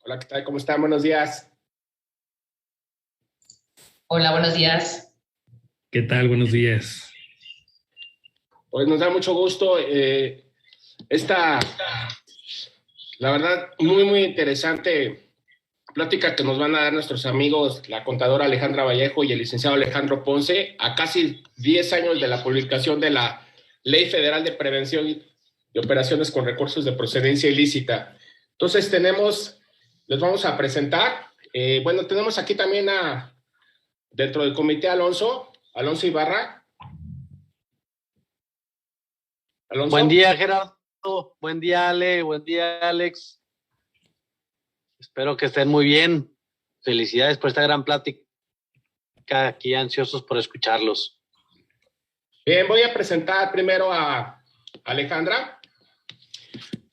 Hola, ¿qué tal? ¿Cómo están? Buenos días. Hola, buenos días. ¿Qué tal? Buenos días. Pues nos da mucho gusto esta, la verdad, muy interesante plática que nos van a dar nuestros amigos, la contadora Alejandra Vallejo y el licenciado Alejandro Ponce, a casi 10 años de la publicación de la Ley Federal de Prevención de Operaciones con Recursos de Procedencia Ilícita. Entonces les vamos a presentar, tenemos aquí también dentro del comité Alonso Ibarra. Alonso. Buen día, Gerardo. Buen día, Ale. Buen día, Alex. Espero que estén muy bien. Felicidades por esta gran plática. Aquí ansiosos por escucharlos. Bien, voy a presentar primero a Alejandra.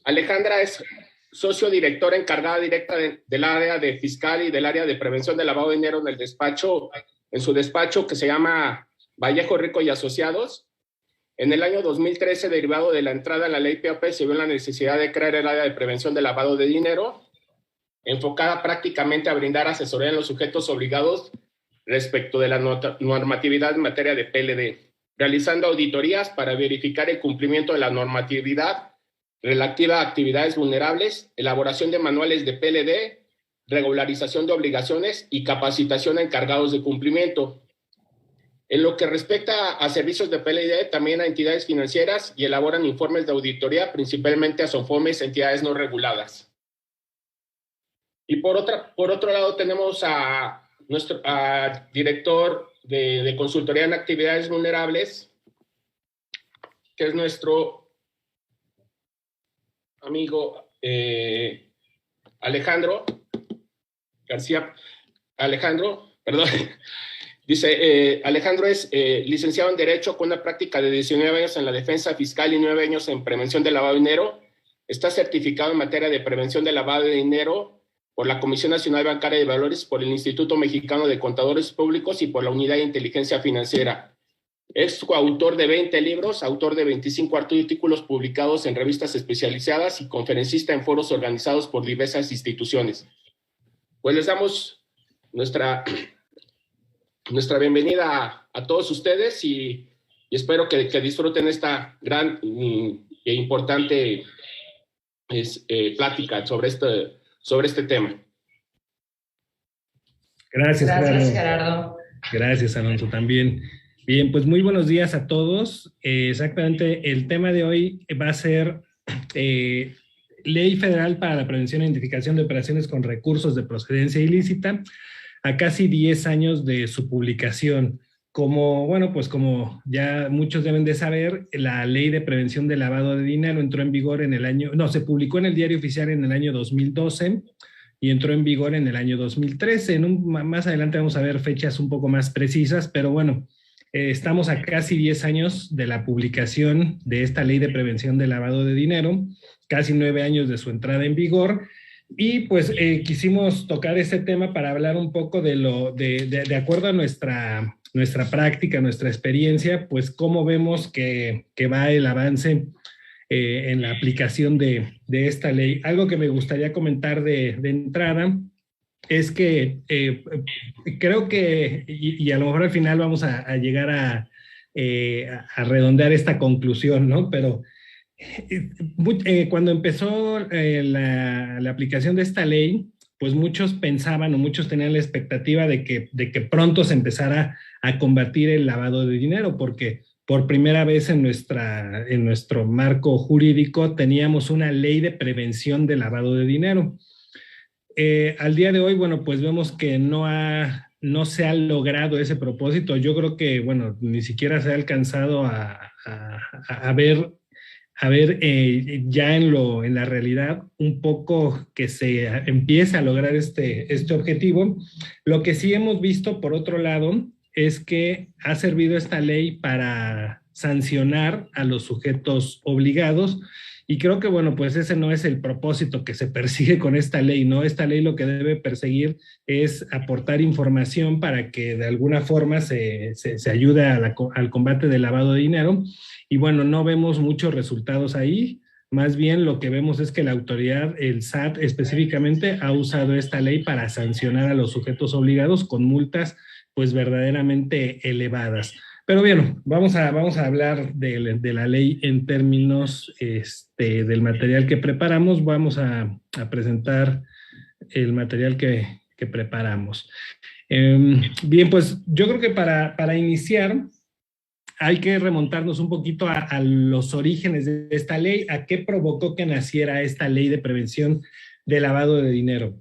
Alejandra es socio directora encargada directa del área de fiscal y del área de prevención de lavado de dinero en su despacho que se llama Vallejo Rico y Asociados. En el año 2013, derivado de la entrada en la ley POP, se vio la necesidad de crear el área de prevención de lavado de dinero, enfocada prácticamente a brindar asesoría a los sujetos obligados respecto de la normatividad en materia de PLD, realizando auditorías para verificar el cumplimiento de la normatividad relativa a actividades vulnerables, elaboración de manuales de PLD, regularización de obligaciones y capacitación a encargados de cumplimiento. En lo que respecta a servicios de PLD, también a entidades financieras y elaboran informes de auditoría, principalmente a SOFOMES, entidades no reguladas. Y por otro lado tenemos a nuestro director de consultoría en actividades vulnerables, que es nuestro amigo Alejandro García. Dice, Alejandro es licenciado en Derecho con una práctica de 19 años en la defensa fiscal y 9 años en prevención de lavado de dinero. Está certificado en materia de prevención de lavado de dinero por la Comisión Nacional Bancaria de Valores, por el Instituto Mexicano de Contadores Públicos y por la Unidad de Inteligencia Financiera. Es coautor de 20 libros, autor de 25 artículos publicados en revistas especializadas y conferencista en foros organizados por diversas instituciones. Pues les damos nuestra bienvenida a todos ustedes y espero que disfruten esta gran e importante plática sobre este tema. Gracias, Gerardo. Gracias, Alonso, también. Bien, pues muy buenos días a todos. Exactamente, el tema de hoy va a ser Ley Federal para la Prevención e Identificación de Operaciones con Recursos de Procedencia Ilícita, a casi 10 años de su publicación. Como ya muchos deben de saber, la Ley de Prevención del Lavado de Dinero entró en vigor se publicó en el Diario Oficial en el año 2012 y entró en vigor en el año 2013. Más adelante vamos a ver fechas un poco más precisas, pero bueno, estamos a casi 10 años de la publicación de esta Ley de Prevención del Lavado de Dinero, casi 9 años de su entrada en vigor. Y pues quisimos tocar ese tema para hablar un poco de acuerdo a nuestra práctica, nuestra experiencia, pues cómo vemos que va el avance en la aplicación de esta ley. Algo que me gustaría comentar de entrada es que creo que, y a lo mejor al final vamos a llegar a redondear esta conclusión, ¿no? Pero cuando empezó la aplicación de esta ley, pues muchos pensaban o muchos tenían la expectativa de que pronto se empezara a combatir el lavado de dinero, porque por primera vez en nuestro marco jurídico teníamos una ley de prevención del lavado de dinero. Al día de hoy, bueno, pues vemos que no se ha logrado ese propósito. Yo creo que, bueno, ni siquiera se ha alcanzado a ver ya en la realidad un poco que se empiece a lograr este objetivo. Lo que sí hemos visto, por otro lado, es que ha servido esta ley para sancionar a los sujetos obligados, y creo que, bueno, pues ese no es el propósito que se persigue con esta ley, ¿no? Esta ley lo que debe perseguir es aportar información para que de alguna forma se ayude al combate del lavado de dinero, y bueno, no vemos muchos resultados ahí, Más bien lo que vemos es que la autoridad, el SAT específicamente, ha usado esta ley para sancionar a los sujetos obligados con multas pues verdaderamente elevadas. Pero bien, vamos a hablar de la ley en términos del material que preparamos. Vamos a presentar el material que preparamos. Bien, pues yo creo que para iniciar hay que remontarnos un poquito a los orígenes de esta ley, a qué provocó que naciera esta ley de prevención de lavado de dinero.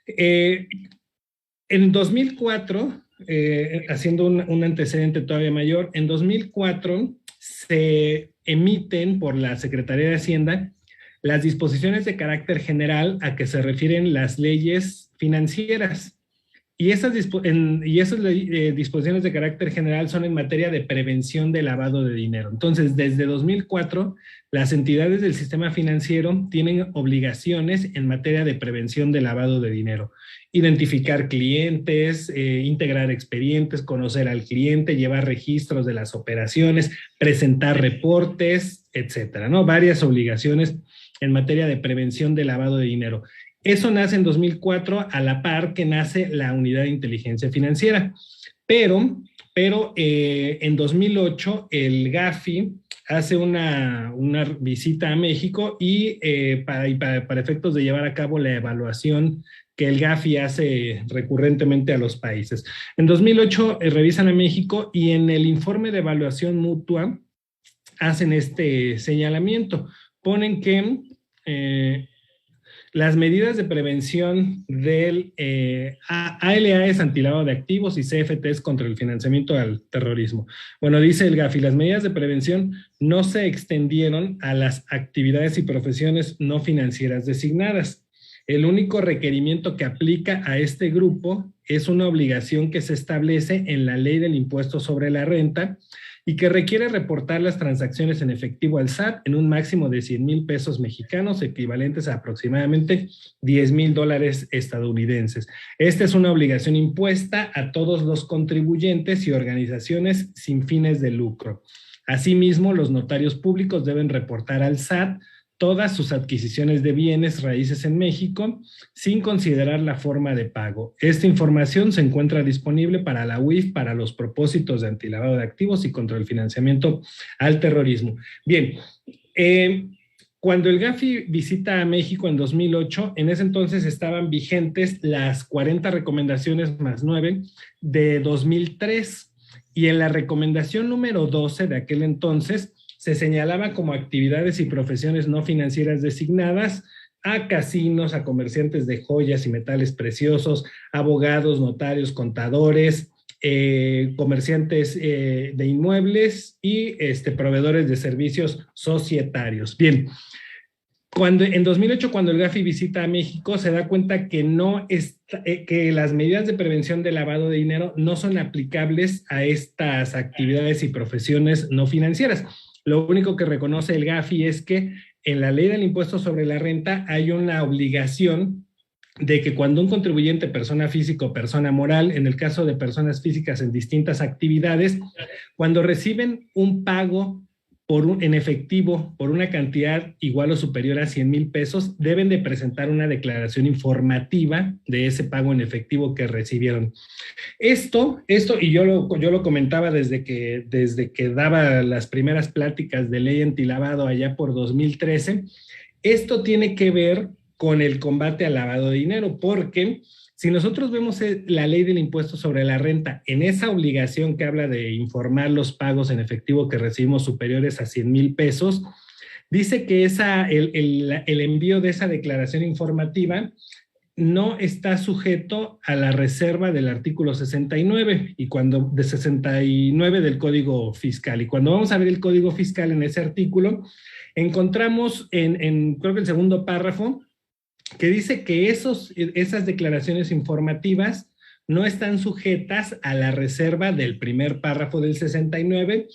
En 2004, haciendo un antecedente todavía mayor, en 2004 se emiten por la Secretaría de Hacienda las disposiciones de carácter general a que se refieren las leyes financieras. Y esas disposiciones de carácter general son en materia de prevención de lavado de dinero. Entonces, desde 2004, las entidades del sistema financiero tienen obligaciones en materia de prevención de lavado de dinero. Identificar clientes, integrar expedientes, conocer al cliente, llevar registros de las operaciones, presentar reportes, etcétera, ¿no? Varias obligaciones en materia de prevención de lavado de dinero. Eso nace en 2004 a la par que nace la Unidad de Inteligencia Financiera. Pero en 2008 el GAFI hace una visita a México y para efectos de llevar a cabo la evaluación que el GAFI hace recurrentemente a los países. En 2008 revisan a México y en el informe de evaluación mutua hacen este señalamiento. Ponen que las medidas de prevención del ALAs antilavado de activos y CFTs contra el financiamiento al terrorismo. Bueno, dice el GAFI, las medidas de prevención no se extendieron a las actividades y profesiones no financieras designadas. El único requerimiento que aplica a este grupo es una obligación que se establece en la Ley del Impuesto sobre la Renta y que requiere reportar las transacciones en efectivo al SAT en un máximo de 100,000 pesos mexicanos, equivalentes a aproximadamente $10,000 estadounidenses. Esta es una obligación impuesta a todos los contribuyentes y organizaciones sin fines de lucro. Asimismo, los notarios públicos deben reportar al SAT todas sus adquisiciones de bienes raíces en México, sin considerar la forma de pago. Esta información se encuentra disponible para la UIF para los propósitos de antilavado de activos y contra el financiamiento al terrorismo. Bien, cuando el GAFI visita a México en 2008, en ese entonces estaban vigentes las 40 recomendaciones más 9 de 2003, y en la recomendación número 12 de aquel entonces se señalaba como actividades y profesiones no financieras designadas a casinos, a comerciantes de joyas y metales preciosos, abogados, notarios, contadores, comerciantes de inmuebles y proveedores de servicios societarios. Bien, en 2008, cuando el GAFI visita a México, se da cuenta que que las medidas de prevención de lavado de dinero no son aplicables a estas actividades y profesiones no financieras. Lo único que reconoce el GAFI es que en la Ley del Impuesto sobre la Renta hay una obligación de que cuando un contribuyente, persona física o persona moral, en el caso de personas físicas en distintas actividades, cuando reciben un pago en efectivo por una cantidad igual o superior a 100,000 pesos, deben de presentar una declaración informativa de ese pago en efectivo que recibieron. Esto y yo lo comentaba desde que daba las primeras pláticas de ley antilavado allá por 2013, esto tiene que ver con el combate al lavado de dinero, porque si nosotros vemos la ley del impuesto sobre la renta en esa obligación que habla de informar los pagos en efectivo que recibimos superiores a 100,000 pesos, dice que el envío de esa declaración informativa no está sujeto a la reserva del artículo 69 de 69 del Código Fiscal. Y cuando vamos a ver el Código Fiscal en ese artículo, encontramos creo que el segundo párrafo, que dice que esas declaraciones informativas no están sujetas a la reserva del primer párrafo del 69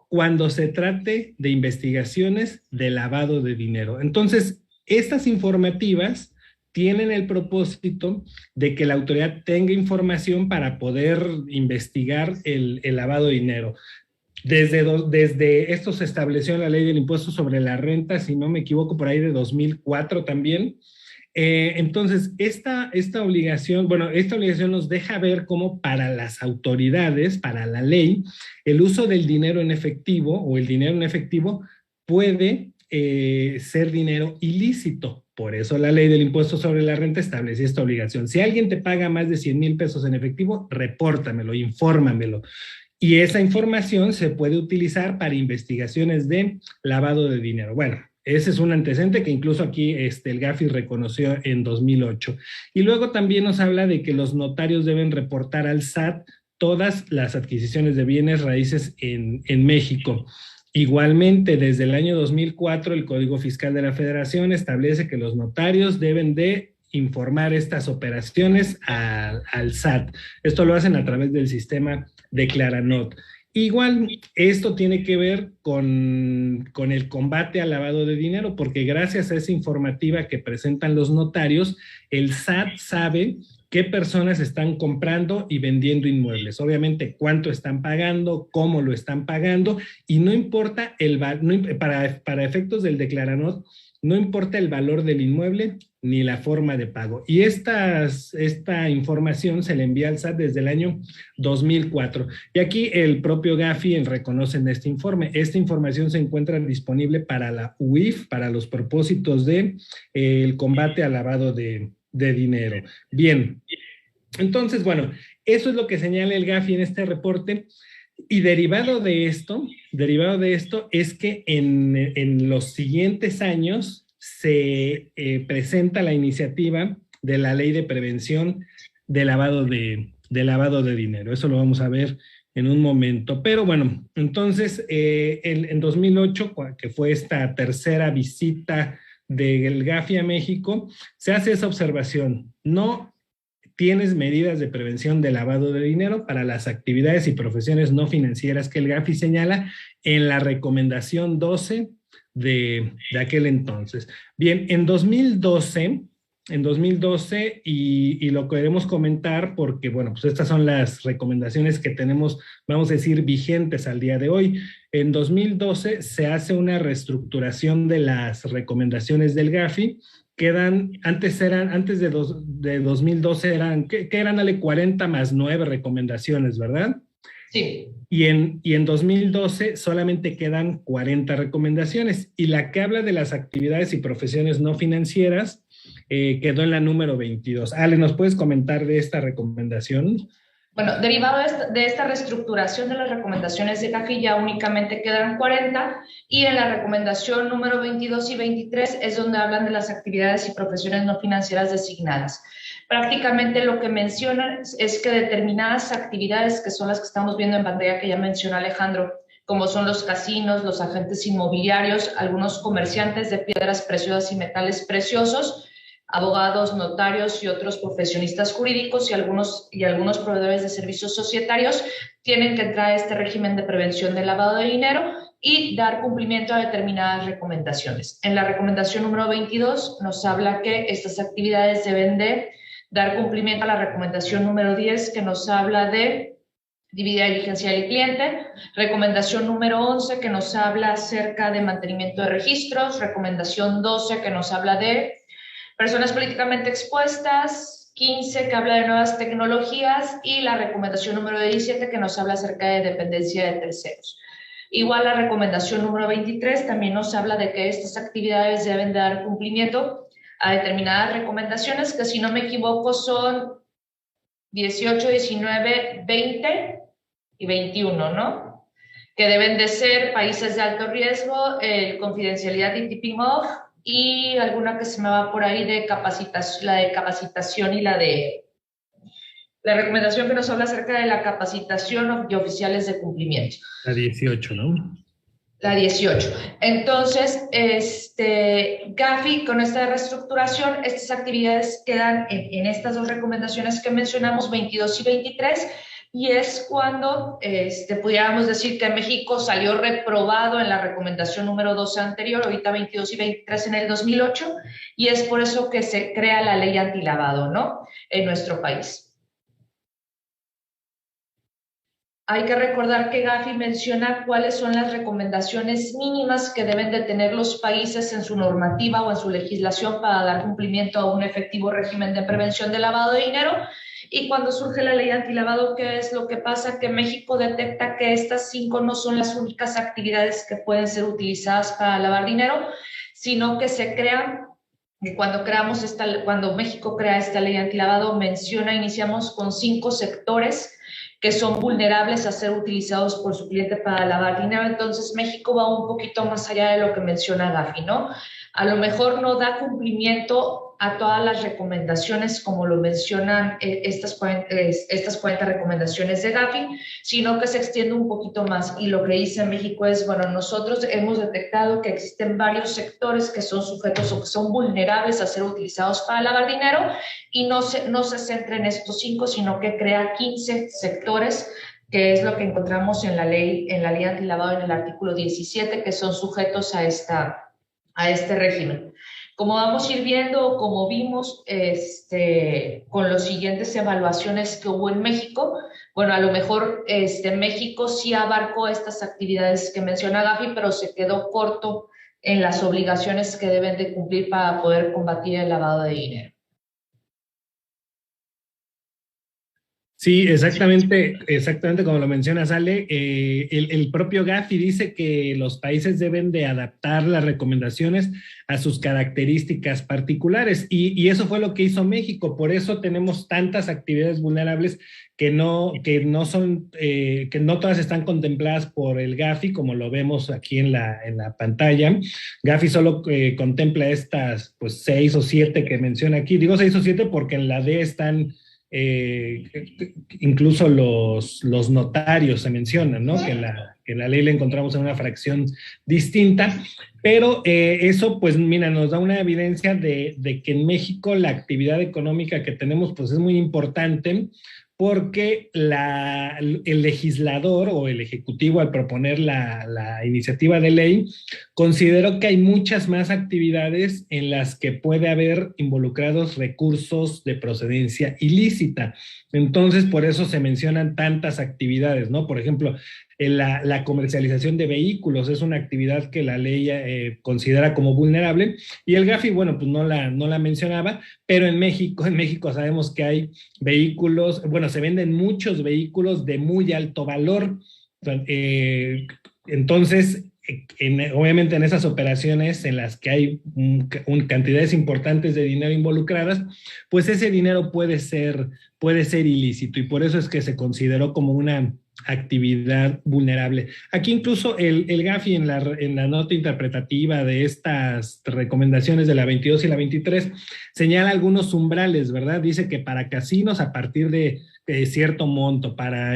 cuando se trate de investigaciones de lavado de dinero. Entonces, estas informativas tienen el propósito de que la autoridad tenga información para poder investigar el lavado de dinero. Desde esto se estableció en la ley del impuesto sobre la renta, si no me equivoco, por ahí de 2004 también. Entonces, esta obligación nos deja ver cómo para las autoridades, para la ley, el uso del dinero en efectivo o el dinero en efectivo puede ser dinero ilícito. Por eso la ley del impuesto sobre la renta establecía esta obligación. Si alguien te paga más de 100,000 pesos en efectivo, repórtamelo, infórmamelo. Y esa información se puede utilizar para investigaciones de lavado de dinero. Bueno, ese es un antecedente que incluso aquí el Gafi reconoció en 2008. Y luego también nos habla de que los notarios deben reportar al SAT todas las adquisiciones de bienes raíces en México. Igualmente, desde el año 2004, el Código Fiscal de la Federación establece que los notarios deben de informar estas operaciones al SAT. Esto lo hacen a través del sistema Declaranot. Igual, esto tiene que ver con el combate al lavado de dinero, porque gracias a esa informativa que presentan los notarios, el SAT sabe qué personas están comprando y vendiendo inmuebles. Obviamente, cuánto están pagando, cómo lo están pagando, y no importa para efectos del Declaranot, no importa el valor del inmueble ni la forma de pago. Y esta información se le envía al SAT desde el año 2004. Y aquí el propio Gafi reconoce en este informe. Esta información se encuentra disponible para la UIF, para los propósitos de el combate al lavado de dinero. Bien, entonces, bueno, eso es lo que señala el Gafi en este reporte. Y derivado de esto es que en los siguientes años se presenta la iniciativa de la Ley de Prevención de lavado de dinero. Eso lo vamos a ver en un momento. Pero bueno, entonces en 2008, que fue esta tercera visita del Gafi a México, se hace esa observación. No tienes medidas de prevención de lavado de dinero para las actividades y profesiones no financieras que el Gafi señala en la recomendación 12 de aquel entonces. Bien, en 2012, y lo queremos comentar porque, bueno, pues estas son las recomendaciones que tenemos, vamos a decir, vigentes al día de hoy. En 2012 se hace una reestructuración de las recomendaciones del Gafi. Antes de 2012 eran, ¿qué eran? Dale, 40 más 9 recomendaciones, ¿verdad? Sí. Y en 2012 solamente quedan 40 recomendaciones. Y la que habla de las actividades y profesiones no financieras quedó en la número 22. Ale, ¿nos puedes comentar de esta recomendación? Bueno, derivado de esta reestructuración de las recomendaciones de Gafi, ya únicamente quedan 40, y en la recomendación número 22 y 23 es donde hablan de las actividades y profesiones no financieras designadas. Prácticamente lo que mencionan es que determinadas actividades, que son las que estamos viendo en pantalla, que ya mencionó Alejandro, como son los casinos, los agentes inmobiliarios, algunos comerciantes de piedras preciosas y metales preciosos, abogados, notarios y otros profesionistas jurídicos y algunos proveedores de servicios societarios tienen que entrar a este régimen de prevención del lavado de dinero y dar cumplimiento a determinadas recomendaciones. En la recomendación número 22 nos habla que estas actividades deben de dar cumplimiento a la recomendación número 10, que nos habla de dividida diligencia del cliente, recomendación número 11, que nos habla acerca de mantenimiento de registros, recomendación 12, que nos habla de personas políticamente expuestas, 15, que habla de nuevas tecnologías, y la recomendación número 17, que nos habla acerca de dependencia de terceros. Igual la recomendación número 23 también nos habla de que estas actividades deben de dar cumplimiento a determinadas recomendaciones, que si no me equivoco son 18, 19, 20 y 21, ¿no? Que deben de ser países de alto riesgo, confidencialidad y tipping off, y alguna que se me va por ahí de capacitación, la de capacitación y la recomendación que nos habla acerca de la capacitación de oficiales de cumplimiento. La 18, ¿no? La 18. Entonces, Gafi, con esta reestructuración, estas actividades quedan en estas dos recomendaciones que mencionamos, 22 y 23, y es cuando pudiéramos decir que México salió reprobado en la recomendación número 12 anterior, ahorita 22 y 23 en el 2008, y es por eso que se crea la ley antilavado, ¿no?, en nuestro país. hay que recordar que Gafi menciona cuáles son las recomendaciones mínimas que deben de tener los países en su normativa o en su legislación para dar cumplimiento a un efectivo régimen de prevención de lavado de dinero. Y cuando surge la ley antilavado, ¿qué es lo que pasa? Que México detecta que estas 5 no son las únicas actividades que pueden ser utilizadas para lavar dinero, sino que se crean, que cuando México crea esta ley antilavado, iniciamos con 5 sectores que son vulnerables a ser utilizados por su cliente para lavar dinero. Entonces México va un poquito más allá de lo que menciona Gafi, ¿no? A lo mejor no da cumplimiento a todas las recomendaciones como lo mencionan estas 40 recomendaciones de Gafi, sino que se extiende un poquito más. Y lo que dice México es, bueno, nosotros hemos detectado que existen varios sectores que son sujetos o que son vulnerables a ser utilizados para lavar dinero, y no se centra en estos 5, sino que crea 15 sectores, que es lo que encontramos en la ley antilavado en el artículo 17, que son sujetos a este régimen. Como vamos a ir viendo, como vimos con las siguientes evaluaciones que hubo en México, bueno, a lo mejor México sí abarcó estas actividades que menciona Gafi, pero se quedó corto en las obligaciones que deben de cumplir para poder combatir el lavado de dinero. Sí, exactamente como lo mencionas, Ale. El propio Gafi dice que los países deben de adaptar las recomendaciones a sus características particulares, y eso fue lo que hizo México. Por eso tenemos tantas actividades vulnerables que no todas están contempladas por el Gafi, como lo vemos aquí en la pantalla. Gafi solo contempla estas, pues, 6 o 7 que menciona aquí. Digo 6 o 7 porque en la D están incluso los notarios se mencionan, ¿no? Que en la ley le encontramos en una fracción distinta, pero eso, pues mira, nos da una evidencia de que en México la actividad económica que tenemos, pues, es muy importante, porque el legislador o el ejecutivo, al proponer la iniciativa de ley, consideró que hay muchas más actividades en las que puede haber involucrados recursos de procedencia ilícita. Entonces, por eso se mencionan tantas actividades, ¿no? Por ejemplo, la comercialización de vehículos es una actividad que la ley considera como vulnerable, y el Gafi, bueno, pues no la mencionaba, pero en México sabemos que hay vehículos, bueno, se venden muchos vehículos de muy alto valor. Entonces, obviamente en esas operaciones en las que hay cantidades importantes de dinero involucradas, pues ese dinero puede ser ilícito, y por eso es que se consideró como una actividad vulnerable. Aquí incluso el Gafi en la nota interpretativa de estas recomendaciones de la 22 y la 23 señala algunos umbrales, ¿verdad? Dice que para casinos a partir de cierto monto, para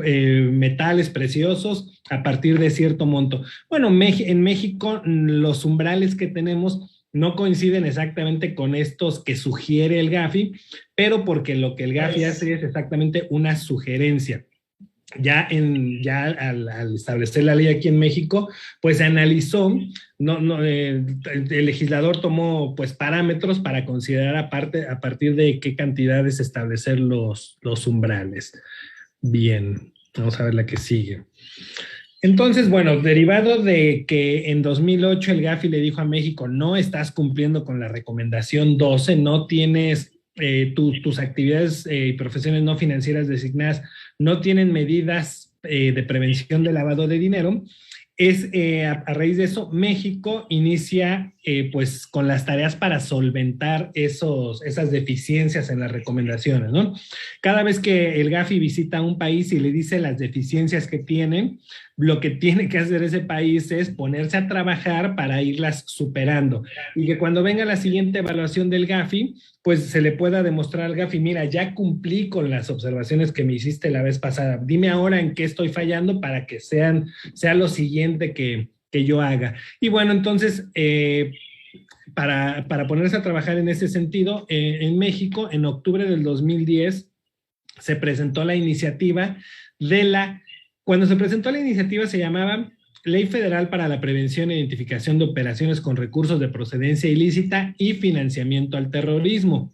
metales preciosos a partir de cierto monto. Bueno, en México los umbrales que tenemos no coinciden exactamente con estos que sugiere el Gafi, pero porque lo que el Gafi hace es exactamente una sugerencia. Ya al establecer la ley aquí en México, pues se analizó, el legislador tomó, pues, parámetros para considerar a partir de qué cantidades establecer los umbrales. Bien, vamos a ver la que sigue. Entonces, bueno, derivado de que en 2008 el Gafi le dijo a México, no estás cumpliendo con la recomendación 12, no tienes tus actividades y profesiones no financieras designadas, no tienen medidas de prevención de lavado de dinero. A raíz de eso, México inicia pues con las tareas para solventar esas deficiencias en las recomendaciones, ¿no? Cada vez que el Gafi visita un país y le dice las deficiencias que tienen, lo que tiene que hacer ese país es ponerse a trabajar para irlas superando, y que cuando venga la siguiente evaluación del Gafi, pues se le pueda demostrar al Gafi, mira, ya cumplí con las observaciones que me hiciste la vez pasada, dime ahora en qué estoy fallando para que sea lo siguiente que yo haga. Y bueno, entonces, para ponerse a trabajar en ese sentido, en México, en octubre del 2010, se presentó la iniciativa cuando se presentó la iniciativa se llamaba Ley Federal para la Prevención e Identificación de Operaciones con Recursos de Procedencia Ilícita y Financiamiento al Terrorismo.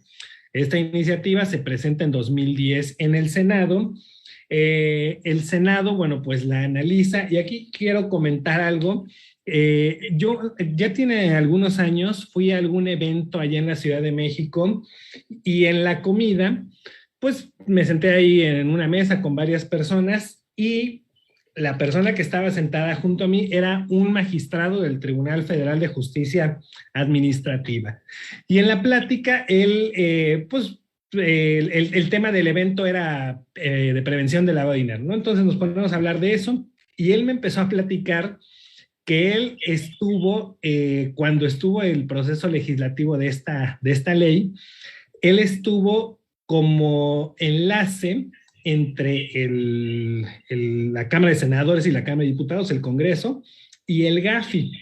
Esta iniciativa se presenta en 2010 en el Senado, El Senado, bueno, pues la analiza y aquí quiero comentar algo. Yo ya tiene algunos años fui a algún evento allá en la Ciudad de México y en la comida, pues me senté ahí en una mesa con varias personas y la persona que estaba sentada junto a mí era un magistrado del Tribunal Federal de Justicia Administrativa. Y en la plática, el tema del evento era de prevención del lavado de dinero, ¿no? Entonces nos ponemos a hablar de eso y él me empezó a platicar que él estuvo, cuando estuvo el proceso legislativo de esta ley, él estuvo como enlace entre la Cámara de Senadores y la Cámara de Diputados, el Congreso, y el GAFI.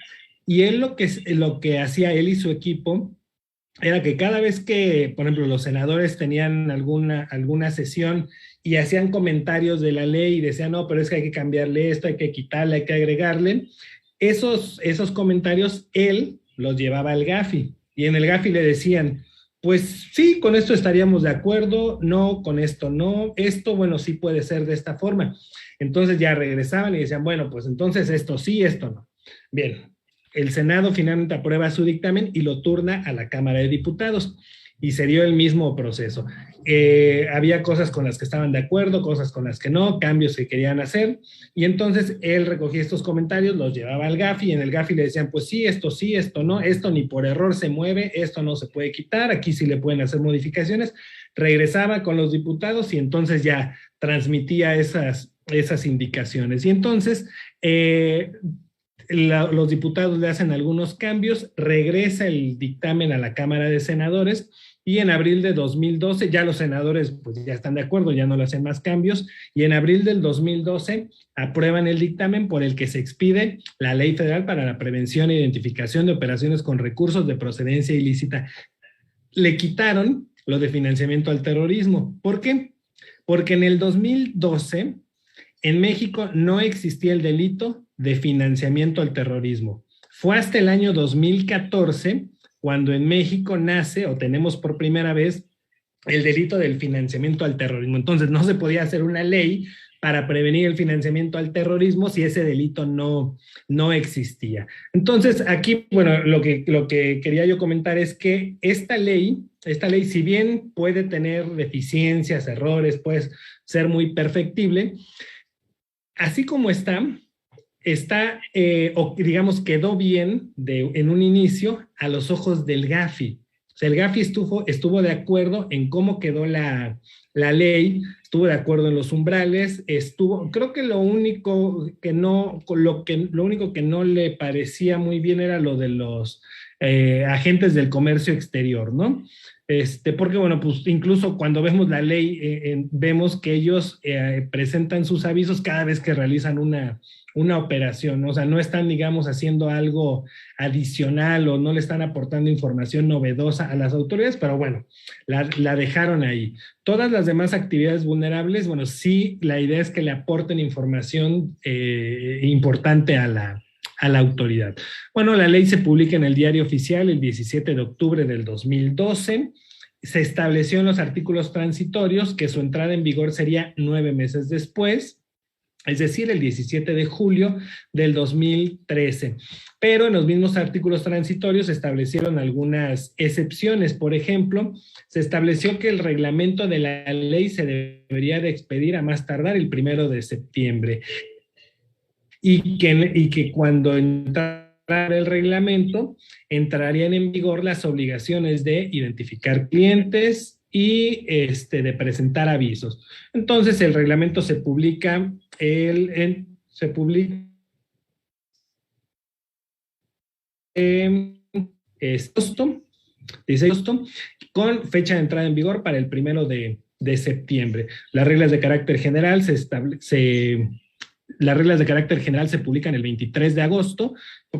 Y él lo que hacía él y su equipo era que cada vez que, por ejemplo, los senadores tenían alguna sesión y hacían comentarios de la ley y decían, no, pero es que hay que cambiarle esto, hay que quitarle, hay que agregarle, esos comentarios él los llevaba al GAFI. Y en el GAFI le decían, pues sí, con esto estaríamos de acuerdo, no, con esto no, esto, bueno, sí puede ser de esta forma. Entonces ya regresaban y decían, bueno, pues entonces esto sí, esto no. Bien, el Senado finalmente aprueba su dictamen y lo turna a la Cámara de Diputados y se dio el mismo proceso. Había cosas con las que estaban de acuerdo, cosas con las que no, cambios que querían hacer, y entonces él recogía estos comentarios, los llevaba al GAFI, y en el GAFI le decían, pues sí, esto no, esto ni por error se mueve, esto no se puede quitar, aquí sí le pueden hacer modificaciones, regresaba con los diputados y entonces ya transmitía esas indicaciones. Y entonces los diputados le hacen algunos cambios, regresa el dictamen a la Cámara de Senadores y en abril de 2012 ya los senadores pues ya están de acuerdo, ya no le hacen más cambios y en abril del 2012 aprueban el dictamen por el que se expide la Ley Federal para la Prevención e Identificación de Operaciones con Recursos de Procedencia Ilícita. Le quitaron lo de financiamiento al terrorismo. ¿Por qué? Porque en el 2012 en México no existía el delito de financiamiento al terrorismo. Fue hasta el año 2014 cuando en México nace o tenemos por primera vez el delito del financiamiento al terrorismo. Entonces no se podía hacer una ley para prevenir el financiamiento al terrorismo si ese delito no existía. Entonces aquí, bueno, lo que quería yo comentar es que esta ley, si bien puede tener deficiencias, errores, puede ser muy perfectible, así como está, o digamos, quedó bien en un inicio a los ojos del GAFI. O sea, el GAFI estuvo de acuerdo en cómo quedó la ley, estuvo de acuerdo en los umbrales, creo que lo único que no le parecía muy bien era lo de los agentes del comercio exterior, ¿no? Porque, bueno, pues incluso cuando vemos la ley, vemos que ellos presentan sus avisos cada vez que realizan una operación, ¿no? O sea, no están, digamos, haciendo algo adicional o no le están aportando información novedosa a las autoridades, pero bueno, la dejaron ahí. Todas las demás actividades vulnerables, bueno, sí, la idea es que le aporten información importante a la autoridad. Bueno, la ley se publica en el Diario Oficial el 17 de octubre del 2012. Se estableció en los artículos transitorios que su entrada en vigor sería 9 meses después, es decir, el 17 de julio del 2013. Pero en los mismos artículos transitorios se establecieron algunas excepciones. Por ejemplo, se estableció que el reglamento de la ley se debería de expedir a más tardar el 1 de septiembre. Y que cuando entrara el reglamento, entrarían en vigor las obligaciones de identificar clientes y de presentar avisos. Entonces, el reglamento se publica agosto, 16 de agosto, con fecha de entrada en vigor para el 1 de septiembre. Las reglas de carácter general las reglas de carácter general se publican el 23 de agosto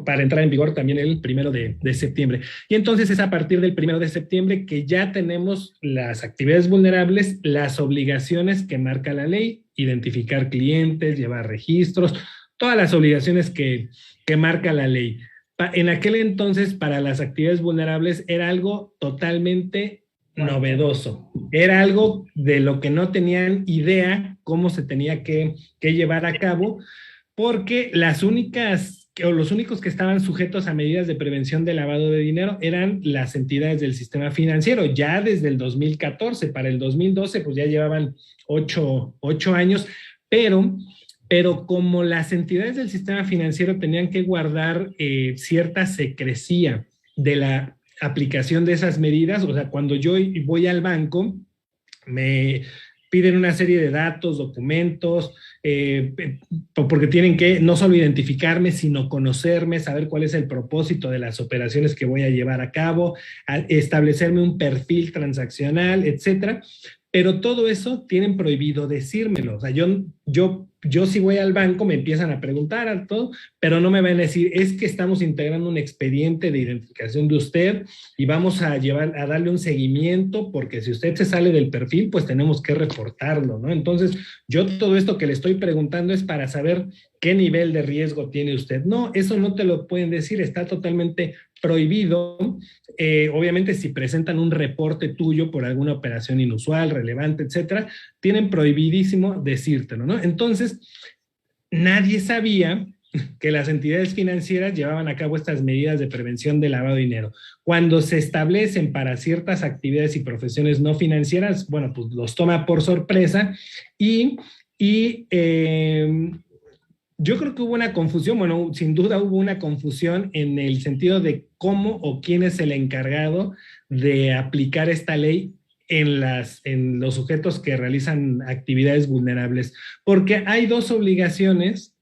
para entrar en vigor también el 1 de septiembre. Y entonces es a partir del 1 de septiembre que ya tenemos las actividades vulnerables, las obligaciones que marca la ley, identificar clientes, llevar registros, todas las obligaciones que marca la ley. En aquel entonces, para las actividades vulnerables era algo totalmente novedoso. Era algo de lo que no tenían idea cómo se tenía que llevar a cabo, porque los únicos que estaban sujetos a medidas de prevención de lavado de dinero eran las entidades del sistema financiero, ya desde el 2014. Para el 2012 pues ya llevaban 8 años, pero como las entidades del sistema financiero tenían que guardar cierta secrecía de la aplicación de esas medidas, o sea, cuando yo voy al banco, me piden una serie de datos, documentos, porque tienen que no solo identificarme, sino conocerme, saber cuál es el propósito de las operaciones que voy a llevar a cabo, establecerme un perfil transaccional, etcétera. Pero todo eso tienen prohibido decírmelo. O sea, yo si voy al banco me empiezan a preguntar a todo, pero no me van a decir, es que estamos integrando un expediente de identificación de usted y vamos a darle un seguimiento, porque si usted se sale del perfil, pues tenemos que reportarlo, ¿no? Entonces, yo todo esto que le estoy preguntando es para saber qué nivel de riesgo tiene usted. No, eso no te lo pueden decir, está totalmente prohibido. Obviamente, si presentan un reporte tuyo por alguna operación inusual, relevante, etcétera, tienen prohibidísimo decírtelo, ¿no? Entonces, nadie sabía que las entidades financieras llevaban a cabo estas medidas de prevención de lavado de dinero. Cuando se establecen para ciertas actividades y profesiones no financieras, bueno, pues los toma por sorpresa y yo creo que hubo una confusión, bueno, sin duda hubo una confusión en el sentido de cómo o quién es el encargado de aplicar esta ley en los sujetos que realizan actividades vulnerables, porque hay dos obligaciones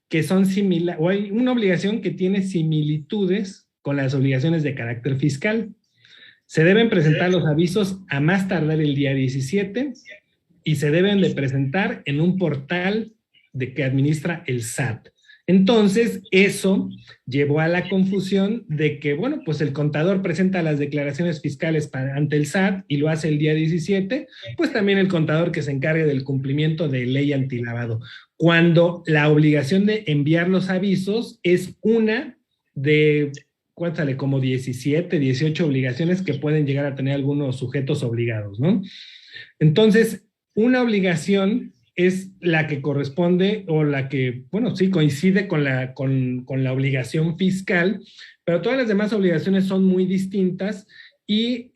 que son similares, o hay una obligación que tiene similitudes con las obligaciones de carácter fiscal. Se deben presentar los avisos a más tardar el día 17 y se deben de presentar en un portal que administra el SAT. Entonces, eso llevó a la confusión de que, bueno, pues el contador presenta las declaraciones fiscales ante el SAT y lo hace el día 17, pues también el contador que se encargue del cumplimiento de ley antilavado, cuando la obligación de enviar los avisos es una de, cuéntale, como 17, 18 obligaciones que pueden llegar a tener algunos sujetos obligados, ¿no? Entonces, una obligación es la que corresponde o la que, bueno, sí, coincide con la obligación fiscal, pero todas las demás obligaciones son muy distintas y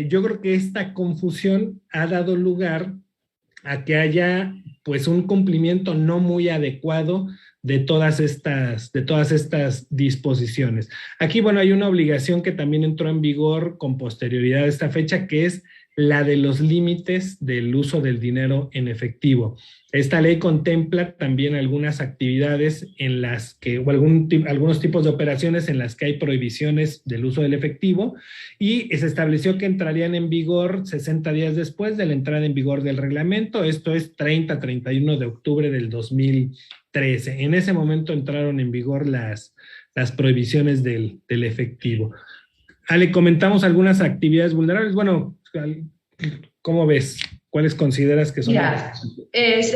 yo creo que esta confusión ha dado lugar a que haya pues un cumplimiento no muy adecuado de todas estas disposiciones. Aquí, bueno, hay una obligación que también entró en vigor con posterioridad a esta fecha, que es la de los límites del uso del dinero en efectivo. Esta ley contempla también algunas actividades en las que, o algunos tipos de operaciones en las que hay prohibiciones del uso del efectivo, y se estableció que entrarían en vigor 60 días después de la entrada en vigor del reglamento. Esto es 31 de octubre del 2013. En ese momento entraron en vigor las prohibiciones del efectivo. Ale, comentamos algunas actividades vulnerables. Bueno, ¿cómo ves? ¿Cuáles consideras que son? Mira,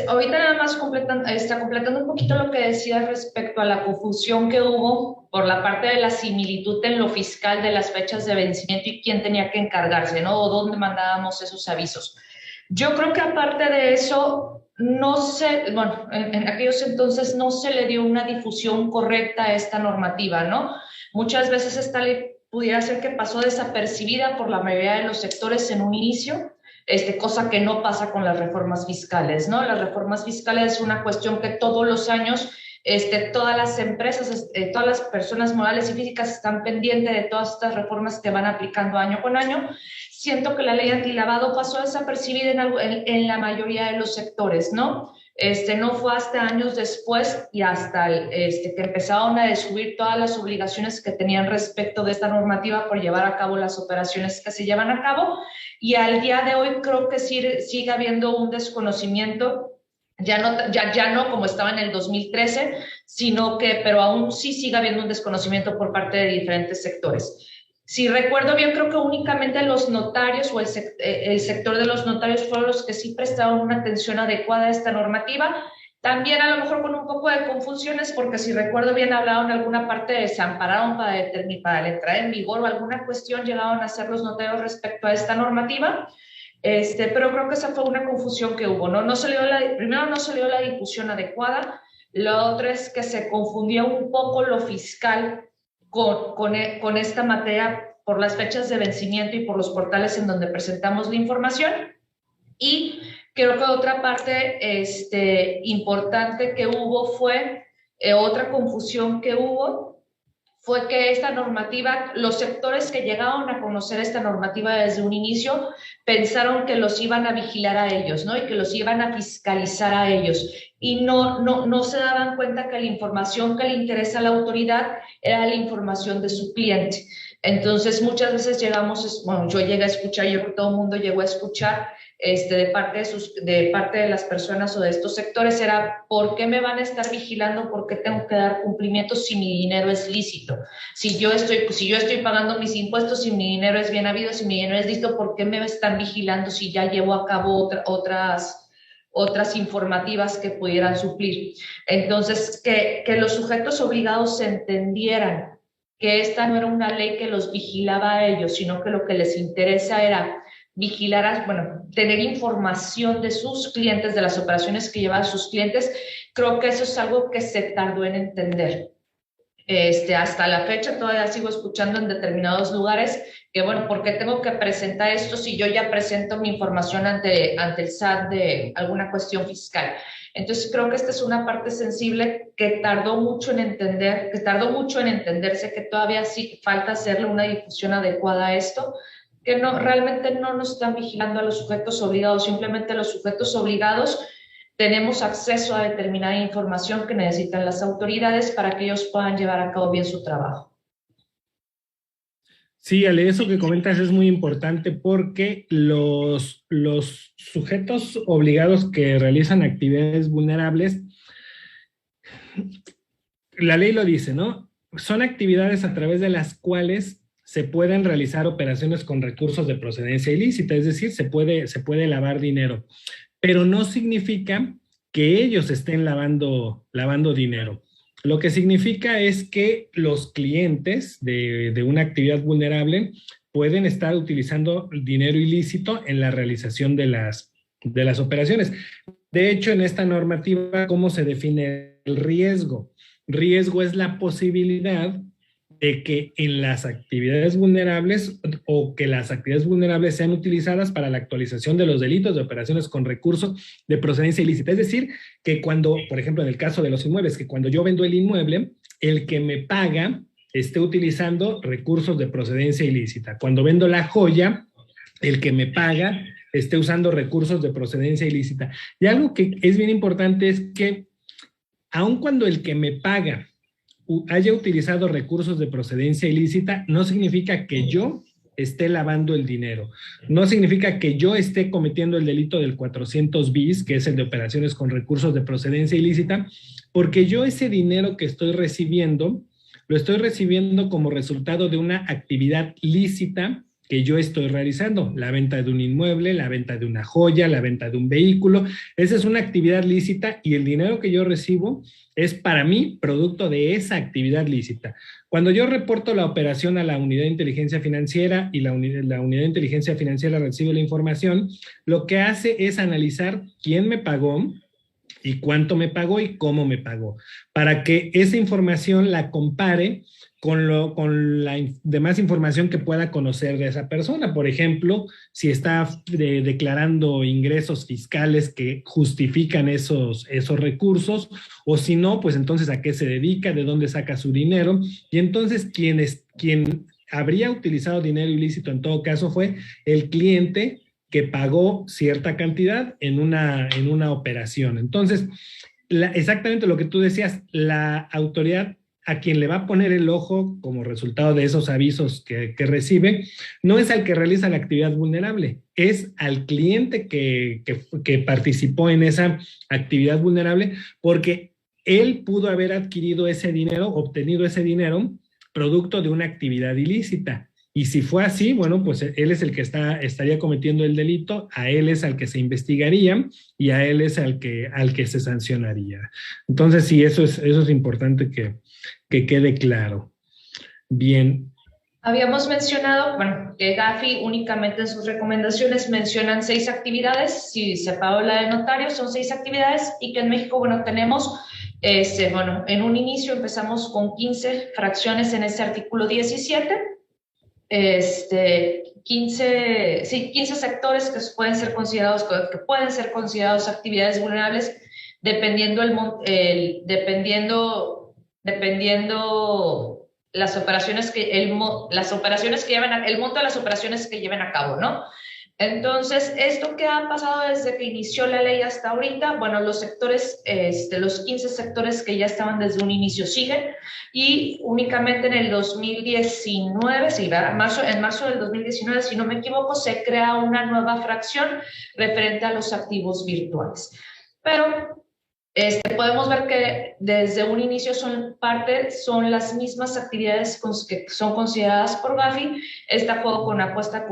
ahorita nada más completando un poquito lo que decías respecto a la confusión que hubo por la parte de la similitud en lo fiscal de las fechas de vencimiento y quién tenía que encargarse, ¿no? O dónde mandábamos esos avisos. Yo creo que aparte de eso, en aquellos entonces no se le dio una difusión correcta a esta normativa, ¿no? Muchas veces esta ley pudiera ser que pasó desapercibida por la mayoría de los sectores en un inicio, cosa que no pasa con las reformas fiscales, ¿no? Las reformas fiscales es una cuestión que todos los años todas las empresas, todas las personas morales y físicas están pendientes de todas estas reformas que van aplicando año con año. Siento que la ley antilavado pasó desapercibida en la mayoría de los sectores, ¿no? No fue hasta años después y hasta que empezaron a subir todas las obligaciones que tenían respecto de esta normativa por llevar a cabo las operaciones que se llevan a cabo, y al día de hoy creo que sigue habiendo un desconocimiento, ya no como estaba en el 2013, pero aún sí sigue habiendo un desconocimiento por parte de diferentes sectores. Si recuerdo bien, creo que únicamente los notarios o el sector de los notarios fueron los que sí prestaron una atención adecuada a esta normativa. También a lo mejor con un poco de confusiones, porque si recuerdo bien, hablaron en alguna parte de se ampararon para la entrada en vigor o alguna cuestión llegaron a hacer los noteros respecto a esta normativa. Pero creo que esa fue una confusión que hubo, ¿no? Primero no salió la difusión adecuada, lo otro es que se confundió un poco lo fiscal con esta materia por las fechas de vencimiento y por los portales en donde presentamos la información. Y creo que otra parte importante que hubo fue, otra confusión que hubo, fue que esta normativa, los sectores que llegaron a conocer esta normativa desde un inicio, pensaron que los iban a vigilar a ellos, ¿no? Y que los iban a fiscalizar a ellos. Y no se daban cuenta que la información que le interesa a la autoridad era la información de su cliente. Entonces, muchas veces yo llegué a escuchar, yo creo que todo el mundo llegó a escuchar, de parte de las personas o de estos sectores era, ¿por qué me van a estar vigilando? ¿Por qué tengo que dar cumplimiento si mi dinero es lícito? Si yo estoy pagando mis impuestos, si mi dinero es bien habido, si mi dinero es lícito, ¿por qué me están vigilando si ya llevo a cabo otras informativas que pudieran suplir? Entonces, que los sujetos obligados se entendieran que esta no era una ley que los vigilaba a ellos, sino que lo que les interesa era tener información de sus clientes, de las operaciones que llevan sus clientes. Creo que eso es algo que se tardó en entender. Hasta la fecha todavía sigo escuchando en determinados lugares que, ¿por qué tengo que presentar esto si yo ya presento mi información ante el SAT de alguna cuestión fiscal? Entonces creo que esta es una parte sensible que tardó mucho en entenderse, que todavía sí falta hacerle una difusión adecuada a esto, que realmente no nos están vigilando a los sujetos obligados, simplemente los sujetos obligados tenemos acceso a determinada información que necesitan las autoridades para que ellos puedan llevar a cabo bien su trabajo. Sí, Ale, eso que comentas es muy importante porque los sujetos obligados que realizan actividades vulnerables, la ley lo dice, ¿no? Son actividades a través de las cuales se pueden realizar operaciones con recursos de procedencia ilícita, es decir, se puede lavar dinero, pero no significa que ellos estén lavando dinero. Lo que significa es que los clientes de una actividad vulnerable pueden estar utilizando dinero ilícito en la realización de las operaciones. De hecho, en esta normativa, ¿cómo se define el riesgo? Riesgo es la posibilidad de que en las actividades vulnerables o que las actividades vulnerables sean utilizadas para la actualización de los delitos de operaciones con recursos de procedencia ilícita. Es decir, que cuando, por ejemplo, en el caso de los inmuebles, que cuando yo vendo el inmueble, el que me paga esté utilizando recursos de procedencia ilícita. Cuando vendo la joya, el que me paga esté usando recursos de procedencia ilícita. Y algo que es bien importante es que, aun cuando el que me paga haya utilizado recursos de procedencia ilícita, no significa que yo esté lavando el dinero. No significa que yo esté cometiendo el delito del 400 bis, que es el de operaciones con recursos de procedencia ilícita, porque yo ese dinero que estoy recibiendo, lo estoy recibiendo como resultado de una actividad lícita que yo estoy realizando. La venta de un inmueble, la venta de una joya, la venta de un vehículo. Esa es una actividad lícita y el dinero que yo recibo es para mí producto de esa actividad lícita. Cuando yo reporto la operación a la unidad de inteligencia financiera y la unidad de inteligencia financiera recibe la información, lo que hace es analizar quién me pagó y cuánto me pagó y cómo me pagó, para que esa información la compare con la demás información que pueda conocer de esa persona. Por ejemplo, si está declarando ingresos fiscales que justifican esos recursos, o si no, pues entonces a qué se dedica, de dónde saca su dinero. Y entonces quien habría utilizado dinero ilícito en todo caso fue el cliente que pagó cierta cantidad en una operación. Entonces, exactamente lo que tú decías, la autoridad a quien le va a poner el ojo como resultado de esos avisos que recibe, no es al que realiza la actividad vulnerable, es al cliente que participó en esa actividad vulnerable, porque él pudo haber adquirido ese dinero, obtenido ese dinero, producto de una actividad ilícita. Y si fue así, bueno, pues él es el que estaría cometiendo el delito, a él es al que se investigaría y a él es al que se sancionaría. Entonces, sí, eso es importante que quede claro. Bien. Habíamos mencionado, bueno, que Gafi únicamente en sus recomendaciones mencionan 6 actividades, si separado la de notario son 6 actividades, y que en México, bueno, tenemos, bueno, en un inicio empezamos con 15 fracciones en ese artículo 17, 15 sectores que pueden ser considerados actividades vulnerables dependiendo las operaciones el monto de las operaciones que lleven a cabo, ¿no? Entonces, esto que ha pasado desde que inició la ley hasta ahorita, bueno, los sectores, los 15 sectores que ya estaban desde un inicio siguen, y únicamente en el 2019, sí, en marzo del 2019, si no me equivoco, se crea una nueva fracción referente a los activos virtuales. Pero podemos ver que desde un inicio son las mismas actividades que son consideradas por Gafi. Está juegos con apuesta,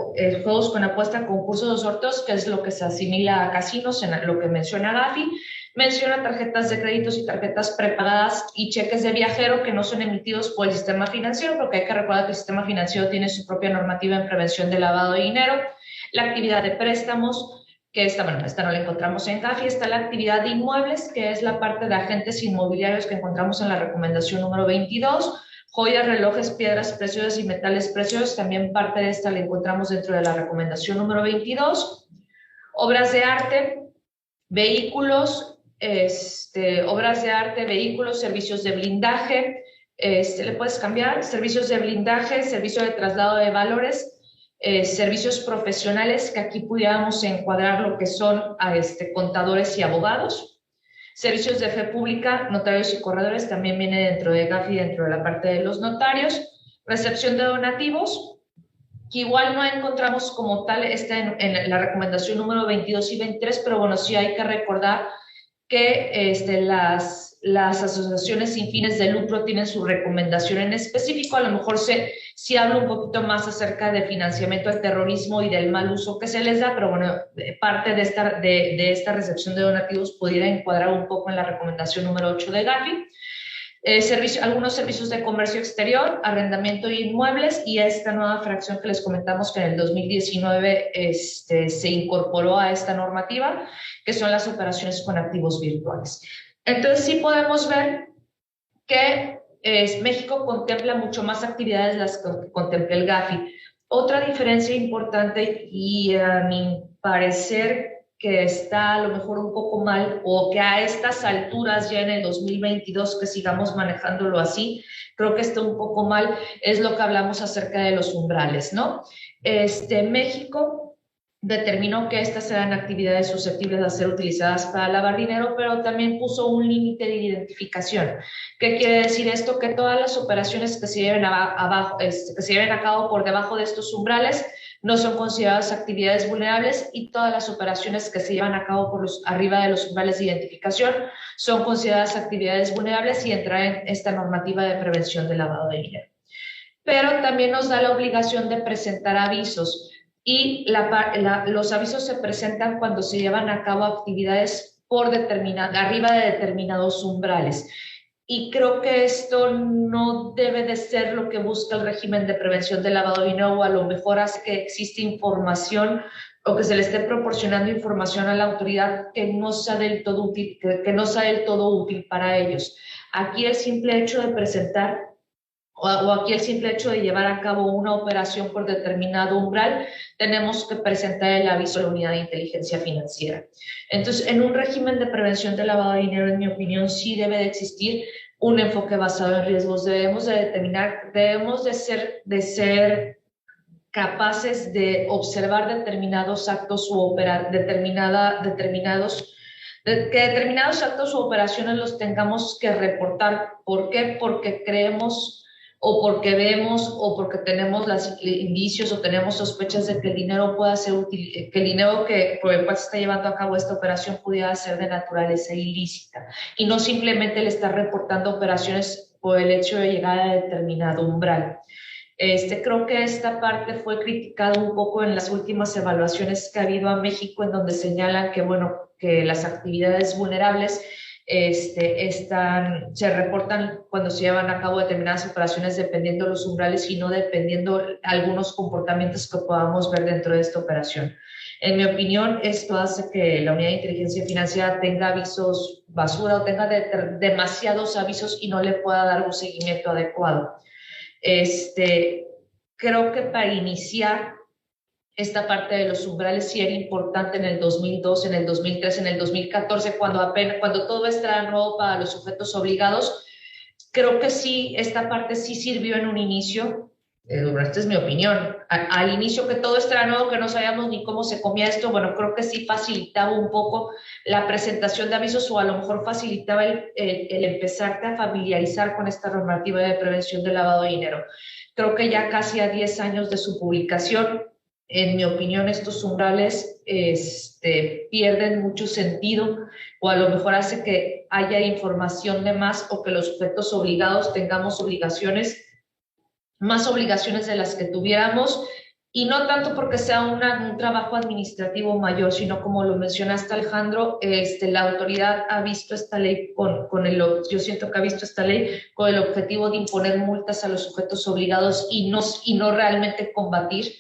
concursos de sorteos, que es lo que se asimila a casinos en lo que menciona Gafi. Menciona tarjetas de créditos y tarjetas prepagadas y cheques de viajero que no son emitidos por el sistema financiero, porque hay que recordar que el sistema financiero tiene su propia normativa en prevención de lavado de dinero. La actividad de préstamos, que esta no la encontramos en Gafi. Está la actividad de inmuebles, que es la parte de agentes inmobiliarios que encontramos en la recomendación número 22. Joyas, relojes, piedras preciosas y metales preciosos, también parte de esta la encontramos dentro de la recomendación número 22. Obras de arte, vehículos, servicios de blindaje, le puedes cambiar, servicios de blindaje, servicio de traslado de valores, servicios profesionales, que aquí pudiéramos encuadrar lo que son contadores y abogados. Servicios de fe pública, notarios y corredores, también viene dentro de Gafi, dentro de la parte de los notarios. Recepción de donativos, que igual no encontramos como tal en la recomendación número 22 y 23, pero bueno, sí hay que recordar que las asociaciones sin fines de lucro tienen su recomendación en específico. A lo mejor sí habla un poquito más acerca de financiamiento al terrorismo y del mal uso que se les da, pero bueno, parte de esta recepción de donativos pudiera encuadrar un poco en la recomendación número 8 de Gafi. Algunos servicios de comercio exterior, arrendamiento de inmuebles, y esta nueva fracción que les comentamos que en el 2019 se incorporó a esta normativa, que son las operaciones con activos virtuales. Entonces sí podemos ver que México contempla mucho más actividades de las que contempla el Gafi. Otra diferencia importante, y a mi parecer que está a lo mejor un poco mal, o que a estas alturas ya en el 2022 que sigamos manejándolo así, creo que está un poco mal, es lo que hablamos acerca de los umbrales, ¿no? México determinó que estas eran actividades susceptibles de ser utilizadas para lavar dinero, pero también puso un límite de identificación. ¿Qué quiere decir esto? Que todas las operaciones que se lleven a cabo por debajo de estos umbrales no son consideradas actividades vulnerables, y todas las operaciones que se llevan a cabo arriba de los umbrales de identificación son consideradas actividades vulnerables y entran en esta normativa de prevención del lavado de dinero. Pero también nos da la obligación de presentar avisos, y los avisos se presentan cuando se llevan a cabo actividades arriba de determinados umbrales. Y creo que esto no debe de ser lo que busca el régimen de prevención del lavado de dinero, o a lo mejor hace que exista información o que se le esté proporcionando información a la autoridad que no sea del todo útil para ellos. Aquí el simple hecho de presentar aquí el simple hecho de llevar a cabo una operación por determinado umbral, tenemos que presentar el aviso a la unidad de inteligencia financiera. Entonces, en un régimen de prevención del lavado de dinero, en mi opinión, sí debe de existir un enfoque basado en riesgos. Debemos de ser capaces de observar determinados actos u operar determinados actos u operaciones los tengamos que reportar. ¿Por qué? Porque creemos, o porque vemos, o porque tenemos los indicios o tenemos sospechas de que el dinero pueda ser útil, que el dinero por el cual se está llevando a cabo esta operación pudiera ser de naturaleza ilícita, y no simplemente le está reportando operaciones por el hecho de llegar a determinado umbral. Creo que esta parte fue criticada un poco en las últimas evaluaciones que ha habido a México, en donde señalan que, bueno, que las actividades vulnerables se reportan cuando se llevan a cabo determinadas operaciones dependiendo de los umbrales y no dependiendo algunos comportamientos que podamos ver dentro de esta operación. En mi opinión, esto hace que la unidad de inteligencia financiera tenga avisos basura o tenga demasiados avisos y no le pueda dar un seguimiento adecuado. Creo que para iniciar esta parte de los umbrales sí era importante en el 2002, en el 2003, en el 2014, cuando todo era nuevo para los sujetos obligados. Creo que sí, esta parte sí sirvió en un inicio. Esta es mi opinión. Al inicio, que todo era nuevo, que no sabíamos ni cómo se comía esto, bueno, creo que sí facilitaba un poco la presentación de avisos, o a lo mejor facilitaba el empezarte a familiarizar con esta normativa de prevención del lavado de dinero. Creo que ya casi a 10 años de su publicación, en mi opinión, estos umbrales pierden mucho sentido, o a lo mejor hace que haya información de más, o que los sujetos obligados tengamos más obligaciones de las que tuviéramos, y no tanto porque sea un trabajo administrativo mayor, sino como lo mencionaste, Alejandro, la autoridad ha visto esta ley yo siento que ha visto esta ley con el objetivo de imponer multas a los sujetos obligados y no realmente combatir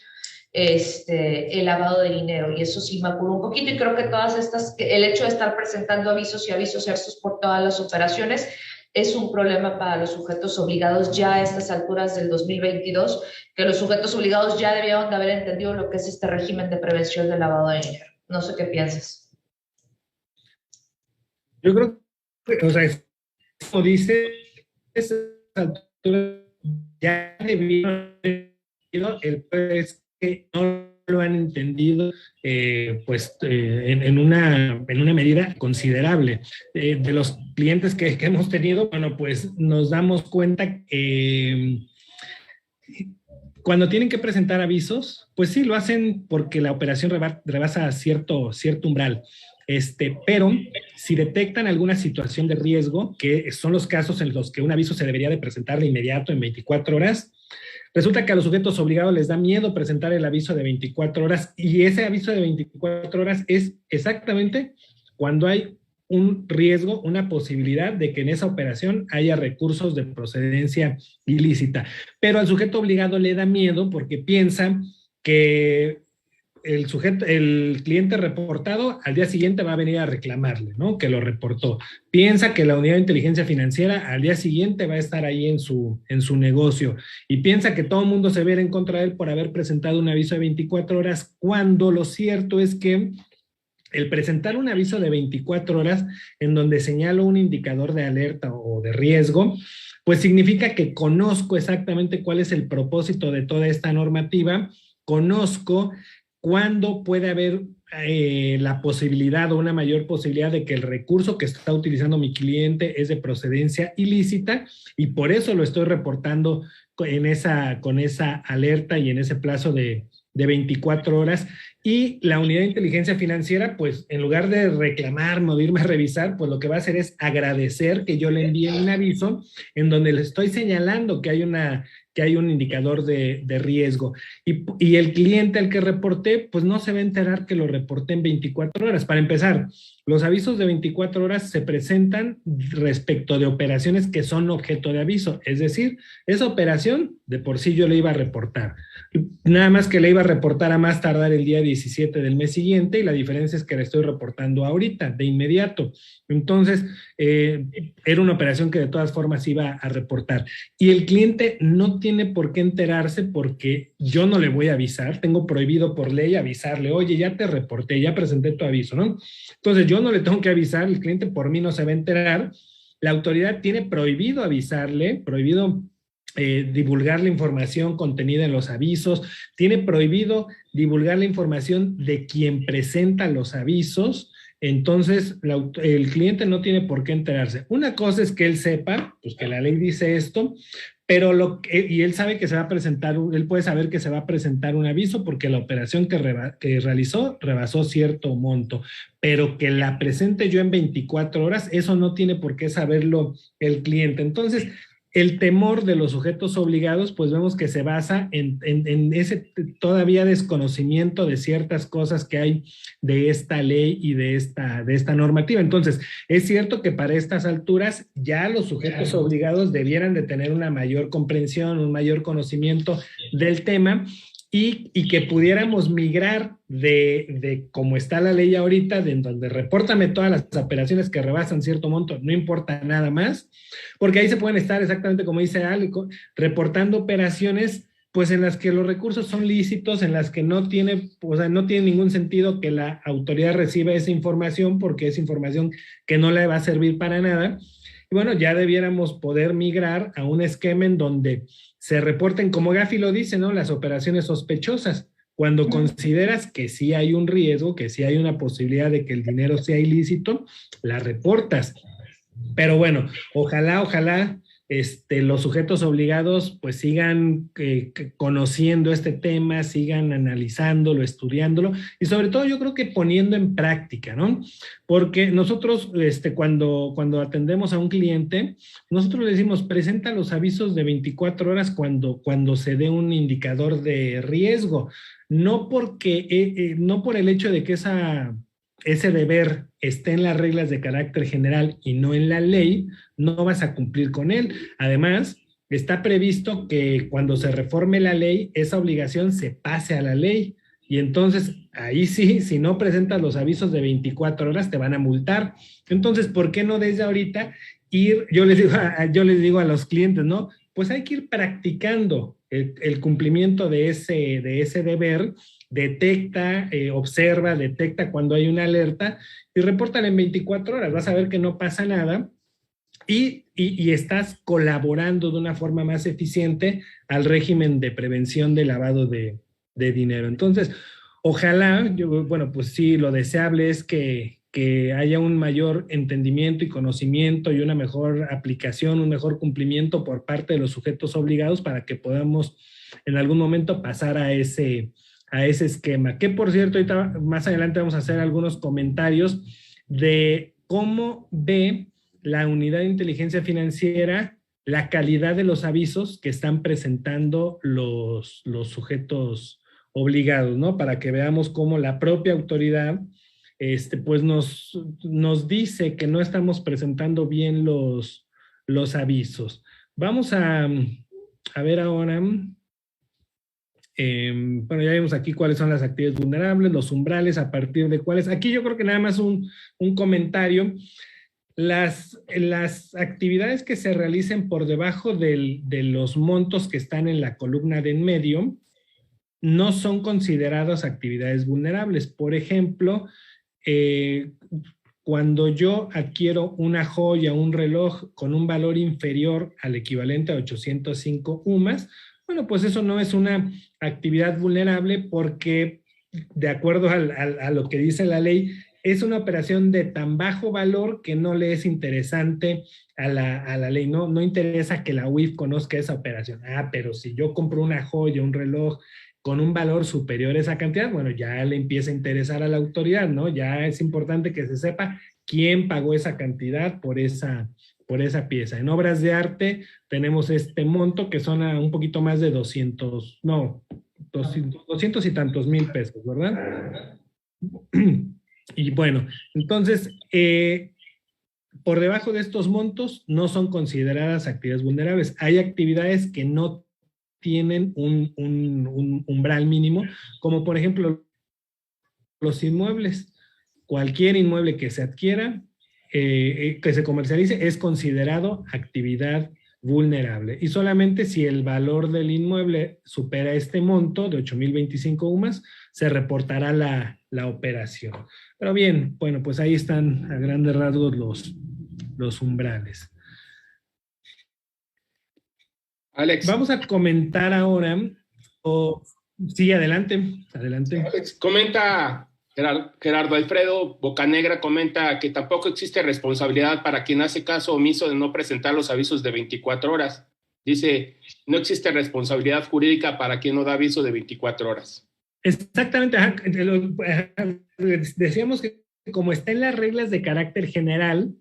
el lavado de dinero, y eso sí me apuró un poquito, y creo que el hecho de estar presentando avisos y avisos certos por todas las operaciones es un problema para los sujetos obligados ya a estas alturas del 2022, que los sujetos obligados ya debieron de haber entendido lo que es este régimen de prevención del lavado de dinero. No sé qué piensas. Yo creo que, o sea, como dice, a estas alturas ya debieron el pues que no lo han entendido en una medida considerable. De los clientes que hemos tenido, bueno, pues nos damos cuenta que cuando tienen que presentar avisos, pues sí, lo hacen porque la operación rebasa cierto umbral. Pero si detectan alguna situación de riesgo, que son los casos en los que un aviso se debería de presentar de inmediato en 24 horas, resulta que a los sujetos obligados les da miedo presentar el aviso de 24 horas, y ese aviso de 24 horas es exactamente cuando hay un riesgo, una posibilidad de que en esa operación haya recursos de procedencia ilícita. Pero al sujeto obligado le da miedo porque piensa que el cliente reportado al día siguiente va a venir a reclamarle, ¿no? Que lo reportó. Piensa que la unidad de inteligencia financiera al día siguiente va a estar ahí en su negocio, y piensa que todo el mundo se va a ir en contra de él por haber presentado un aviso de 24 horas, cuando lo cierto es que el presentar un aviso de 24 horas en donde señalo un indicador de alerta o de riesgo, pues significa que conozco exactamente cuál es el propósito de toda esta normativa, conozco cuándo puede haber la posibilidad o una mayor posibilidad de que el recurso que está utilizando mi cliente es de procedencia ilícita, y por eso lo estoy reportando con esa alerta y en ese plazo de 24 horas. Y la unidad de inteligencia financiera, pues en lugar de reclamarme o de irme a revisar, pues lo que va a hacer es agradecer que yo le envíe un aviso en donde le estoy señalando que hay un indicador de riesgo. Y el cliente al que reporté, pues no se va a enterar que lo reporté en 24 horas. Para empezar, los avisos de 24 horas se presentan respecto de operaciones que son objeto de aviso. Es decir, esa operación de por sí yo le iba a reportar. Nada más que le iba a reportar a más tardar el día 17 del mes siguiente, y la diferencia es que la estoy reportando ahorita, de inmediato. Entonces, era una operación que de todas formas iba a reportar. Y el cliente no tiene por qué enterarse porque yo no le voy a avisar. Tengo prohibido por ley avisarle, oye, ya te reporté, ya presenté tu aviso, ¿no? Entonces, yo no le tengo que avisar, el cliente por mí no se va a enterar. La autoridad tiene prohibido avisarle, prohibido divulgar la información contenida en los avisos, tiene prohibido divulgar la información de quien presenta los avisos. Entonces, el cliente no tiene por qué enterarse. Una cosa es que él sepa, pues que la ley dice esto, pero y él sabe que se va a presentar, él puede saber que se va a presentar un aviso porque la operación que realizó rebasó cierto monto, pero que la presente yo en 24 horas, eso no tiene por qué saberlo el cliente. Entonces, el temor de los sujetos obligados, pues vemos que se basa en ese todavía desconocimiento de ciertas cosas que hay de esta ley y de esta normativa. Entonces, es cierto que para estas alturas ya los sujetos obligados debieran de tener una mayor comprensión, un mayor conocimiento del tema, y que pudiéramos migrar de cómo está la ley ahorita, de en donde repórtame todas las operaciones que rebasan cierto monto, no importa nada más, porque ahí se pueden estar exactamente como dice Ale, reportando operaciones pues en las que los recursos son lícitos, en las que no tiene ningún sentido que la autoridad reciba esa información, porque es información que no le va a servir para nada. Y bueno, ya debiéramos poder migrar a un esquema en donde se reporten, como Gafi lo dice, ¿no? Las operaciones sospechosas. Cuando consideras que sí hay un riesgo, que sí hay una posibilidad de que el dinero sea ilícito, la reportas. Pero bueno, ojalá los sujetos obligados pues sigan conociendo este tema, sigan analizándolo, estudiándolo y sobre todo yo creo que poniendo en práctica, ¿no? Porque nosotros cuando atendemos a un cliente, nosotros le decimos presenta los avisos de 24 horas cuando se dé un indicador de riesgo, no por el hecho de que ese deber esté en las reglas de carácter general y no en la ley, no vas a cumplir con él. Además, está previsto que cuando se reforme la ley, esa obligación se pase a la ley. Y entonces, ahí sí, si no presentas los avisos de 24 horas, te van a multar. Entonces, ¿por qué no desde ahorita ir? Yo les digo a los clientes, ¿no? Pues hay que ir practicando el cumplimiento de ese deber. Detecta, observa, detecta cuando hay una alerta y repórtala en 24 horas. Vas a ver que no pasa nada y estás colaborando de una forma más eficiente al régimen de prevención de lavado de dinero. Entonces, ojalá, pues sí, lo deseable es que haya un mayor entendimiento y conocimiento y una mejor aplicación, un mejor cumplimiento por parte de los sujetos obligados para que podamos en algún momento pasar a ese esquema. Que por cierto, ahorita más adelante vamos a hacer algunos comentarios de cómo ve la unidad de inteligencia financiera la calidad de los avisos que están presentando los sujetos obligados, ¿no? Para que veamos cómo la propia autoridad pues nos dice que no estamos presentando bien los avisos. Vamos a ver ahora. Bueno, ya vimos aquí cuáles son las actividades vulnerables, los umbrales, a partir de cuáles. Aquí yo creo que nada más un comentario. Las actividades que se realicen por debajo de los montos que están en la columna de en medio no son consideradas actividades vulnerables. Por ejemplo, cuando yo adquiero una joya, un reloj con un valor inferior al equivalente a 805 UMAS, bueno, pues eso no es una actividad vulnerable porque, de acuerdo a lo que dice la ley, es una operación de tan bajo valor que no le es interesante a la ley. No interesa que la UIF conozca esa operación. Pero si yo compro una joya, un reloj con un valor superior a esa cantidad, bueno, ya le empieza a interesar a la autoridad, ¿no? Ya es importante que se sepa quién pagó esa cantidad por esa pieza. En obras de arte tenemos este monto que son a un poquito más de 200 y tantos mil pesos, ¿verdad? Y bueno, entonces, por debajo de estos montos no son consideradas actividades vulnerables. Hay actividades que no tienen un umbral mínimo, como por ejemplo los inmuebles. Cualquier inmueble que se adquiera, que se comercialice, es considerado actividad vulnerable. Y solamente si el valor del inmueble supera este monto de 8,025 UMAS, se reportará la operación. Pero bien, bueno, pues ahí están a grandes rasgos los umbrales. Alex. Vamos a comentar ahora. Sí, adelante. Alex, comenta Gerardo Alfredo Bocanegra, comenta que tampoco existe responsabilidad para quien hace caso omiso de no presentar los avisos de 24 horas. Dice, no existe responsabilidad jurídica para quien no da aviso de 24 horas. Exactamente. Decíamos que como está en las reglas de carácter general,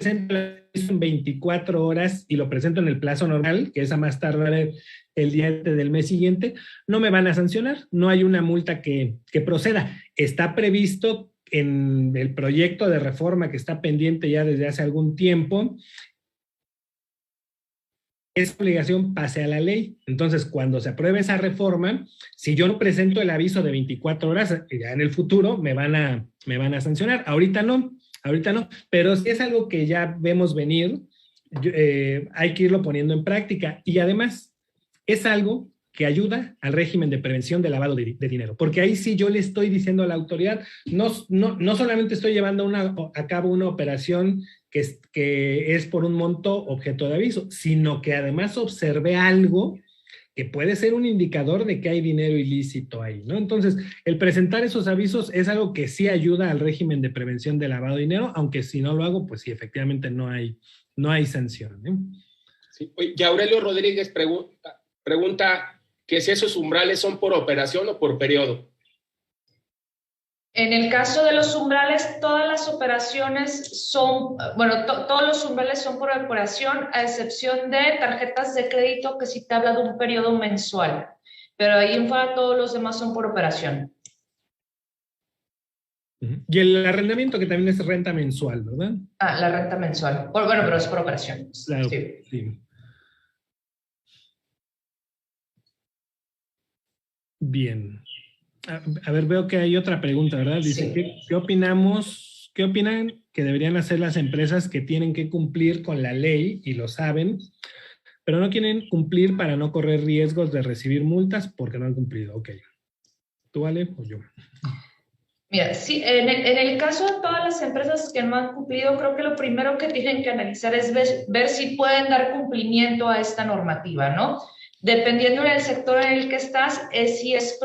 presento en 24 horas y lo presento en el plazo normal, que es a más tardar el día del mes siguiente, no me van a sancionar, no hay una multa que proceda. Está previsto en el proyecto de reforma que está pendiente ya desde hace algún tiempo, esa obligación pase a la ley. Entonces, cuando se apruebe esa reforma, si yo no presento el aviso de 24 horas, ya en el futuro me van a sancionar. Ahorita no, pero si es algo que ya vemos venir, hay que irlo poniendo en práctica. Y además, es algo que ayuda al régimen de prevención de lavado de dinero, porque ahí sí yo le estoy diciendo a la autoridad, no solamente estoy llevando a cabo una operación que es por un monto objeto de aviso, sino que además observé algo que puede ser un indicador de que hay dinero ilícito ahí, ¿no? Entonces, el presentar esos avisos es algo que sí ayuda al régimen de prevención de lavado de dinero, aunque si no lo hago, pues sí, efectivamente no hay sanción, ¿eh? Sí. Y Aurelio Rodríguez pregunta que si esos umbrales son por operación o por periodo. En el caso de los umbrales, todas las operaciones son, todos los umbrales son por operación, a excepción de tarjetas de crédito que sí te habla de un periodo mensual, pero ahí en fuera todos los demás son por operación. Y el arrendamiento, que también es renta mensual, ¿verdad? La renta mensual. Bueno, pero es por operación. Claro, sí. Sí. Bien. A ver, veo que hay otra pregunta, ¿verdad? Dice, Sí. ¿qué opinan que deberían hacer las empresas que tienen que cumplir con la ley y lo saben, pero no quieren cumplir para no correr riesgos de recibir multas porque no han cumplido? Ok. ¿Tú, Ale, o yo? Mira, sí, en el caso de todas las empresas que no han cumplido, creo que lo primero que tienen que analizar es ver si pueden dar cumplimiento a esta normativa, ¿no? Dependiendo del sector en el que estás, tienes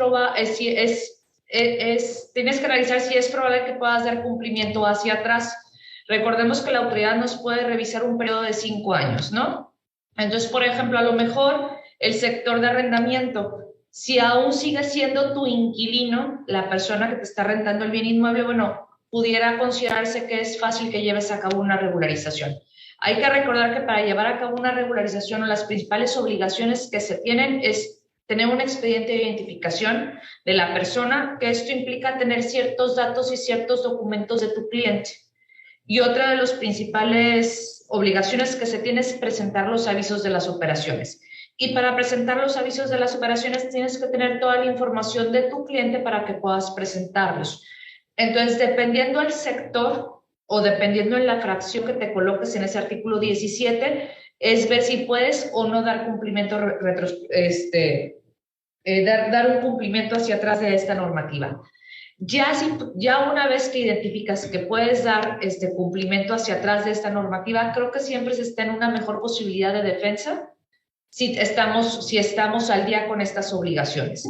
que analizar si es probable que puedas dar cumplimiento hacia atrás. Recordemos que la autoridad nos puede revisar un periodo de 5 años, ¿no? Entonces, por ejemplo, a lo mejor el sector de arrendamiento, si aún sigue siendo tu inquilino, la persona que te está rentando el bien inmueble, bueno, pudiera considerarse que es fácil que lleves a cabo una regularización. Hay que recordar que para llevar a cabo una regularización, las principales obligaciones que se tienen es tener un expediente de identificación de la persona, que esto implica tener ciertos datos y ciertos documentos de tu cliente. Y otra de las principales obligaciones que se tiene es presentar los avisos de las operaciones. Y para presentar los avisos de las operaciones tienes que tener toda la información de tu cliente para que puedas presentarlos. Entonces, dependiendo del sector o dependiendo en la fracción que te coloques en ese artículo 17, es ver si puedes o no dar cumplimiento, dar un cumplimiento hacia atrás de esta normativa. Ya una vez que identificas que puedes dar cumplimiento hacia atrás de esta normativa, creo que siempre se está en una mejor posibilidad de defensa si estamos al día con estas obligaciones.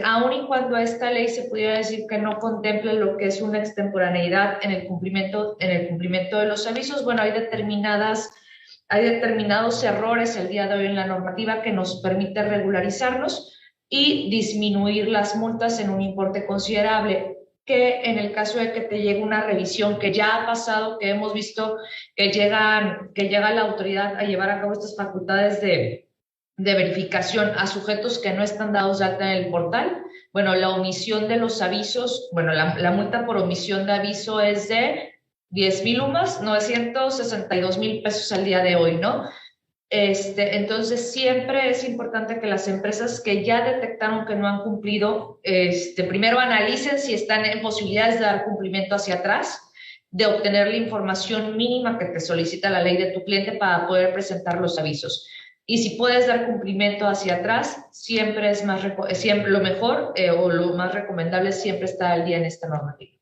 Aun y cuando esta ley se pudiera decir que no contemple lo que es una extemporaneidad en el cumplimiento de los avisos, bueno, hay determinados errores el día de hoy en la normativa que nos permite regularizarnos y disminuir las multas en un importe considerable, que en el caso de que te llegue una revisión, que ya ha pasado, que hemos visto que llega la autoridad a llevar a cabo estas facultades de verificación a sujetos que no están dados de alta en el portal. Bueno, la omisión de los avisos, bueno, la multa por omisión de aviso es de 10,000 UMAS, 962,000 pesos al día de hoy, ¿no? Entonces, siempre es importante que las empresas que ya detectaron que no han cumplido, primero analicen si están en posibilidades de dar cumplimiento hacia atrás, de obtener la información mínima que te solicita la ley de tu cliente para poder presentar los avisos. Y si puedes dar cumplimiento hacia atrás, siempre es lo mejor o lo más recomendable siempre está al día en esta normativa.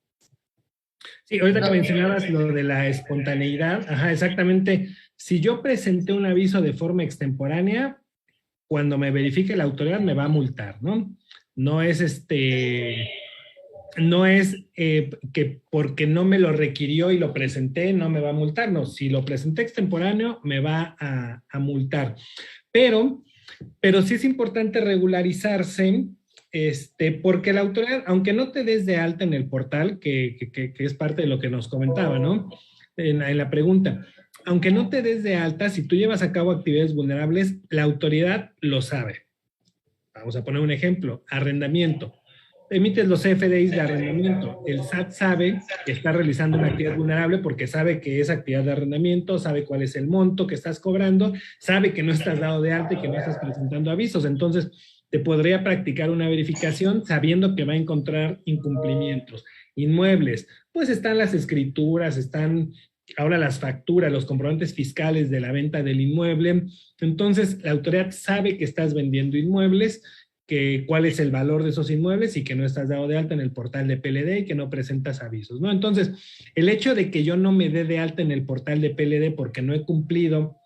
Sí, ahorita que mencionabas lo de la espontaneidad, ajá, exactamente. Si yo presenté un aviso de forma extemporánea, cuando me verifique la autoridad me va a multar, ¿no? No es que porque no me lo requirió y lo presenté no me va a multar, no. Si lo presenté extemporáneo me va a multar. Pero sí es importante regularizarse, porque la autoridad, aunque no te des de alta en el portal, que es parte de lo que nos comentaba, ¿no? en la pregunta. Aunque no te des de alta, si tú llevas a cabo actividades vulnerables, la autoridad lo sabe. Vamos a poner un ejemplo, arrendamiento. Emites los CFDIs de arrendamiento. El SAT sabe que estás realizando una actividad vulnerable porque sabe que es actividad de arrendamiento, sabe cuál es el monto que estás cobrando, sabe que no estás dado de alta y que no estás presentando avisos. Entonces, te podría practicar una verificación sabiendo que va a encontrar incumplimientos. Inmuebles, pues están las escrituras, están ahora las facturas, los comprobantes fiscales de la venta del inmueble. Entonces, la autoridad sabe que estás vendiendo inmuebles, que cuál es el valor de esos inmuebles y que no estás dado de alta en el portal de PLD y que no presentas avisos, ¿no? Entonces, el hecho de que yo no me dé de alta en el portal de PLD porque no he cumplido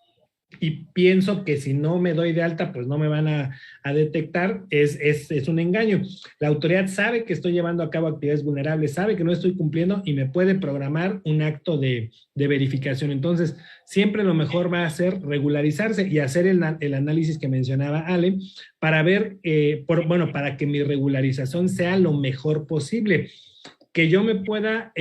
y pienso que si no me doy de alta, pues no me van a detectar, es un engaño. La autoridad sabe que estoy llevando a cabo actividades vulnerables, sabe que no estoy cumpliendo y me puede programar un acto de verificación. Entonces, siempre lo mejor va a ser regularizarse y hacer el análisis que mencionaba Ale para ver, para que mi regularización sea lo mejor posible. Que yo pueda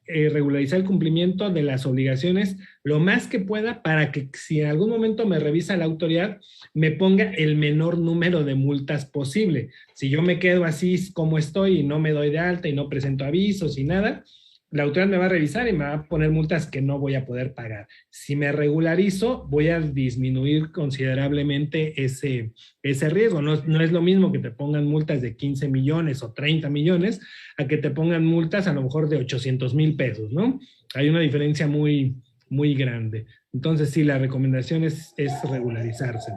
regularizar el cumplimiento de las obligaciones lo más que pueda para que si en algún momento me revisa la autoridad, me ponga el menor número de multas posible. Si yo me quedo así como estoy y no me doy de alta y no presento avisos y nada, la autoridad me va a revisar y me va a poner multas que no voy a poder pagar. Si me regularizo, voy a disminuir considerablemente ese riesgo. No es lo mismo que te pongan multas de 15 millones o 30 millones a que te pongan multas a lo mejor de 800,000 pesos, ¿no? Hay una diferencia muy, muy grande. Entonces, sí, la recomendación es regularizarse.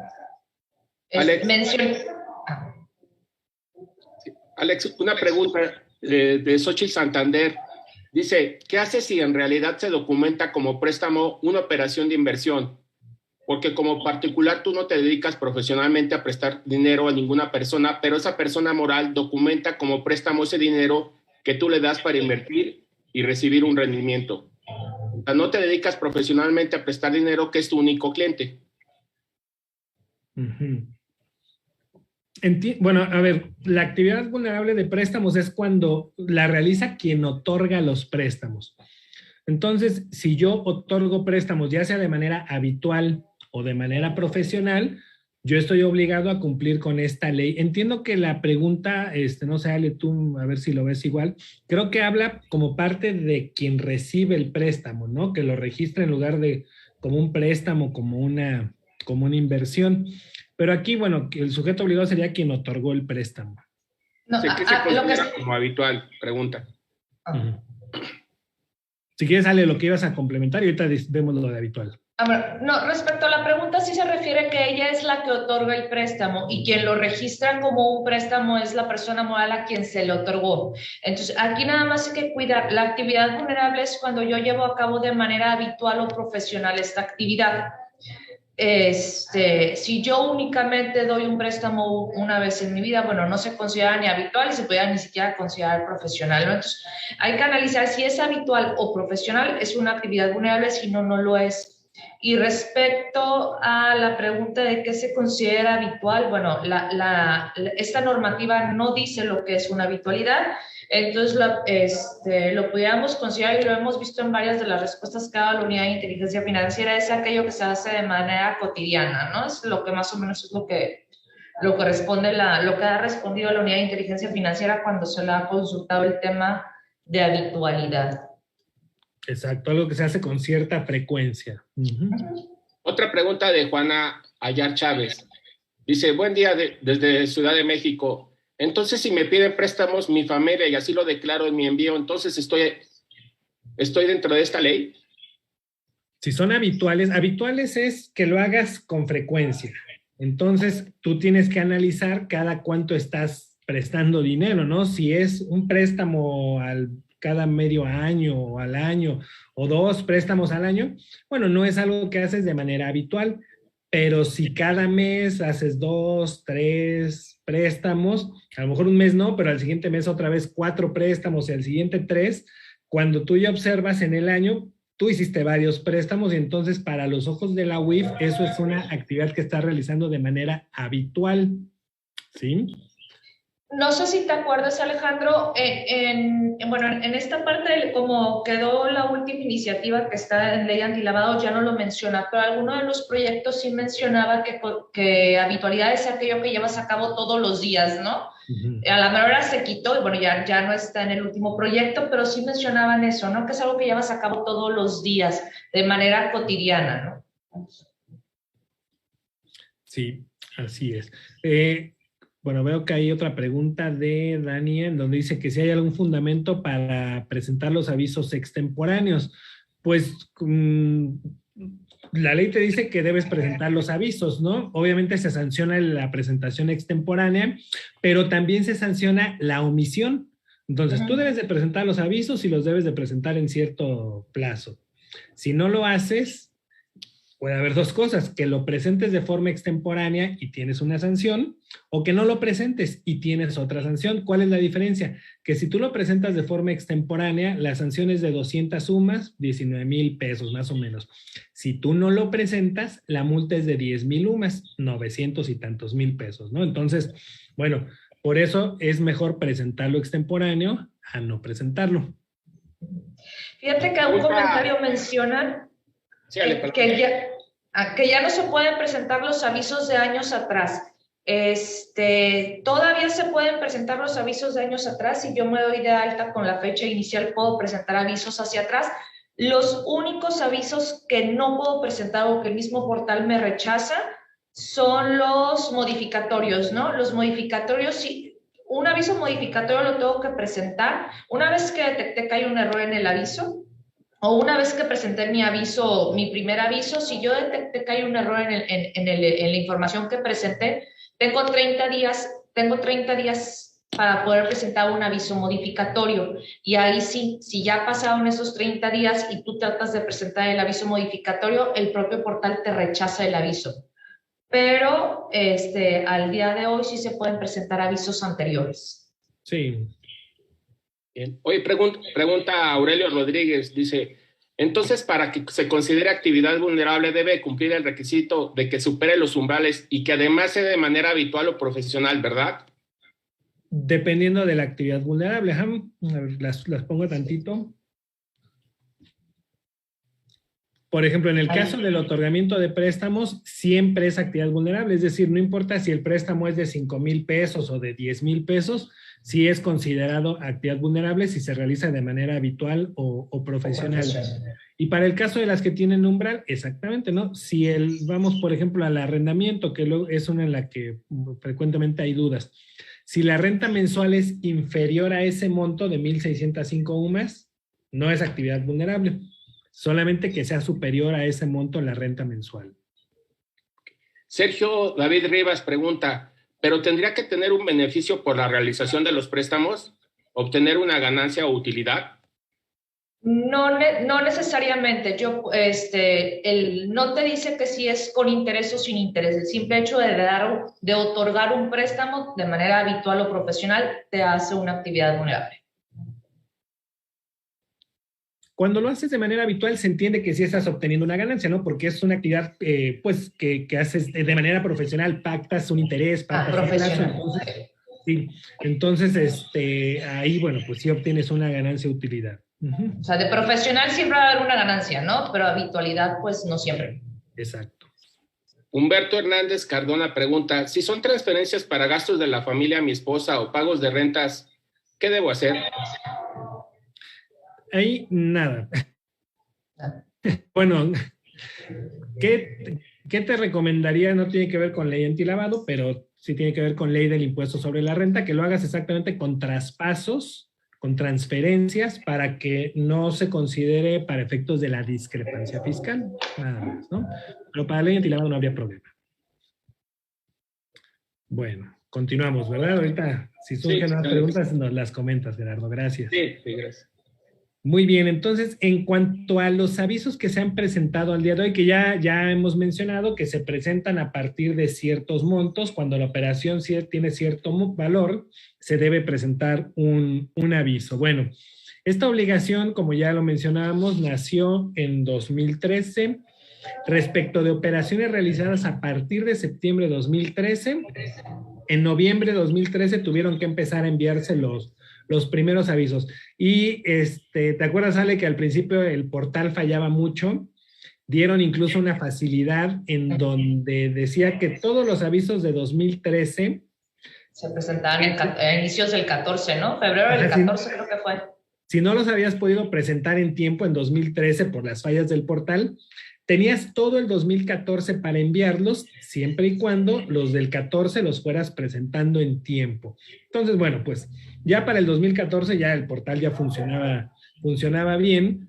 Alex, una pregunta de Xochitl Santander. Dice, ¿qué hace si en realidad se documenta como préstamo una operación de inversión? Porque como particular tú no te dedicas profesionalmente a prestar dinero a ninguna persona, pero esa persona moral documenta como préstamo ese dinero que tú le das para invertir y recibir un rendimiento. O sea, no te dedicas profesionalmente a prestar dinero, que es tu único cliente. Uh-huh. Bueno, a ver, la actividad vulnerable de préstamos es cuando la realiza quien otorga los préstamos. Entonces, si yo otorgo préstamos, ya sea de manera habitual o de manera profesional, yo estoy obligado a cumplir con esta ley. Entiendo que la pregunta, no sé, Ale, tú a ver si lo ves igual, creo que habla como parte de quien recibe el préstamo, ¿no? Que lo registra en lugar de como un préstamo, como una inversión. Pero aquí, bueno, el sujeto obligado sería quien otorgó el préstamo. No, ¿qué se considera como habitual? Pregunta. Uh-huh. Si quieres, Ale, lo que ibas a complementar y ahorita vemos lo de habitual. No, respecto a la pregunta, sí se refiere que ella es la que otorga el préstamo y quien lo registra como un préstamo es la persona moral a quien se le otorgó. Entonces, aquí nada más hay que cuidar. La actividad vulnerable es cuando yo llevo a cabo de manera habitual o profesional esta actividad. Si yo únicamente doy un préstamo una vez en mi vida, bueno, no se considera ni habitual y se puede ni siquiera considerar profesional, ¿no? Entonces, hay que analizar si es habitual o profesional, es una actividad vulnerable, si no, no lo es. Y respecto a la pregunta de qué se considera habitual, bueno, esta normativa no dice lo que es una habitualidad. Entonces, lo pudiéramos considerar y lo hemos visto en varias de las respuestas que ha dado la Unidad de Inteligencia Financiera, es aquello que se hace de manera cotidiana, ¿no? Es lo que más o menos es lo que responde lo que ha respondido la Unidad de Inteligencia Financiera cuando se le ha consultado el tema de habitualidad. Exacto, algo que se hace con cierta frecuencia. Uh-huh. Otra pregunta de Juana Ayar Chávez. Dice, buen día desde Ciudad de México. Entonces, si me piden préstamos mi familia y así lo declaro en mi envío, entonces estoy dentro de esta ley. Si son habituales es que lo hagas con frecuencia. Entonces, tú tienes que analizar cada cuánto estás prestando dinero, ¿no? Si es un préstamo cada medio año o al año o 2 préstamos al año, bueno, no es algo que haces de manera habitual, pero si cada mes haces 2, 3 préstamos, a lo mejor un mes no, pero al siguiente mes otra vez 4 préstamos y al siguiente 3, cuando tú ya observas en el año, tú hiciste varios préstamos y entonces para los ojos de la UIF eso es una actividad que estás realizando de manera habitual, ¿sí? No sé si te acuerdas, Alejandro, bueno, en esta parte, como quedó la última iniciativa que está en ley antilavado, ya no lo menciona, pero alguno de los proyectos sí mencionaba que habitualidad es aquello que llevas a cabo todos los días, ¿no? A la mera hora se quitó y bueno, ya no está en el último proyecto, pero sí mencionaban eso, ¿no? Que es algo que llevas a cabo todos los días, de manera cotidiana, ¿no? Sí, así es. Bueno, veo que hay otra pregunta de Daniel, donde dice que si hay algún fundamento para presentar los avisos extemporáneos. Pues la ley te dice que debes presentar los avisos, ¿no? Obviamente se sanciona la presentación extemporánea, pero también se sanciona la omisión. Entonces, tú debes de presentar los avisos y los debes de presentar en cierto plazo. Si no lo haces, puede haber dos cosas: que lo presentes de forma extemporánea y tienes una sanción, o que no lo presentes y tienes otra sanción. ¿Cuál es la diferencia? Que si tú lo presentas de forma extemporánea, la sanción es de 200 UMAS, 19,000 pesos más o menos. Si tú no lo presentas, la multa es de 10,000 UMAS, 900 y tantos mil pesos, ¿no? Entonces, bueno, por eso es mejor presentarlo extemporáneo a no presentarlo. Fíjate que un comentario menciona que ya no se pueden presentar los avisos de años atrás. Todavía se pueden presentar los avisos de años atrás. Si yo me doy de alta con la fecha inicial, puedo presentar avisos hacia atrás. Los únicos avisos que no puedo presentar o que el mismo portal me rechaza son los modificatorios, ¿no? Los modificatorios, sí, un aviso modificatorio lo tengo que presentar una vez que detecté que hay un error en el aviso, o una vez que presenté mi primer aviso. Si yo detecté que hay un error en la información que presenté, tengo 30 días para poder presentar un aviso modificatorio. Y ahí sí, si ya pasaron esos 30 días y tú tratas de presentar el aviso modificatorio, el propio portal te rechaza el aviso. Pero al día de hoy sí se pueden presentar avisos anteriores. Sí. Bien. Oye, pregunta Aurelio Rodríguez, dice, entonces para que se considere actividad vulnerable debe cumplir el requisito de que supere los umbrales y que además sea de manera habitual o profesional, ¿verdad? Dependiendo de la actividad vulnerable. A ver, las pongo tantito. Por ejemplo, en el caso del otorgamiento de préstamos, siempre es actividad vulnerable, es decir, no importa si el préstamo es de 5,000 pesos o de 10,000 pesos, sí es considerado actividad vulnerable si se realiza de manera habitual o profesional. Y para el caso de las que tienen umbral, exactamente, ¿no? Si vamos, por ejemplo, al arrendamiento, que es una en la que frecuentemente hay dudas. Si la renta mensual es inferior a ese monto de 1,605 UMAS, no es actividad vulnerable. Solamente que sea superior a ese monto la renta mensual. Sergio David Rivas pregunta, ¿pero tendría que tener un beneficio por la realización de los préstamos? ¿Obtener una ganancia o utilidad? No necesariamente. No te dice que si es con interés o sin interés. El simple hecho de otorgar un préstamo de manera habitual o profesional te hace una actividad vulnerable. Cuando lo haces de manera habitual se entiende que sí estás obteniendo una ganancia, ¿no? Porque es una actividad pues que haces de manera profesional, pactas un interés, pactas un plazo. Entonces, ahí, bueno, pues sí obtienes una ganancia o utilidad. O sea, de profesional siempre va a haber una ganancia, ¿no? Pero habitualidad, pues no siempre. Exacto. Humberto Hernández Cardona pregunta, si son transferencias para gastos de la familia a mi esposa o pagos de rentas, ¿qué debo hacer? Ahí nada. Bueno, ¿qué te recomendaría? No tiene que ver con ley antilavado, pero sí tiene que ver con ley del impuesto sobre la renta, que lo hagas exactamente con traspasos, con transferencias, para que no se considere para efectos de la discrepancia fiscal, nada más, ¿no? Pero para ley antilavado no habría problema. Bueno, continuamos, ¿verdad? Ahorita, si surgen más preguntas, nos las comentas, Gerardo. Gracias. Sí, gracias. Muy bien, entonces, en cuanto a los avisos que se han presentado al día de hoy, que ya hemos mencionado que se presentan a partir de ciertos montos, cuando la operación tiene cierto valor, se debe presentar un aviso. Bueno, esta obligación, como ya lo mencionábamos, nació en 2013. Respecto de operaciones realizadas a partir de septiembre de 2013, en noviembre de 2013 tuvieron que empezar a enviarse los primeros avisos. Y ¿te acuerdas, Ale, que al principio el portal fallaba mucho? Dieron incluso una facilidad en donde decía que todos los avisos de 2013 se presentaban a inicios del 14, ¿no? Febrero del 14 creo que fue. Si no los habías podido presentar en tiempo en 2013 por las fallas del portal, tenías todo el 2014 para enviarlos, siempre y cuando los del 14 los fueras presentando en tiempo. Entonces, bueno, pues ya para el 2014 ya el portal ya funcionaba bien.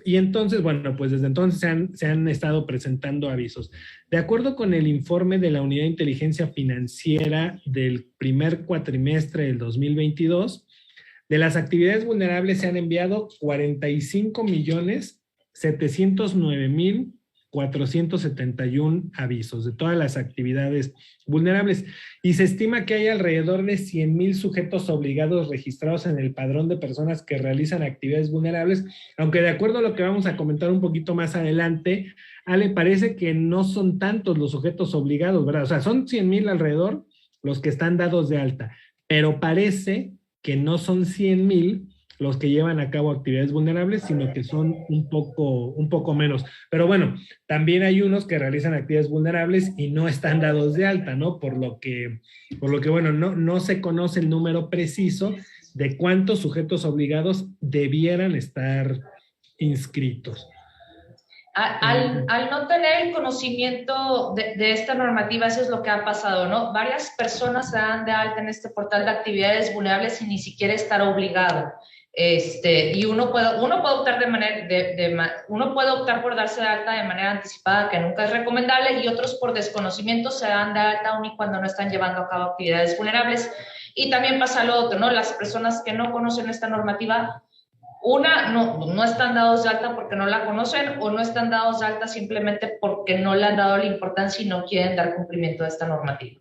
Y entonces, bueno, pues desde entonces se han estado presentando avisos. De acuerdo con el informe de la Unidad de Inteligencia Financiera del primer cuatrimestre del 2022, de las actividades vulnerables se han enviado 45.709.471 avisos de todas las actividades vulnerables, y se estima que hay alrededor de 100,000 sujetos obligados registrados en el padrón de personas que realizan actividades vulnerables, aunque de acuerdo a lo que vamos a comentar un poquito más adelante, Ale, parece que no son tantos los sujetos obligados, ¿verdad? O sea, son 100,000 alrededor los que están dados de alta, pero parece que no son 100,000 los que llevan a cabo actividades vulnerables, sino que son un poco menos. Pero bueno, también hay unos que realizan actividades vulnerables y no están dados de alta, ¿no? Por lo que bueno, no se conoce el número preciso de cuántos sujetos obligados debieran estar inscritos. Al no tener el conocimiento de esta normativa, eso es lo que ha pasado, ¿no? Varias personas se dan de alta en este portal de actividades vulnerables sin ni siquiera estar obligado. Y uno puede optar uno puede optar por darse de alta de manera anticipada, que nunca es recomendable, y otros por desconocimiento se dan de alta aún y cuando no están llevando a cabo actividades vulnerables. Y también pasa lo otro, ¿no? Las personas que no conocen esta normativa, no están dados de alta porque no la conocen, o no están dados de alta simplemente porque no le han dado la importancia y no quieren dar cumplimiento a esta normativa.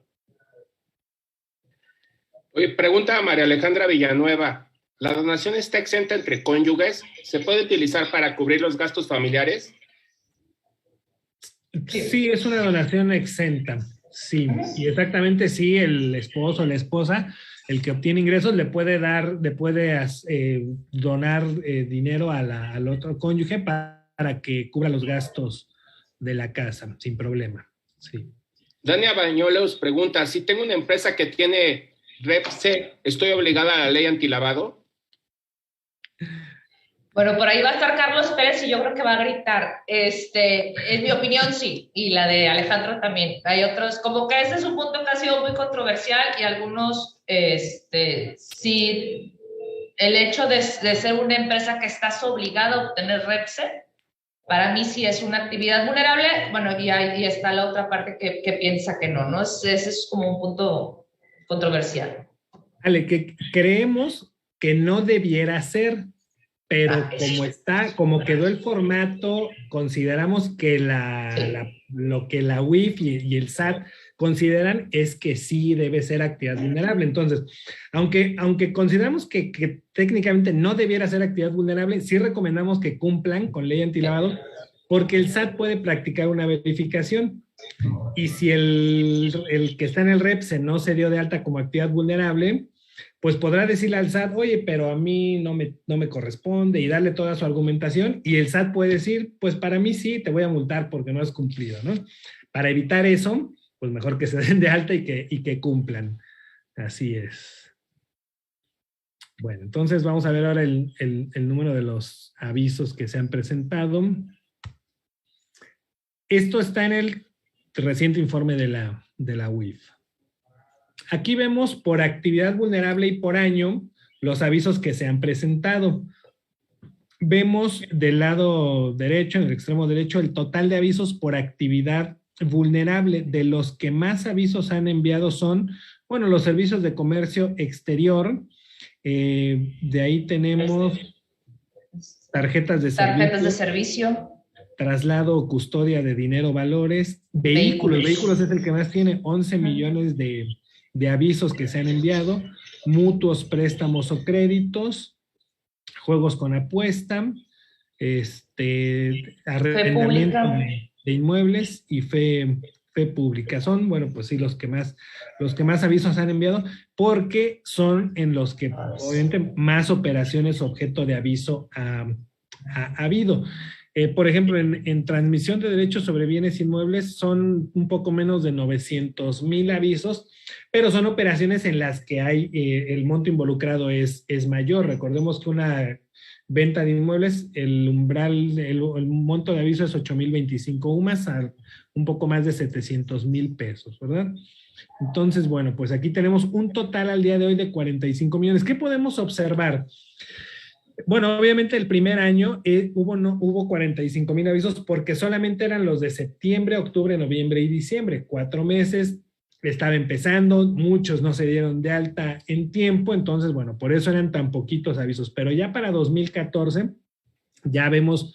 Oye, pregunta a María Alejandra Villanueva. ¿La donación está exenta entre cónyuges? ¿Se puede utilizar para cubrir los gastos familiares? Sí, es una donación exenta. Sí, y exactamente sí, el esposo o la esposa, el que obtiene ingresos, le puede donar dinero al otro cónyuge para que cubra los gastos de la casa, sin problema. Sí. Dania Bañolos pregunta, si tengo una empresa que tiene REP-C, ¿estoy obligada a la ley antilavado? Bueno, por ahí va a estar Carlos Pérez y yo creo que va a gritar. En mi opinión, sí, y la de Alejandro también. Hay otros, como que ese es un punto que ha sido muy controversial y algunos, sí, el hecho de ser una empresa que estás obligado a obtener REP-C, para mí sí es una actividad vulnerable. Bueno, y ahí está la otra parte que piensa que no, ¿no? Ese es como un punto controversial. Ale, que creemos que no debiera ser, pero como quedó el formato, consideramos que lo que la UIF y el SAT consideran es que sí debe ser actividad vulnerable. Entonces, aunque consideramos que técnicamente no debiera ser actividad vulnerable, sí recomendamos que cumplan con ley antilavado, porque el SAT puede practicar una verificación. Y si el que está en el REP-C no se dio de alta como actividad vulnerable, pues podrá decirle al SAT, oye, pero a mí no me corresponde, y darle toda su argumentación, y el SAT puede decir, pues para mí sí, te voy a multar porque no has cumplido, ¿no? Para evitar eso, pues mejor que se den de alta y que cumplan. Así es. Bueno, entonces vamos a ver ahora el número de los avisos que se han presentado. Esto está en el reciente informe de la UIF. Aquí vemos por actividad vulnerable y por año los avisos que se han presentado. Vemos del lado derecho, en el extremo derecho, el total de avisos por actividad vulnerable. De los que más avisos han enviado son, bueno, los servicios de comercio exterior. De ahí tenemos tarjetas de servicio. Traslado o custodia de dinero, valores. Vehículos es el que más tiene, 11 millones de avisos que se han enviado. Mutuos, préstamos o créditos. Juegos con apuesta. Arrendamiento de inmuebles y fe fe pública. Son, bueno, pues sí, los que más avisos han enviado, porque son en los que obviamente más operaciones objeto de aviso ha habido. Por ejemplo, en transmisión de derechos sobre bienes inmuebles son un poco menos de 900,000 avisos, pero son operaciones en las que hay el monto involucrado es mayor. Recordemos que una venta de inmuebles, el umbral, el monto de aviso es 8,025 UMAS, a un poco más de 700,000 pesos, ¿verdad? Entonces, bueno, pues aquí tenemos un total al día de hoy de 45 millones. ¿Qué podemos observar? Bueno, obviamente el primer año hubo 45,000 avisos porque solamente eran los de septiembre, octubre, noviembre y diciembre. 4 meses, estaba empezando, muchos no se dieron de alta en tiempo, entonces, bueno, por eso eran tan poquitos avisos. Pero ya para 2014 ya vemos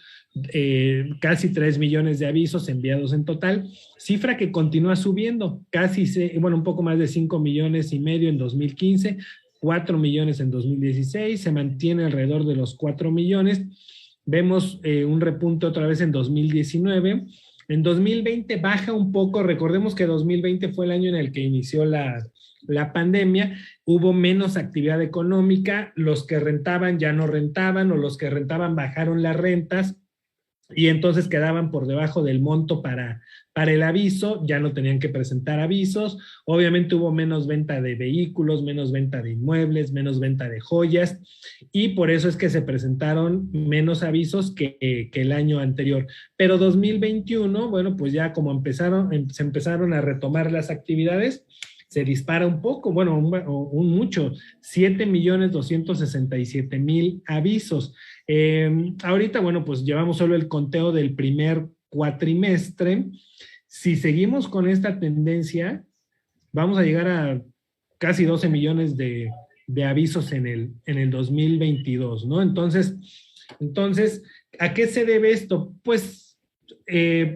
casi 3 millones de avisos enviados en total, cifra que continúa subiendo, un poco más de 5,5 millones en 2015, 4 millones en 2016, se mantiene alrededor de los 4 millones. Vemos un repunte otra vez en 2019. En 2020 baja un poco. Recordemos que 2020 fue el año en el que inició la pandemia. Hubo menos actividad económica. Los que rentaban ya no rentaban, o los que rentaban bajaron las rentas y entonces quedaban por debajo del monto para el aviso, ya no tenían que presentar avisos. Obviamente hubo menos venta de vehículos, menos venta de inmuebles, menos venta de joyas, y por eso es que se presentaron menos avisos que el año anterior. Pero 2021, bueno, pues ya como se empezaron a retomar las actividades, se dispara un poco, bueno, mucho, 7,267,000 avisos. Ahorita, bueno, pues llevamos solo el conteo del primer cuatrimestre. Si seguimos con esta tendencia, vamos a llegar a casi 12 millones de avisos en el 2022, ¿no? Entonces, ¿a qué se debe esto? Pues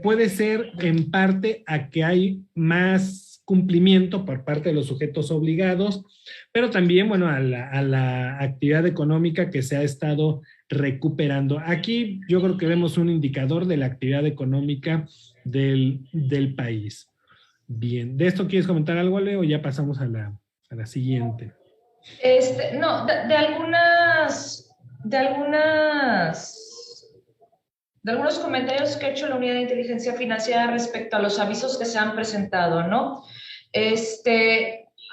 puede ser en parte a que hay más cumplimiento por parte de los sujetos obligados, pero también, bueno, a la actividad económica que se ha estado recuperando. Aquí yo creo que vemos un indicador de la actividad económica del país. Bien, ¿de esto quieres comentar algo, Ale, o ya pasamos a la siguiente? No, de algunos comentarios que ha hecho la Unidad de Inteligencia Financiera respecto a los avisos que se han presentado, ¿no?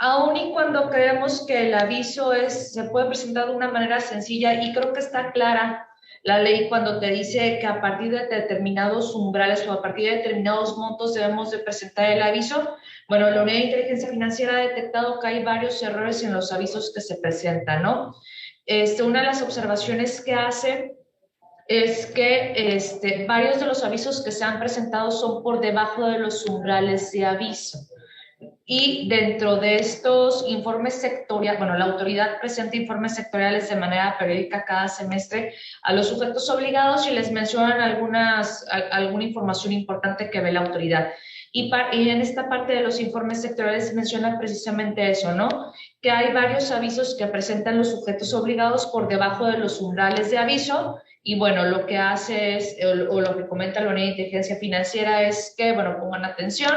Aún y cuando creemos que el aviso se puede presentar de una manera sencilla, y creo que está clara la ley cuando te dice que a partir de determinados umbrales o a partir de determinados montos debemos de presentar el aviso. Bueno, la Unidad de Inteligencia Financiera ha detectado que hay varios errores en los avisos que se presentan, ¿no? Una de las observaciones que hace es que varios de los avisos que se han presentado son por debajo de los umbrales de aviso. Y dentro de estos informes sectoriales, bueno, la autoridad presenta informes sectoriales de manera periódica cada semestre a los sujetos obligados y les mencionan alguna información importante que ve la autoridad. Y en esta parte de los informes sectoriales menciona precisamente eso, ¿no? Que hay varios avisos que presentan los sujetos obligados por debajo de los umbrales de aviso. Y bueno, lo que hace o lo que comenta la Unidad de Inteligencia Financiera es que, bueno, pongan atención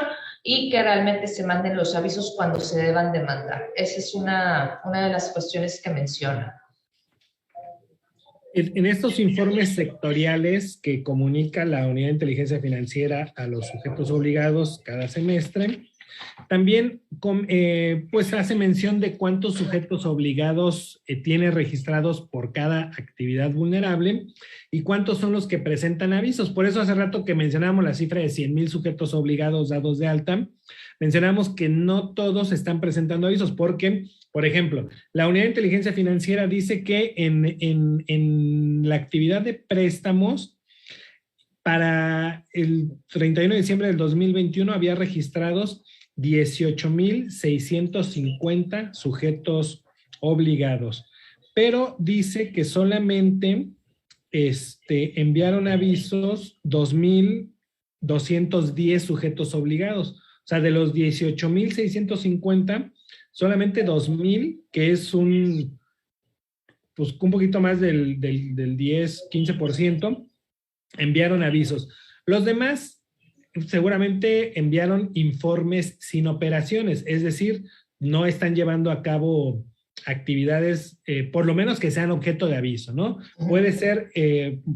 y que realmente se manden los avisos cuando se deban de mandar. Esa es una de las cuestiones que menciona. En estos informes sectoriales que comunica la Unidad de Inteligencia Financiera a los sujetos obligados cada semestre, también pues hace mención de cuántos sujetos obligados tiene registrados por cada actividad vulnerable y cuántos son los que presentan avisos. Por eso hace rato que mencionábamos la cifra de 100,000 sujetos obligados dados de alta, mencionamos que no todos están presentando avisos porque, por ejemplo, la Unidad de Inteligencia Financiera dice que en la actividad de préstamos para el 31 de diciembre del 2021 había registrados 18,650 sujetos obligados, pero dice que solamente enviaron avisos 2,210 sujetos obligados. O sea, de los 18,650, solamente 2,000, que es un poquito más del 10, 15%, enviaron avisos. Los demás seguramente enviaron informes sin operaciones, es decir, no están llevando a cabo actividades, por lo menos que sean objeto de aviso, ¿no? Puede ser,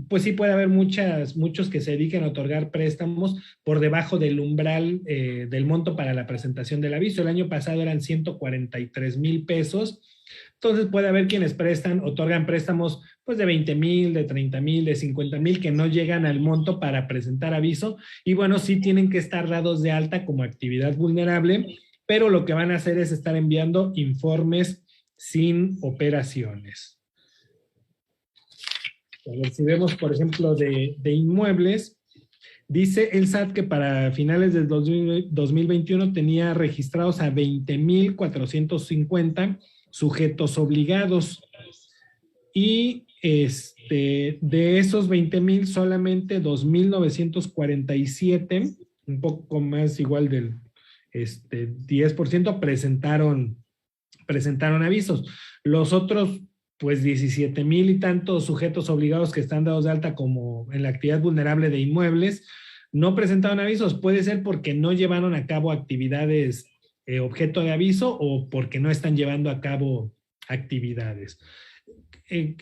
pues sí puede haber muchos que se dediquen a otorgar préstamos por debajo del umbral del monto para la presentación del aviso. El año pasado eran 143,000 pesos. Entonces puede haber quienes otorgan préstamos pues de 20,000, de 30,000, de 50,000 que no llegan al monto para presentar aviso y bueno, sí tienen que estar dados de alta como actividad vulnerable, pero lo que van a hacer es estar enviando informes sin operaciones. A ver, si vemos, por ejemplo, de inmuebles, dice el SAT que para finales del 2021 tenía registrados a 20,450 sujetos obligados y de esos 20,000 solamente 2,947, un poco más igual del 10% presentaron avisos. Los otros, pues 17,000 y tantos sujetos obligados que están dados de alta como en la actividad vulnerable de inmuebles, no presentaron avisos. Puede ser porque no llevaron a cabo actividades objeto de aviso o porque no están llevando a cabo actividades. De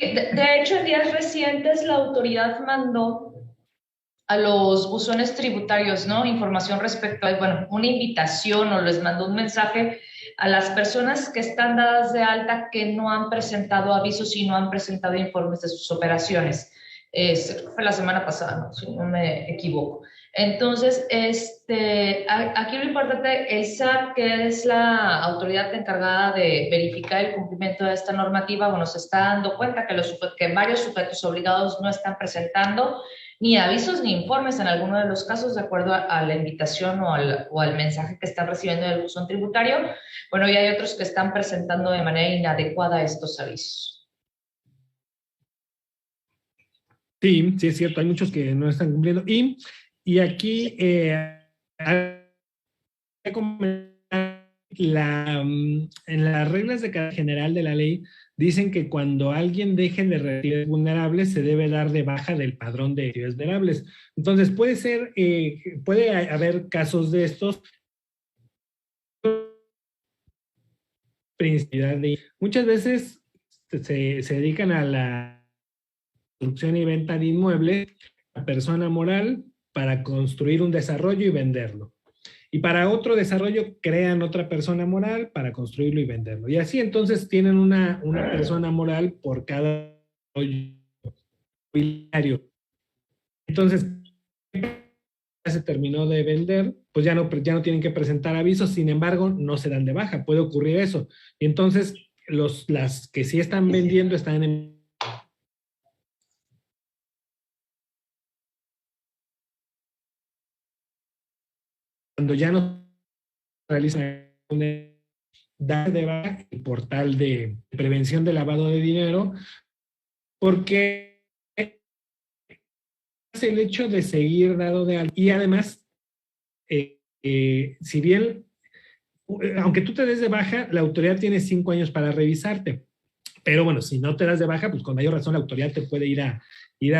hecho, en días recientes la autoridad mandó a los buzones tributarios, ¿no? Información respecto a, bueno, una invitación o les mandó un mensaje a las personas que están dadas de alta que no han presentado avisos y no han presentado informes de sus operaciones. Fue la semana pasada, ¿no? Si no me equivoco. Entonces, aquí lo importante, el SAT, que es la autoridad encargada de verificar el cumplimiento de esta normativa, bueno, se está dando cuenta que varios sujetos obligados no están presentando ni avisos ni informes en alguno de los casos, de acuerdo a la invitación o al mensaje que están recibiendo del buzón tributario. Bueno, y hay otros que están presentando de manera inadecuada estos avisos. Sí, sí es cierto, hay muchos que no están cumpliendo. Y aquí en las reglas de carácter general de la ley dicen que cuando alguien deje de recibir actividades vulnerables se debe dar de baja del padrón de actividades vulnerables. Entonces puede haber casos de estos. Muchas veces se dedican a la construcción y venta de inmuebles a persona moral para construir un desarrollo y venderlo. Y para otro desarrollo crean otra persona moral para construirlo y venderlo. Y así entonces tienen una persona moral por cada inmobiliario. Entonces, se terminó de vender, pues ya no tienen que presentar avisos, sin embargo, no se dan de baja. Puede ocurrir eso. Y entonces, las que sí están vendiendo están en... Cuando ya no realizan dar de baja el portal de prevención de lavado de dinero, porque es el hecho de seguir dado de alta. Y además, si bien, aunque tú te des de baja, la autoridad tiene 5 años para revisarte. Pero bueno, si no te das de baja, pues con mayor razón la autoridad te puede ir a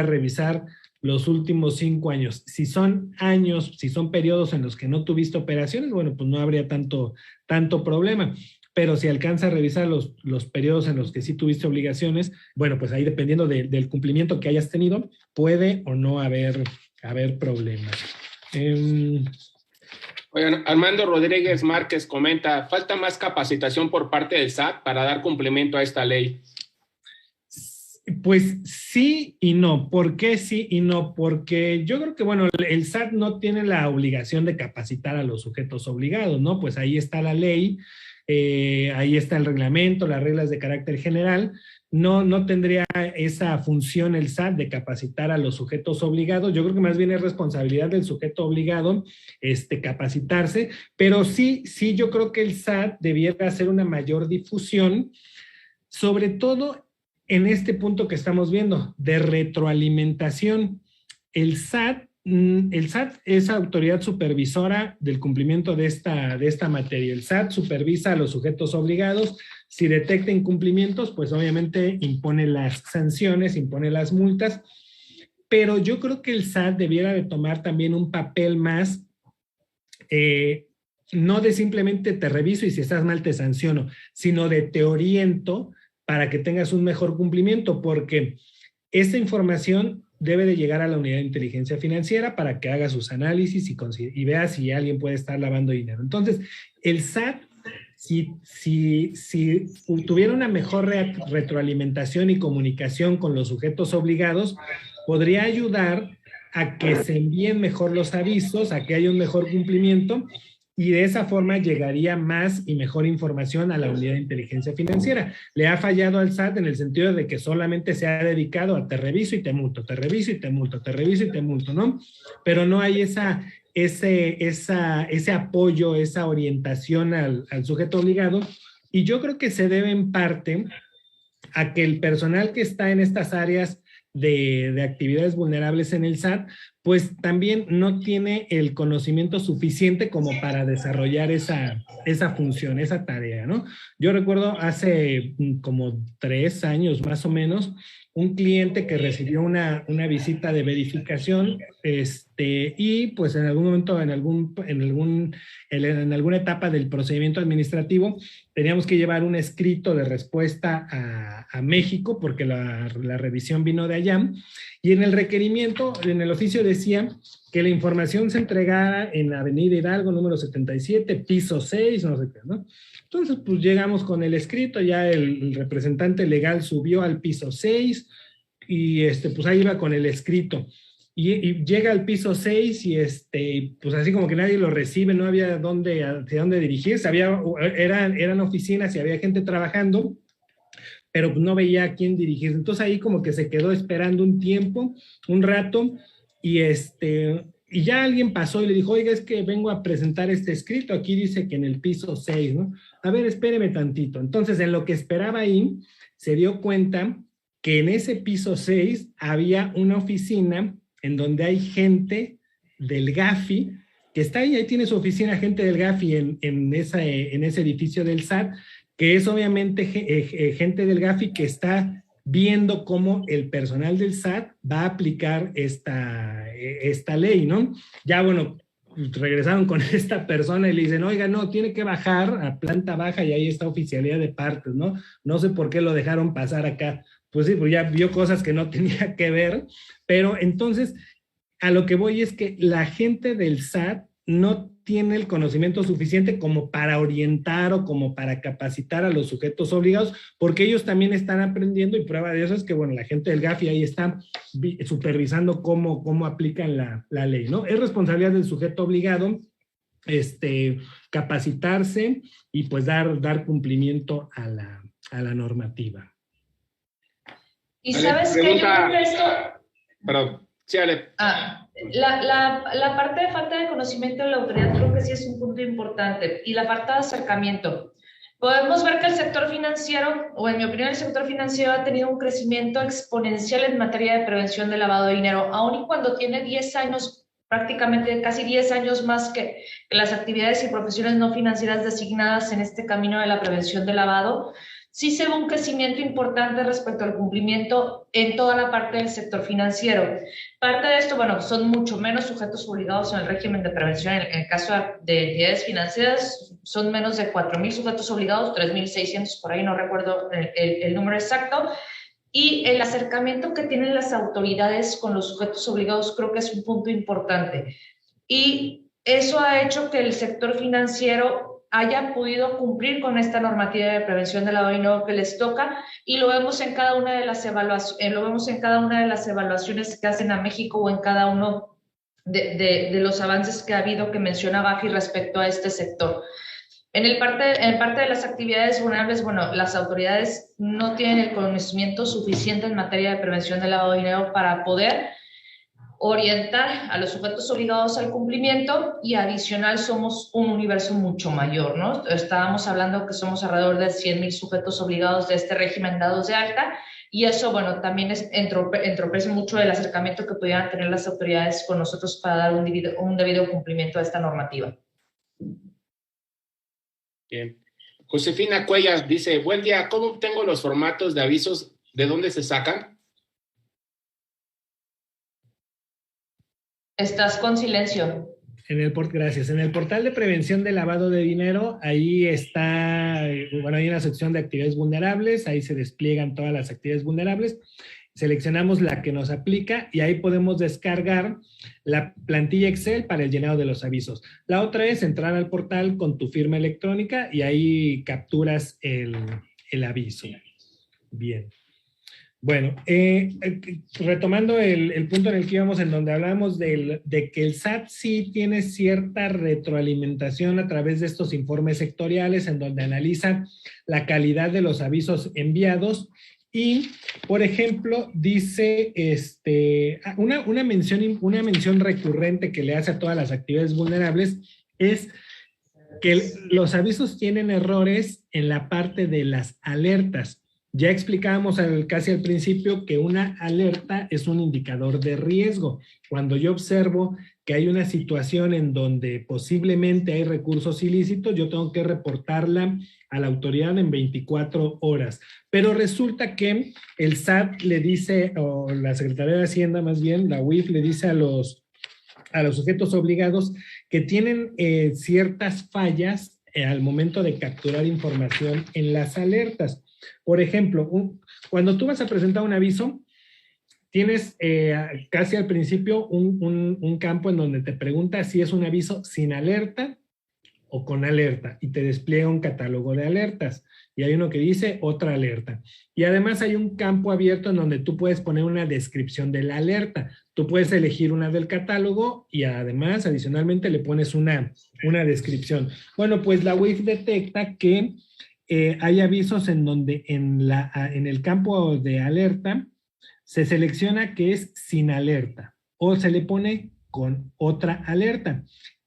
revisar los últimos 5 años. Si son periodos en los que no tuviste operaciones, bueno, pues no habría tanto problema. Pero si alcanza a revisar los periodos en los que sí tuviste obligaciones, bueno, pues ahí dependiendo del cumplimiento que hayas tenido, puede o no haber problemas. Oigan, Armando Rodríguez Márquez comenta, falta más capacitación por parte del SAT para dar cumplimiento a esta ley. Pues sí y no. ¿Por qué sí y no? Porque yo creo que, bueno, el SAT no tiene la obligación de capacitar a los sujetos obligados, ¿no? Pues ahí está la ley, ahí está el reglamento, las reglas de carácter general. No tendría esa función el SAT de capacitar a los sujetos obligados. Yo creo que más bien es responsabilidad del sujeto obligado capacitarse, pero sí yo creo que el SAT debiera hacer una mayor difusión, sobre todo en este punto que estamos viendo, de retroalimentación. El SAT es autoridad supervisora del cumplimiento de esta materia. El SAT supervisa a los sujetos obligados. Si detecta incumplimientos, pues obviamente impone las sanciones, impone las multas. pero yo creo que el SAT debiera de tomar también un papel más, no de simplemente te reviso y si estás mal te sanciono, sino de te oriento para que tengas un mejor cumplimiento, porque esta información debe de llegar a la unidad de inteligencia financiera para que haga sus análisis y vea si alguien puede estar lavando dinero. Entonces, el SAT, si tuviera una mejor retroalimentación y comunicación con los sujetos obligados, podría ayudar a que se envíen mejor los avisos, a que haya un mejor cumplimiento, y de esa forma llegaría más y mejor información a la unidad de inteligencia financiera. Le ha fallado al SAT en el sentido de que solamente se ha dedicado a te reviso y te multo, te reviso y te multo, te reviso y te multo, ¿no? Pero no hay ese apoyo, esa orientación al sujeto obligado, y yo creo que se debe en parte a que el personal que está en estas áreas de actividades vulnerables en el SAT, pues también no tiene el conocimiento suficiente como para desarrollar esa función, esa tarea, ¿no? Yo recuerdo hace como 3 años más o menos, un cliente que recibió una visita de verificación, y pues en algún momento, en alguna etapa del procedimiento administrativo, teníamos que llevar un escrito de respuesta a México, porque la revisión vino de allá, y en el requerimiento, en el oficio decía que la información se entregara en Avenida Hidalgo, número 77, piso 6, no sé qué, ¿no? Entonces, pues llegamos con el escrito, ya el representante legal subió al piso 6 y pues ahí iba con el escrito. Y llega al piso 6 y pues así como que nadie lo recibe, no había hacia dónde dirigirse, eran oficinas y había gente trabajando, pero no veía a quién dirigirse. Entonces ahí como que se quedó esperando un rato, y ya alguien pasó y le dijo, oiga, es que vengo a presentar este escrito, aquí dice que en el piso 6, ¿no? A ver, espéreme tantito. Entonces, en lo que esperaba ahí, se dio cuenta que en ese piso 6 había una oficina en donde hay gente del GAFI, que está ahí tiene su oficina gente del GAFI en ese edificio del SAT, que es obviamente gente del GAFI que está viendo cómo el personal del SAT va a aplicar esta ley, ¿no? Ya, bueno, regresaron con esta persona y le dicen, oiga, no, tiene que bajar a planta baja y ahí está oficialidad de partes, ¿no? No sé por qué lo dejaron pasar acá. Pues sí, pues ya vio cosas que no tenía que ver, pero entonces a lo que voy es que la gente del SAT no tiene el conocimiento suficiente como para orientar o como para capacitar a los sujetos obligados, porque ellos también están aprendiendo, y prueba de eso es que, bueno, la gente del GAFI ahí está supervisando cómo aplican la ley, ¿no? Es responsabilidad del sujeto obligado capacitarse y pues dar cumplimiento a la normativa. Y sabes que yo creo que esto... Perdón, sí, Ale. La parte de falta de conocimiento de la autoridad creo que sí es un punto importante, y la falta de acercamiento. Podemos ver que el sector financiero, o en mi opinión el sector financiero, ha tenido un crecimiento exponencial en materia de prevención de lavado de dinero, aun y cuando tiene 10 años, prácticamente casi 10 años más que las actividades y profesiones no financieras designadas en este camino de la prevención de lavado. Sí se ve un crecimiento importante respecto al cumplimiento en toda la parte del sector financiero. Parte de esto, bueno, son mucho menos sujetos obligados en el régimen de prevención. En el caso de entidades financieras, son menos de 4,000 sujetos obligados, 3,600 por ahí, no recuerdo el número exacto. Y el acercamiento que tienen las autoridades con los sujetos obligados creo que es un punto importante. Y eso ha hecho que el sector financiero haya podido cumplir con esta normativa de prevención del lavado de dinero que les toca, y lo vemos en cada una de las evaluaciones que hacen a México, o en cada uno de los avances que ha habido que menciona Gafi respecto a este sector. En parte de las actividades vulnerables, bueno, las autoridades no tienen el conocimiento suficiente en materia de prevención del lavado de dinero para poder orientar a los sujetos obligados al cumplimiento, y adicional somos un universo mucho mayor, ¿no? Estábamos hablando que somos alrededor de 100,000 sujetos obligados de este régimen dados de alta, y eso, bueno, también entorpece mucho el acercamiento que pudieran tener las autoridades con nosotros para dar un debido cumplimiento a esta normativa. Bien. Josefina Cuellas dice, buen día, ¿cómo obtengo los formatos de avisos? ¿De dónde se sacan? Estás con silencio. Gracias. En el portal de prevención de lavado de dinero, ahí está, bueno, hay una sección de actividades vulnerables, ahí se despliegan todas las actividades vulnerables, seleccionamos la que nos aplica y ahí podemos descargar la plantilla Excel para el llenado de los avisos. La otra es entrar al portal con tu firma electrónica y ahí capturas el aviso. Bien. Bueno, retomando el punto en el que íbamos, en donde hablamos de que el SAT sí tiene cierta retroalimentación a través de estos informes sectoriales, en donde analiza la calidad de los avisos enviados y, por ejemplo, dice una mención recurrente que le hace a todas las actividades vulnerables es que los avisos tienen errores en la parte de las alertas. Ya explicábamos casi al principio que una alerta es un indicador de riesgo. Cuando yo observo que hay una situación en donde posiblemente hay recursos ilícitos, yo tengo que reportarla a la autoridad en 24 horas. Pero resulta que el SAT le dice, o la Secretaría de Hacienda más bien, la UIF le dice a los sujetos obligados que tienen ciertas fallas al momento de capturar información en las alertas. Por ejemplo, cuando tú vas a presentar un aviso, tienes casi al principio un campo en donde te pregunta si es un aviso sin alerta o con alerta y te despliega un catálogo de alertas y hay uno que dice otra alerta. Y además hay un campo abierto en donde tú puedes poner una descripción de la alerta. Tú puedes elegir una del catálogo y además, adicionalmente, le pones una descripción. Bueno, pues la UIF detecta que hay avisos en donde en el campo de alerta se selecciona que es sin alerta o se le pone con otra alerta.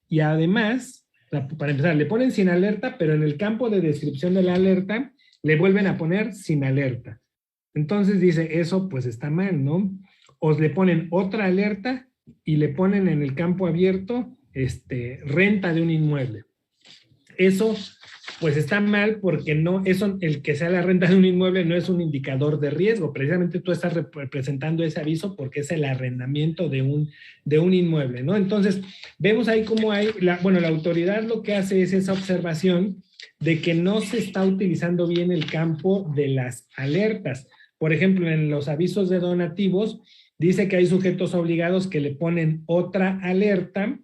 Y además, para empezar, le ponen sin alerta, pero en el campo de descripción de la alerta le vuelven a poner sin alerta. Entonces dice, eso pues está mal, ¿no? O le ponen otra alerta y le ponen en el campo abierto renta de un inmueble. Eso pues está mal porque no, eso, el que sea la renta de un inmueble no es un indicador de riesgo. Precisamente tú estás representando ese aviso porque es el arrendamiento de un inmueble, ¿no? Entonces, vemos ahí cómo hay, la autoridad lo que hace es esa observación de que no se está utilizando bien el campo de las alertas. Por ejemplo, en los avisos de donativos, dice que hay sujetos obligados que le ponen otra alerta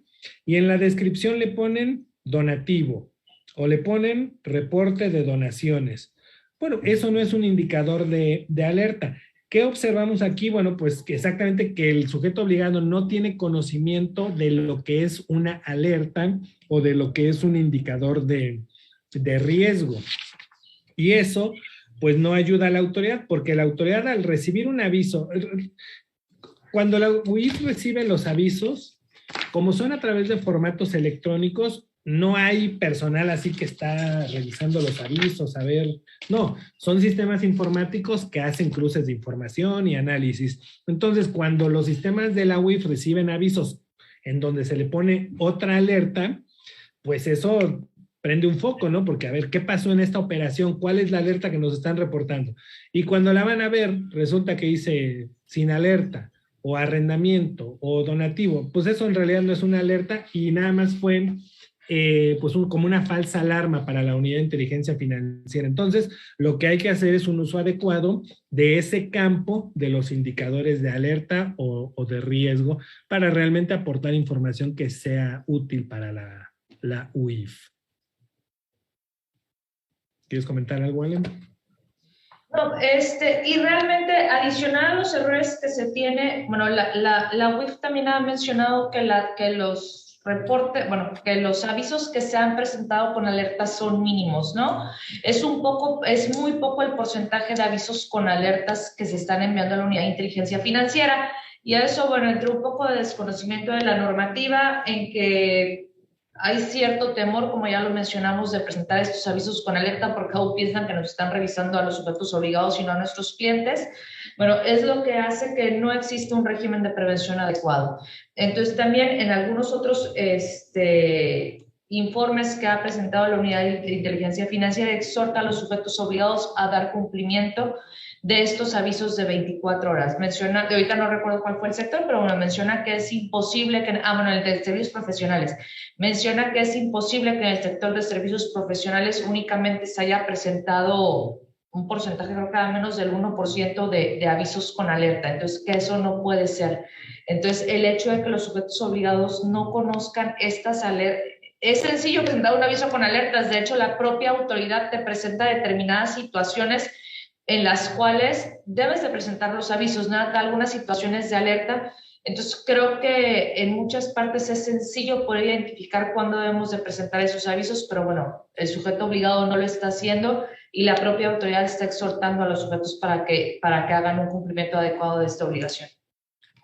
y en la descripción le ponen donativo o le ponen reporte de donaciones. Bueno, eso no es un indicador de alerta. ¿Qué observamos aquí? Bueno, pues que exactamente que el sujeto obligado no tiene conocimiento de lo que es una alerta o de lo que es un indicador de riesgo. Y eso, pues no ayuda a la autoridad, porque la autoridad al recibir un aviso, cuando la UIF recibe los avisos, como son a través de formatos electrónicos, no hay personal así que está revisando los avisos, a ver, no, son sistemas informáticos que hacen cruces de información y análisis. Entonces, cuando los sistemas de la UIF reciben avisos en donde se le pone otra alerta, pues eso prende un foco, ¿no? Porque a ver, ¿qué pasó en esta operación? ¿Cuál es la alerta que nos están reportando? Y cuando la van a ver, resulta que dice sin alerta, o arrendamiento, o donativo. Pues eso en realidad no es una alerta y nada más fue pues como una falsa alarma para la unidad de inteligencia financiera. Entonces, lo que hay que hacer es un uso adecuado de ese campo de los indicadores de alerta o de riesgo para realmente aportar información que sea útil para la UIF. ¿Quieres comentar algo, Alem? No, y realmente adicional a los errores que se tiene, bueno, la UIF también ha mencionado que los reportes, bueno, que los avisos que se han presentado con alertas son mínimos, ¿no? Es muy poco el porcentaje de avisos con alertas que se están enviando a la unidad de inteligencia financiera. Y a eso, bueno, entró un poco de desconocimiento de la normativa en que hay cierto temor, como ya lo mencionamos, de presentar estos avisos con alerta porque aún piensan que nos están revisando a los sujetos obligados y no a nuestros clientes. Bueno, es lo que hace que no exista un régimen de prevención adecuado. Entonces, también en algunos otros informes que ha presentado la Unidad de Inteligencia Financiera, exhorta a los sujetos obligados a dar cumplimiento de estos avisos de 24 horas. Menciona, ahorita no recuerdo cuál fue el sector, pero bueno, menciona que es imposible que, el de servicios profesionales, menciona que es imposible que en el sector de servicios profesionales únicamente se haya presentado un porcentaje, creo que era menos del 1% de avisos con alerta, entonces que eso no puede ser. Entonces, el hecho de que los sujetos obligados no conozcan estas alertas, es sencillo presentar un aviso con alertas, de hecho la propia autoridad te presenta determinadas situaciones en las cuales debes de presentar los avisos, ¿no? Algunas situaciones de alerta. Entonces, creo que en muchas partes es sencillo poder identificar cuándo debemos de presentar esos avisos, pero bueno, el sujeto obligado no lo está haciendo y la propia autoridad está exhortando a los sujetos para que hagan un cumplimiento adecuado de esta obligación.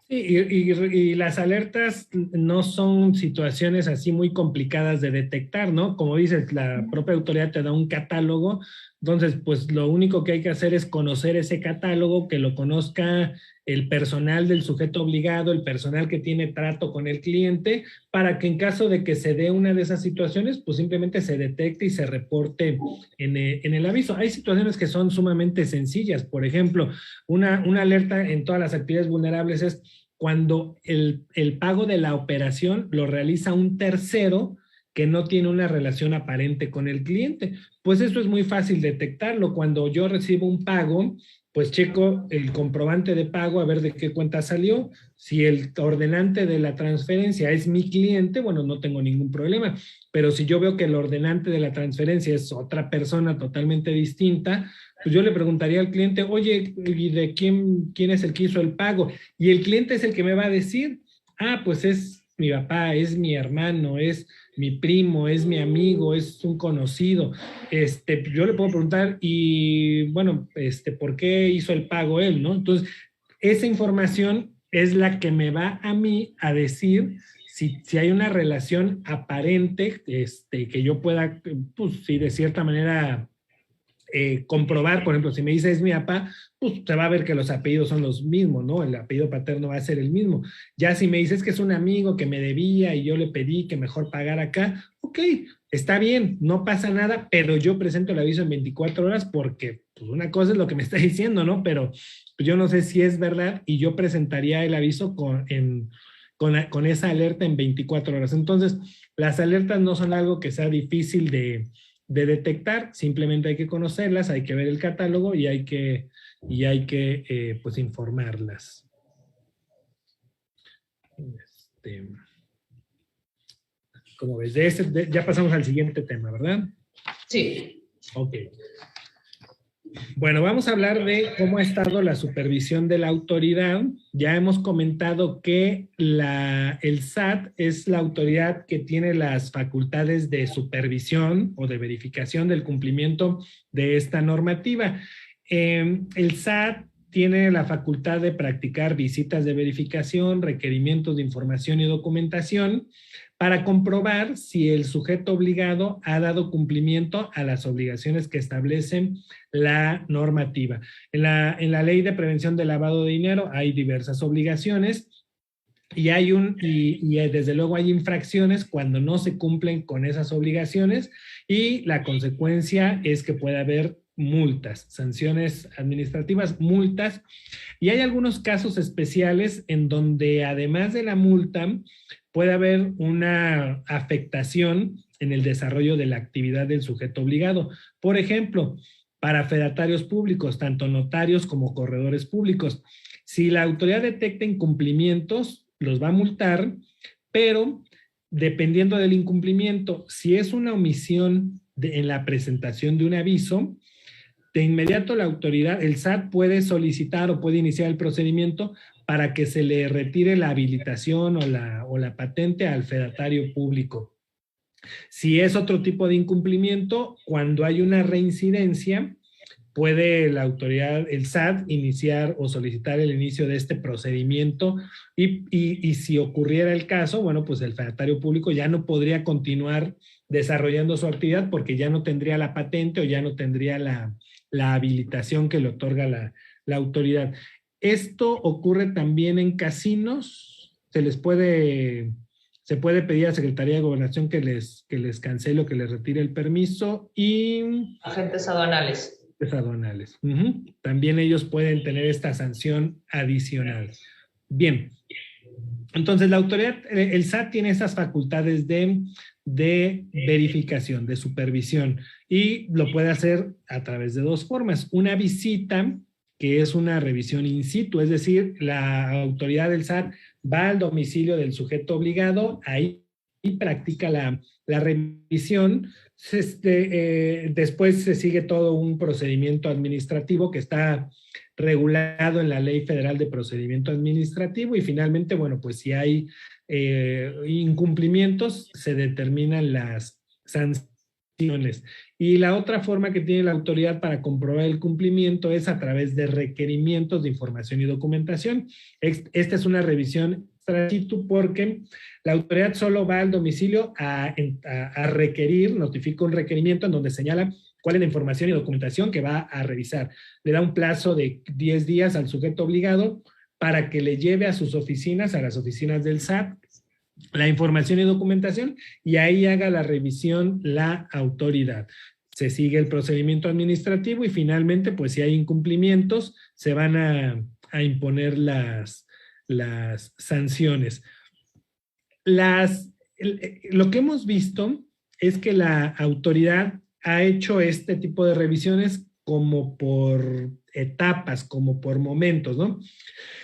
Sí, y las alertas no son situaciones así muy complicadas de detectar, ¿no? Como dices, la propia autoridad te da un catálogo, entonces pues lo único que hay que hacer es conocer ese catálogo, que lo conozca el personal del sujeto obligado, el personal que tiene trato con el cliente, para que en caso de que se dé una de esas situaciones, pues simplemente se detecte y se reporte en el aviso. Hay situaciones que son sumamente sencillas, por ejemplo, una alerta en todas las actividades vulnerables es cuando el pago de la operación lo realiza un tercero que no tiene una relación aparente con el cliente. Pues eso es muy fácil detectarlo. Cuando yo recibo un pago, pues checo el comprobante de pago a ver de qué cuenta salió. Si el ordenante de la transferencia es mi cliente, bueno, no tengo ningún problema. Pero si yo veo que el ordenante de la transferencia es otra persona totalmente distinta, pues yo le preguntaría al cliente, oye, ¿y de quién es el que hizo el pago? Y el cliente es el que me va a decir, pues es mi papá, es mi hermano, es mi primo, es mi amigo, es un conocido. Yo le puedo preguntar, y bueno, ¿por qué hizo el pago él, no? Entonces, esa información es la que me va a mí a decir si hay una relación aparente, que yo pueda, pues sí, de cierta manera comprobar. Por ejemplo, si me dice es mi papá, pues se va a ver que los apellidos son los mismos, ¿no? El apellido paterno va a ser el mismo. Ya si me dices que es un amigo que me debía y yo le pedí que mejor pagara acá, ok, está bien, no pasa nada, pero yo presento el aviso en 24 horas porque pues una cosa es lo que me está diciendo, ¿no? Pero pues, yo no sé si es verdad y yo presentaría el aviso con esa alerta en 24 horas. Entonces, las alertas no son algo que sea difícil de detectar, simplemente hay que conocerlas, hay que ver el catálogo y hay que pues informarlas. Como ves, ya pasamos al siguiente tema, ¿verdad? Sí. Ok. Bueno, vamos a hablar de cómo ha estado la supervisión de la autoridad. Ya hemos comentado que el SAT es la autoridad que tiene las facultades de supervisión o de verificación del cumplimiento de esta normativa. El SAT tiene la facultad de practicar visitas de verificación, requerimientos de información y documentación para comprobar si el sujeto obligado ha dado cumplimiento a las obligaciones que establecen la normativa. En la Ley de Prevención del Lavado de Dinero hay diversas obligaciones y desde luego hay infracciones cuando no se cumplen con esas obligaciones y la consecuencia es que puede haber multas, sanciones administrativas, multas, y hay algunos casos especiales en donde además de la multa puede haber una afectación en el desarrollo de la actividad del sujeto obligado. Por ejemplo, para fedatarios públicos, tanto notarios como corredores públicos. Si la autoridad detecta incumplimientos, los va a multar, pero dependiendo del incumplimiento, si es una omisión en la presentación de un aviso, de inmediato la autoridad, el SAT puede solicitar o puede iniciar el procedimiento para que se le retire la habilitación o la patente al fedatario público. Si es otro tipo de incumplimiento, cuando hay una reincidencia, puede la autoridad, el SAT, iniciar o solicitar el inicio de este procedimiento y si ocurriera el caso, bueno, pues el fedatario público ya no podría continuar desarrollando su actividad porque ya no tendría la patente o ya no tendría la habilitación que le otorga la autoridad. Esto ocurre también en casinos, se les puede Se puede pedir a la Secretaría de Gobernación que les cancele o que les retire el permiso y... Agentes aduanales. Aduanales. También ellos pueden tener esta sanción adicional. Bien. Entonces, la autoridad, el SAT tiene esas facultades de verificación, de supervisión, y lo puede hacer a través de dos formas. Una visita, que es una revisión in situ, es decir, la autoridad del SAT va al domicilio del sujeto obligado, ahí practica la revisión. Después se sigue todo un procedimiento administrativo que está regulado en la Ley Federal de Procedimiento Administrativo y finalmente, bueno, pues si hay incumplimientos, se determinan las sanciones. Y la otra forma que tiene la autoridad para comprobar el cumplimiento es a través de requerimientos de información y documentación. Esta es una revisión porque la autoridad solo va al domicilio a requerir, notifica un requerimiento en donde señala cuál es la información y documentación que va a revisar. Le da un plazo de 10 días al sujeto obligado para que le lleve a sus oficinas, a las oficinas del SAT, la información y documentación y ahí haga la revisión la autoridad. Se sigue el procedimiento administrativo y finalmente, pues si hay incumplimientos, se van a imponer las sanciones. Lo que hemos visto es que la autoridad ha hecho este tipo de revisiones como por etapas, como por momentos, ¿no?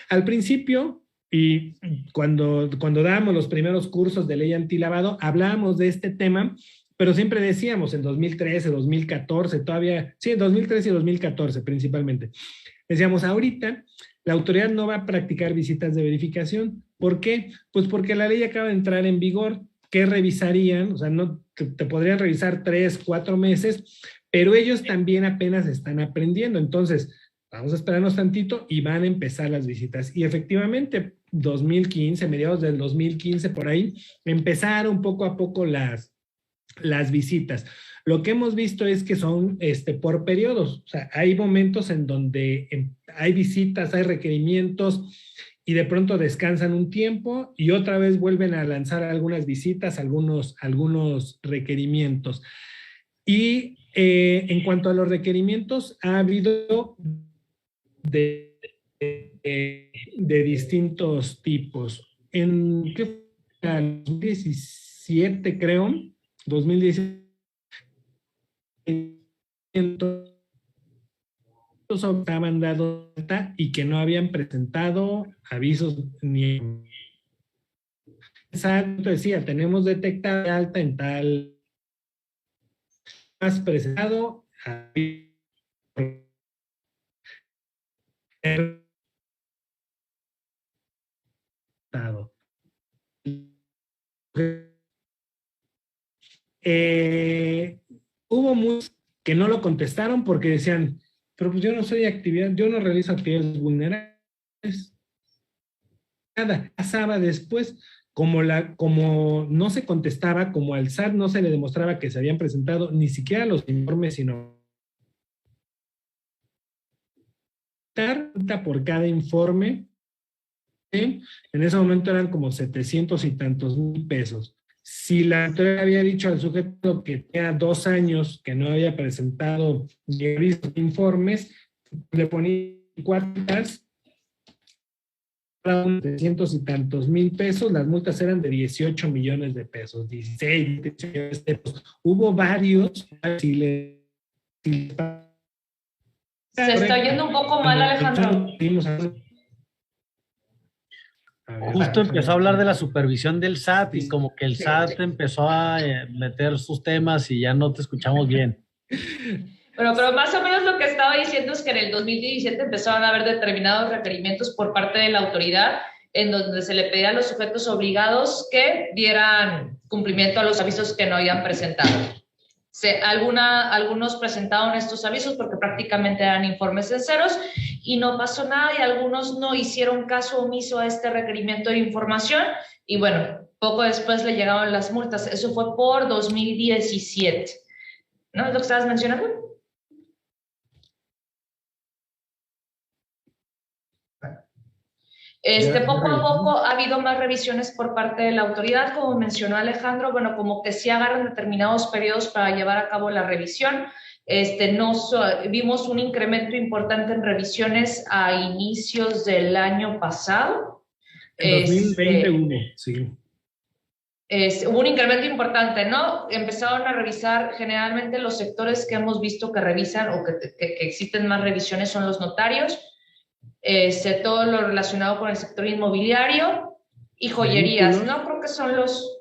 Al principio, y cuando dábamos los primeros cursos de ley antilavado, hablábamos de este tema, pero siempre decíamos en 2013, 2014, todavía, sí, en 2013 y 2014 principalmente, decíamos ahorita la autoridad no va a practicar visitas de verificación. ¿Por qué? Pues porque la ley acaba de entrar en vigor. ¿Qué revisarían? O sea, no te podrían revisar 3, 4 meses, pero ellos también apenas están aprendiendo. Entonces, vamos a esperarnos tantito y van a empezar las visitas. Y efectivamente, 2015, mediados del 2015, por ahí, empezaron poco a poco las visitas. Lo que hemos visto es que son por periodos. O sea, hay momentos en donde hay visitas, hay requerimientos y de pronto descansan un tiempo y otra vez vuelven a lanzar algunas visitas, algunos requerimientos. Y en cuanto a los requerimientos, ha habido de distintos tipos. En ¿qué fue? 2017, creo, 2017, estaban dado y que no habían presentado avisos ni decía, tenemos detectada alta en tal, has presentado hubo muchos que no lo contestaron porque decían, pero pues yo no soy actividad, yo no realizo actividades vulnerables. Nada, pasaba después, como no se contestaba, como al SAT no se le demostraba que se habían presentado ni siquiera los informes, sino por cada informe, en ese momento eran como 700 y tantos mil pesos. Si la autoridad había dicho al sujeto que tenía 2 años que no había presentado ni informes, le ponía 4 días, 700 y tantos mil pesos, las multas eran de 18 millones de pesos, 16 millones de pesos. Hubo varios. Se está oyendo un poco mal, Alejandro. Justo empezó a hablar de la supervisión del SAT y como que el SAT empezó a meter sus temas y ya no te escuchamos bien. Pero más o menos lo que estaba diciendo es que en el 2017 empezaron a haber determinados requerimientos por parte de la autoridad en donde se le pedía a los sujetos obligados que dieran cumplimiento a los avisos que no habían presentado. Algunos presentaron estos avisos porque prácticamente eran informes en ceros y no pasó nada y algunos no hicieron caso omiso a este requerimiento de información y bueno, poco después le llegaron las multas. Eso fue por 2017. ¿No es lo que estabas mencionando? Poco a poco ha habido más revisiones por parte de la autoridad, como mencionó Alejandro, bueno, como que sí agarran determinados periodos para llevar a cabo la revisión. Vimos un incremento importante en revisiones a inicios del año pasado. En 2020 hubo, sí. Hubo un incremento importante, ¿no? Empezaron a revisar generalmente los sectores que hemos visto que revisan o que existen más revisiones son los notarios, todo lo relacionado con el sector inmobiliario y joyerías, ¿vehículos? ¿No? Creo que son los...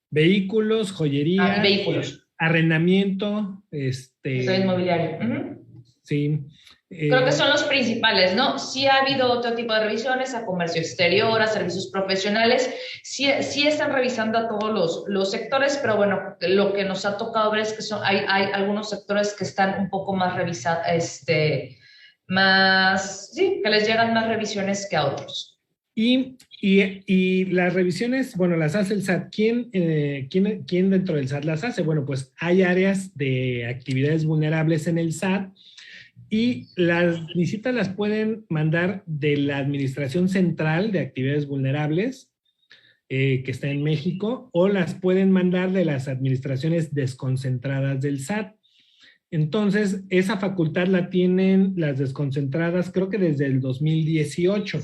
Vehículos, joyería, vehículos. Arrendamiento, sector inmobiliario. Sí. Creo que son los principales, ¿no? Sí ha habido otro tipo de revisiones, a comercio exterior, a servicios profesionales, sí están revisando a todos los sectores, pero bueno, lo que nos ha tocado ver es que hay algunos sectores que están un poco más revisados, que les llegan más revisiones que a otros. Y las revisiones, bueno, las hace el SAT. ¿Quién dentro del SAT las hace? Bueno, pues hay áreas de actividades vulnerables en el SAT, y las visitas las pueden mandar de la Administración Central de Actividades Vulnerables, que está en México, o las pueden mandar de las administraciones desconcentradas del SAT. Entonces, esa facultad la tienen las desconcentradas, creo que desde el 2018.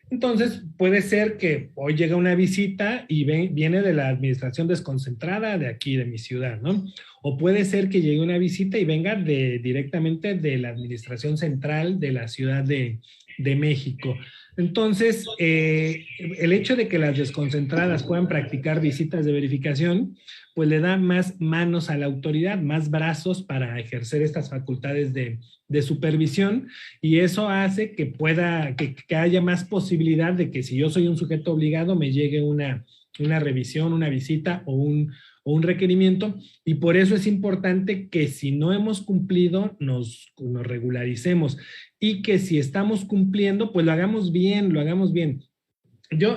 Entonces, puede ser que hoy llega una visita y viene de la administración desconcentrada de aquí, de mi ciudad, ¿no? O puede ser que llegue una visita y venga directamente de la administración central de la Ciudad de México. Entonces, el hecho de que las desconcentradas puedan practicar visitas de verificación, pues le da más manos a la autoridad, más brazos para ejercer estas facultades de supervisión, y eso hace que haya más posibilidad de que si yo soy un sujeto obligado me llegue una revisión, una visita o un requerimiento, y por eso es importante que si no hemos cumplido nos regularicemos, y que si estamos cumpliendo pues lo hagamos bien.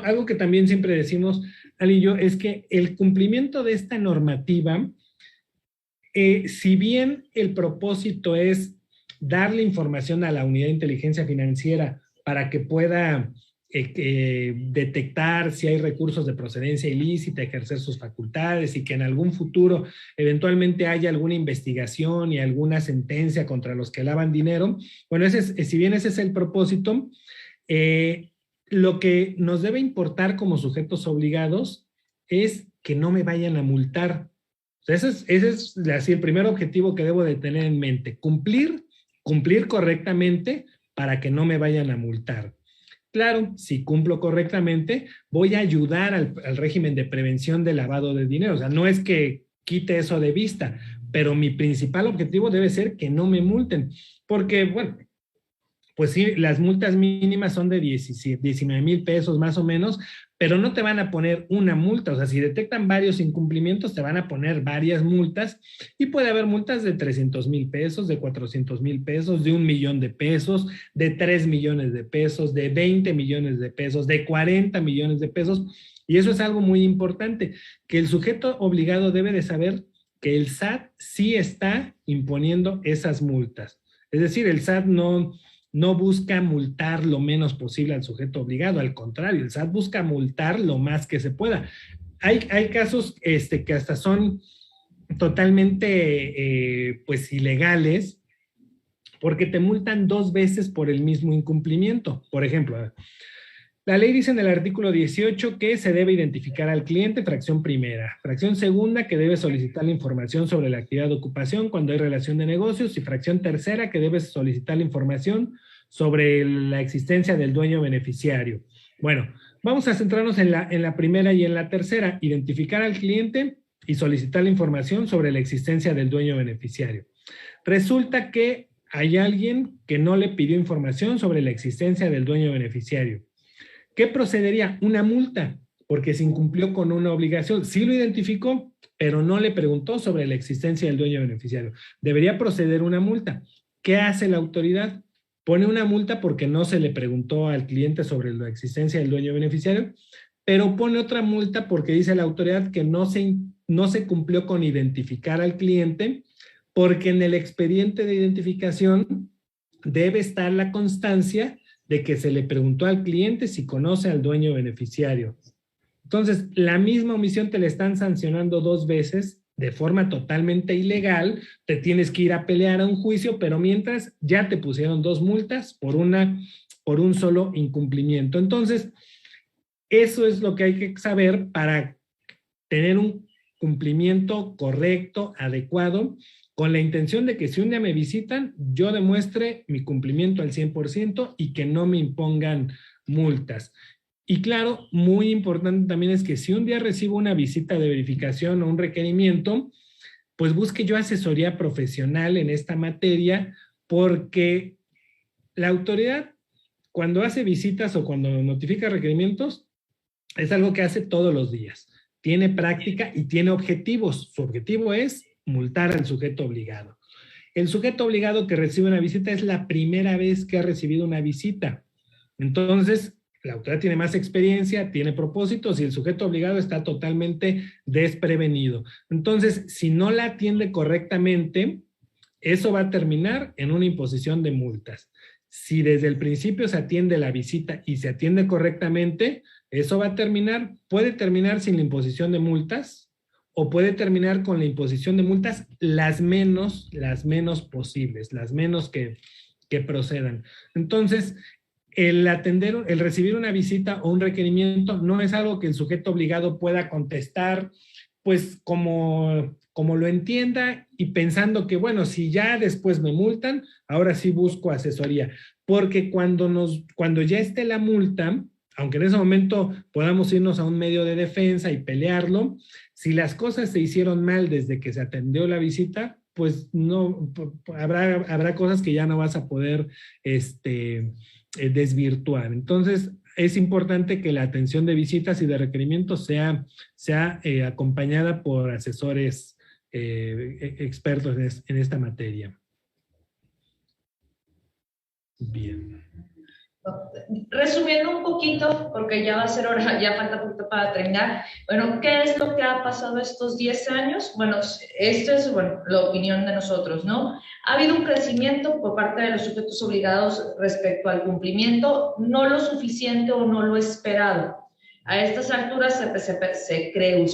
Algo que también siempre decimos, Ali y yo, es que el cumplimiento de esta normativa, si bien el propósito es darle información a la unidad de inteligencia financiera para que pueda detectar si hay recursos de procedencia ilícita, ejercer sus facultades, y que en algún futuro eventualmente haya alguna investigación y alguna sentencia contra los que lavan dinero. Bueno, si bien ese es el propósito, lo que nos debe importar como sujetos obligados es que no me vayan a multar. O sea, ese es así el primer objetivo que debo de tener en mente: cumplir correctamente para que no me vayan a multar. Claro, si cumplo correctamente, voy a ayudar al régimen de prevención de lavado de dinero. O sea, no es que quite eso de vista, pero mi principal objetivo debe ser que no me multen. Porque, bueno, pues sí, las multas mínimas son de 19,000 pesos más o menos, pero no te van a poner una multa. O sea, si detectan varios incumplimientos, te van a poner varias multas, y puede haber multas de 300,000 pesos, de 400,000 pesos, de 1,000,000 de pesos, de 3 millones de pesos, de 20 millones de pesos, de 40 millones de pesos. Y eso es algo muy importante, que el sujeto obligado debe de saber que el SAT sí está imponiendo esas multas. Es decir, el SAT no busca multar lo menos posible al sujeto obligado, al contrario, el SAT busca multar lo más que se pueda. Hay casos que hasta son totalmente pues ilegales, porque te multan 2 veces por el mismo incumplimiento. Por ejemplo, la ley dice en el artículo 18 que se debe identificar al cliente, fracción primera. Fracción segunda, que debe solicitar la información sobre la actividad de ocupación cuando hay relación de negocios. Y fracción tercera, que debe solicitar la información sobre la existencia del dueño beneficiario. Bueno, vamos a centrarnos en la primera y en la tercera: identificar al cliente y solicitar la información sobre la existencia del dueño beneficiario. Resulta que hay alguien que no le pidió información sobre la existencia del dueño beneficiario. ¿Qué procedería? Una multa, porque se incumplió con una obligación. Sí lo identificó, pero no le preguntó sobre la existencia del dueño beneficiario. Debería proceder una multa. ¿Qué hace la autoridad? Pone una multa porque no se le preguntó al cliente sobre la existencia del dueño beneficiario, pero pone otra multa porque dice la autoridad que no se cumplió con identificar al cliente, porque en el expediente de identificación debe estar la constancia de que se le preguntó al cliente si conoce al dueño beneficiario. Entonces, la misma omisión te la están sancionando 2 veces de forma totalmente ilegal, te tienes que ir a pelear a un juicio, pero mientras ya te pusieron 2 multas por un solo incumplimiento. Entonces, eso es lo que hay que saber para tener un cumplimiento correcto, adecuado, con la intención de que si un día me visitan, yo demuestre mi cumplimiento al 100% y que no me impongan multas. Y claro, muy importante también es que si un día recibo una visita de verificación o un requerimiento, pues busque yo asesoría profesional en esta materia, porque la autoridad, cuando hace visitas o cuando notifica requerimientos, es algo que hace todos los días. Tiene práctica y tiene objetivos. Su objetivo es multar al sujeto obligado. El sujeto obligado que recibe una visita es la primera vez que ha recibido una visita. Entonces, la autoridad tiene más experiencia, tiene propósitos y el sujeto obligado está totalmente desprevenido. Entonces, si no la atiende correctamente, eso va a terminar en una imposición de multas. Si desde el principio se atiende la visita y se atiende correctamente, eso va a terminar, puede terminar sin la imposición de multas o puede terminar con la imposición de multas las menos posibles, las menos que procedan. Entonces, el recibir una visita o un requerimiento no es algo que el sujeto obligado pueda contestar, pues como lo entienda y pensando que, bueno, si ya después me multan, ahora sí busco asesoría. Porque cuando ya esté la multa, aunque en ese momento podamos irnos a un medio de defensa y pelearlo, si las cosas se hicieron mal desde que se atendió la visita, pues no, habrá cosas que ya no vas a poder desvirtuar. Entonces, es importante que la atención de visitas y de requerimientos sea acompañada por asesores expertos en esta materia. Bien. Resumiendo un poquito, porque ya va a ser hora, ya falta poquito para terminar. Bueno, ¿qué es lo que ha pasado estos 10 años? Bueno, esto es, la opinión de nosotros, ¿no? Ha habido un crecimiento por parte de los sujetos obligados respecto al cumplimiento, no lo suficiente o no lo esperado. A estas alturas se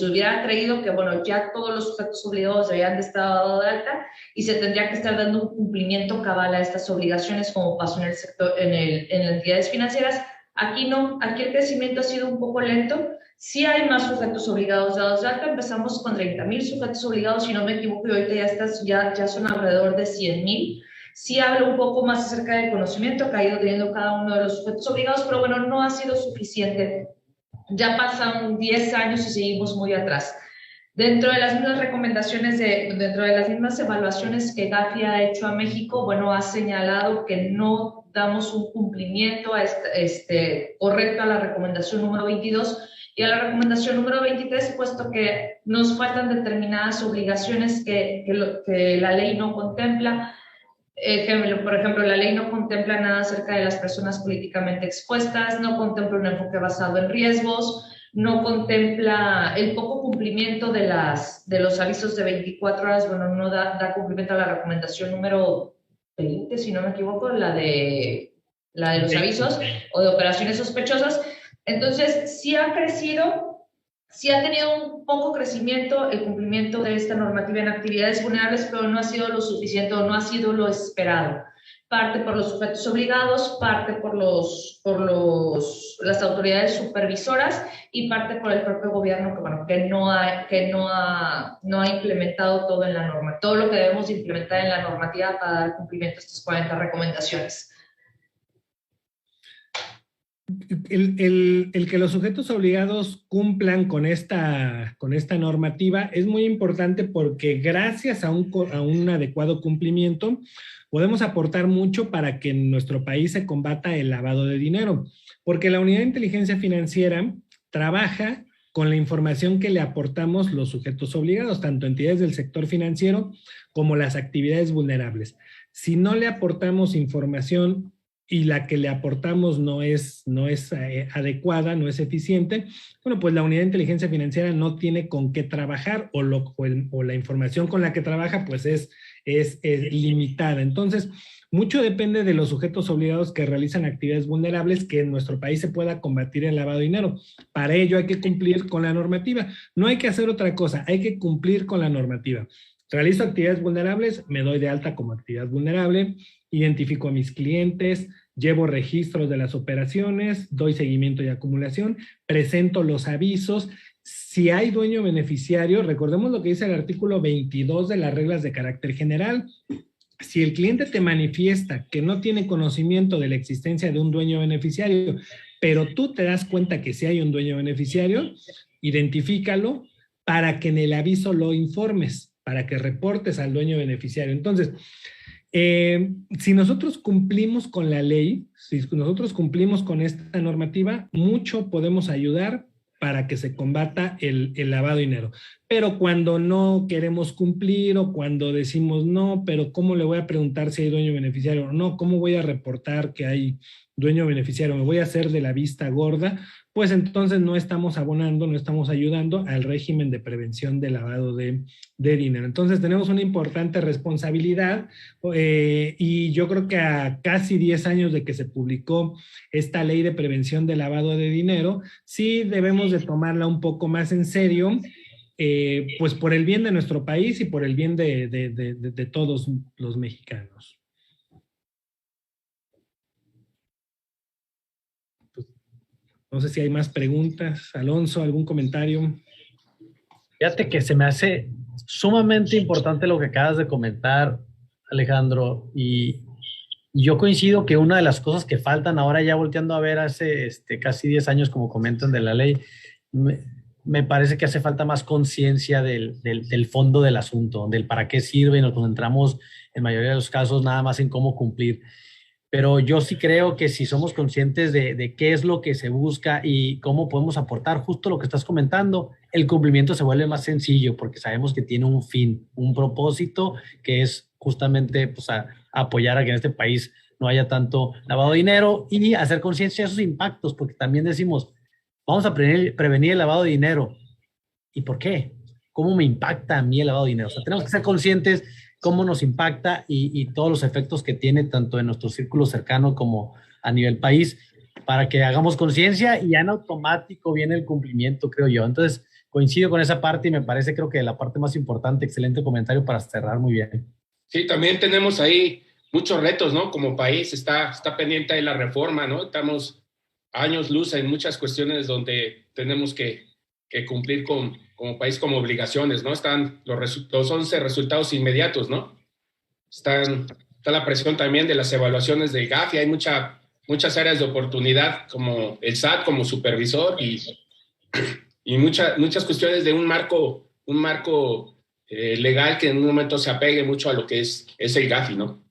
hubiera creído que, ya todos los sujetos obligados habían de estar dados de alta y se tendría que estar dando un cumplimiento cabal a estas obligaciones, como pasó en el sector, en las entidades financieras. Aquí no, aquí el crecimiento ha sido un poco lento. Sí hay más sujetos obligados dados de alta, empezamos con 30,000 sujetos obligados, si no me equivoco, y ahorita ya son alrededor de 100,000. Sí habla un poco más acerca del conocimiento que ha ido teniendo cada uno de los sujetos obligados, pero no ha sido suficiente. Ya pasan 10 años y seguimos muy atrás. Dentro de las mismas recomendaciones, dentro de las mismas evaluaciones que Gafi ha hecho a México, ha señalado que no damos un cumplimiento correcto a la recomendación número 22 y a la recomendación número 23, puesto que nos faltan determinadas obligaciones que la ley no contempla. Por ejemplo, la ley no contempla nada acerca de las personas políticamente expuestas, no contempla un enfoque basado en riesgos, no contempla el poco cumplimiento de los avisos de 24 horas, no da cumplimiento a la recomendación número 20, si no me equivoco, la de los avisos o de operaciones sospechosas. Entonces, sí ha crecido. Sí ha tenido un poco crecimiento el cumplimiento de esta normativa en actividades vulnerables, pero no ha sido lo suficiente o no ha sido lo esperado. Parte por los sujetos obligados, parte por las autoridades supervisoras y parte por el propio gobierno que no ha implementado todo en la norma, todo lo que debemos implementar en la normativa para dar cumplimiento a estas 40 recomendaciones. El que los sujetos obligados cumplan con esta normativa es muy importante porque gracias a un adecuado cumplimiento podemos aportar mucho para que en nuestro país se combata el lavado de dinero, porque la Unidad de Inteligencia Financiera trabaja con la información que le aportamos los sujetos obligados, tanto entidades del sector financiero como las actividades vulnerables. Si no le aportamos información y la que le aportamos no es adecuada, no es eficiente, pues la Unidad de Inteligencia Financiera no tiene con qué trabajar o la información con la que trabaja pues es es limitada. Entonces, mucho depende de los sujetos obligados que realizan actividades vulnerables que en nuestro país se pueda combatir el lavado de dinero. Para ello hay que cumplir con la normativa. No hay que hacer otra cosa, hay que cumplir con la normativa. Realizo actividades vulnerables, me doy de alta como actividad vulnerable, identifico a mis clientes, llevo registros de las operaciones, doy seguimiento y acumulación, presento los avisos. Si hay dueño beneficiario, recordemos lo que dice el artículo 22 de las reglas de carácter general. Si el cliente te manifiesta que no tiene conocimiento de la existencia de un dueño beneficiario, pero tú te das cuenta que sí hay un dueño beneficiario, identifícalo para que en el aviso lo informes, para que reportes al dueño beneficiario. Entonces, si nosotros cumplimos con la ley, si nosotros cumplimos con esta normativa, mucho podemos ayudar para que se combata el lavado de dinero. Pero cuando no queremos cumplir o cuando decimos no, pero ¿cómo le voy a preguntar si hay dueño beneficiario o no? ¿Cómo voy a reportar que hay dueño beneficiario? ¿Me voy a hacer de la vista gorda? Pues entonces no estamos abonando, no estamos ayudando al régimen de prevención de lavado de dinero. Entonces tenemos una importante responsabilidad y yo creo que a casi 10 años de que se publicó esta ley de prevención de lavado de dinero, sí debemos de tomarla un poco más en serio, pues por el bien de nuestro país y por el bien de todos los mexicanos. No sé si hay más preguntas. Alonso, ¿algún comentario? Fíjate que se me hace sumamente importante lo que acabas de comentar, Alejandro, y yo coincido que una de las cosas que faltan ahora, ya volteando a ver hace casi 10 años, como comentan, de la ley, me parece que hace falta más conciencia del fondo del asunto, del para qué sirve, y nos concentramos en mayoría de los casos nada más en cómo cumplir. Pero yo sí creo que si somos conscientes de qué es lo que se busca y cómo podemos aportar justo lo que estás comentando, el cumplimiento se vuelve más sencillo porque sabemos que tiene un fin, un propósito, que es justamente pues, apoyar a que en este país no haya tanto lavado de dinero y hacer conciencia de esos impactos, porque también decimos, vamos a prevenir el lavado de dinero. ¿Y por qué? ¿Cómo me impacta a mí el lavado de dinero? O sea, tenemos que ser conscientes cómo nos impacta y todos los efectos que tiene tanto en nuestro círculo cercano como a nivel país, para que hagamos conciencia y ya en automático viene el cumplimiento, creo yo. Entonces, coincido con esa parte y me parece, creo que la parte más importante. Excelente comentario para cerrar, muy bien. Sí, también tenemos ahí muchos retos, ¿no? Como país está pendiente ahí la reforma, ¿no? Estamos años luz en muchas cuestiones donde tenemos que cumplir como país como obligaciones, ¿no? Están los 11 resultados inmediatos, ¿no? Está la presión también de las evaluaciones del GAFI, hay muchas áreas de oportunidad como el SAT como supervisor y muchas cuestiones de un marco legal que en un momento se apegue mucho a lo que es el GAFI, ¿no?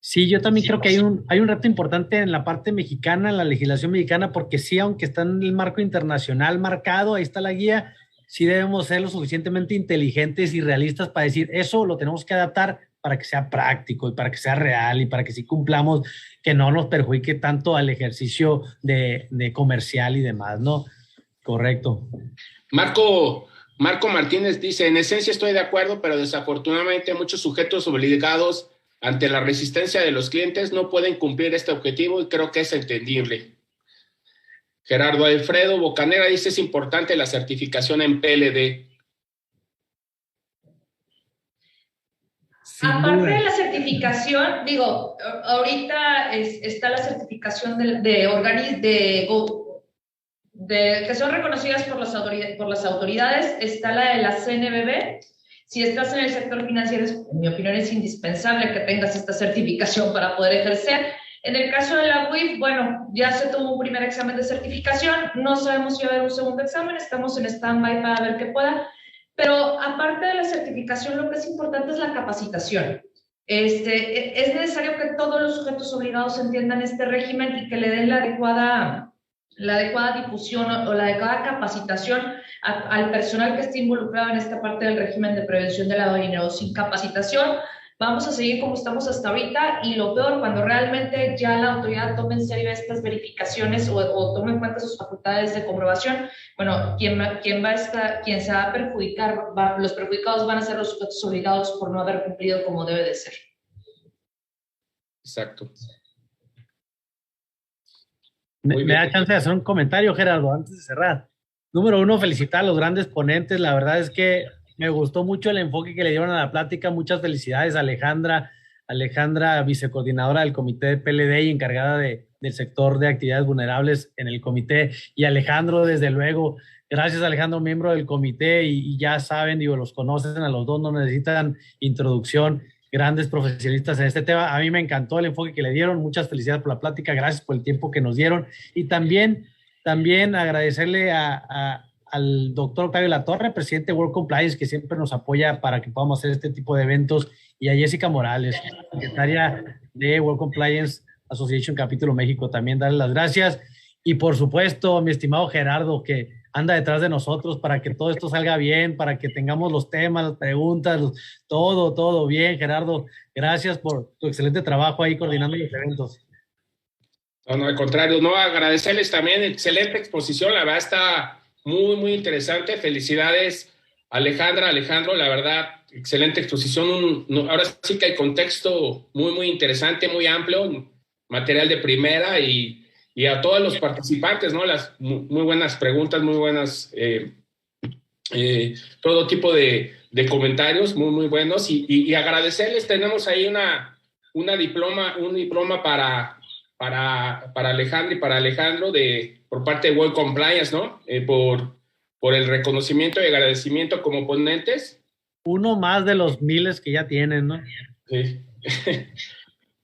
Sí, yo también creo que hay un reto importante en la parte mexicana, en la legislación mexicana, porque sí, aunque está en el marco internacional marcado, ahí está la guía, sí debemos ser lo suficientemente inteligentes y realistas para decir, eso lo tenemos que adaptar para que sea práctico y para que sea real y para que sí cumplamos, que no nos perjudique tanto al ejercicio de comercial y demás, ¿no? Correcto. Marco Martínez dice, en esencia estoy de acuerdo, pero desafortunadamente muchos sujetos obligados ante la resistencia de los clientes no pueden cumplir este objetivo y creo que es entendible. Gerardo Alfredo Bocanera dice, es importante la certificación en PLD. Aparte de la certificación, digo, ahorita está la certificación que son reconocidas por las autoridades, está la de la CNBB. Si estás en el sector financiero, en mi opinión, es indispensable que tengas esta certificación para poder ejercer. En el caso de la UIF, bueno, ya se tuvo un primer examen de certificación, no sabemos si va a haber un segundo examen, estamos en stand-by para ver qué pueda, pero aparte de la certificación, lo que es importante es la capacitación. Es necesario que todos los sujetos obligados entiendan este régimen y que le den la adecuada difusión o la adecuada capacitación al personal que esté involucrado en esta parte del régimen de prevención del lavado de dinero. Sin capacitación vamos a seguir como estamos hasta ahorita, y lo peor, cuando realmente ya la autoridad tome en serio estas verificaciones o tome en cuenta sus facultades de comprobación, bueno, quien se va a perjudicar, los perjudicados van a ser los sujetos obligados por no haber cumplido como debe de ser. Exacto. Me da chance de hacer un comentario, Gerardo, antes de cerrar. Número uno, felicitar a los grandes ponentes. La verdad es que me gustó mucho el enfoque que le dieron a la plática. Muchas felicidades a Alejandra, vicecoordinadora del comité de PLD y encargada del sector de actividades vulnerables en el comité. Y Alejandro, desde luego, gracias Alejandro, miembro del comité, y ya saben, digo, los conocen a los dos, no necesitan introducción. Grandes profesionistas en este tema. A mí me encantó el enfoque que le dieron. Muchas felicidades por la plática. Gracias por el tiempo que nos dieron. Y también agradecerle al doctor Octavio Latorre, presidente de World Compliance, que siempre nos apoya para que podamos hacer este tipo de eventos, y a Jessica Morales, secretaria de World Compliance Association Capítulo México, también darle las gracias. Y por supuesto, mi estimado Gerardo, que anda detrás de nosotros para que todo esto salga bien, para que tengamos los temas, las preguntas, todo bien. Gerardo, gracias por tu excelente trabajo ahí coordinando los eventos. No, al contrario, no, agradecerles también, excelente exposición, la verdad está muy interesante. Felicidades, Alejandro, la verdad, excelente exposición. Ahora sí que hay contexto muy interesante, muy amplio, material de primera, y a todos los participantes, ¿no? Las muy buenas preguntas, muy buenas, todo tipo de comentarios muy buenos, y agradecerles. Tenemos ahí un diploma para Alejandro por parte de World Compliance, ¿no? Por el reconocimiento y agradecimiento como ponentes. Uno más de los miles que ya tienen, ¿no? Sí.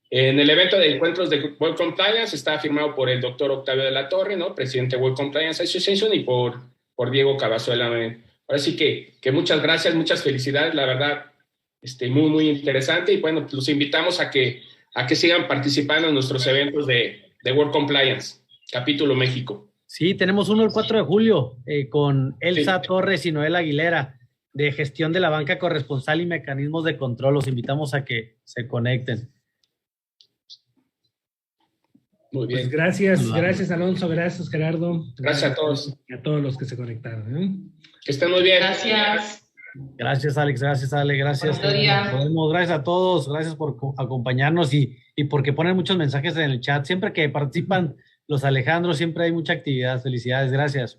En el evento de encuentros de World Compliance está firmado por el doctor Octavio de la Torre, ¿no? Presidente de World Compliance Association, y por Diego Cavazuela. Ahora sí que muchas gracias, muchas felicidades, la verdad, muy interesante, y bueno, los invitamos a que sigan participando en nuestros eventos de World Compliance, Capítulo México. Sí, tenemos uno el 4 de julio con Elsa Torres y Noel Aguilera, de gestión de la banca corresponsal y mecanismos de control. Los invitamos a que se conecten. Muy bien. Pues gracias Alonso, gracias Gerardo. Gracias a todos. Y a todos los que se conectaron. Que estén muy bien. Gracias. Gracias, Alex. Gracias, Ale. Gracias. Gracias a todos. Gracias por acompañarnos y porque ponen muchos mensajes en el chat. Siempre que participan los Alejandros, siempre hay mucha actividad. Felicidades. Gracias.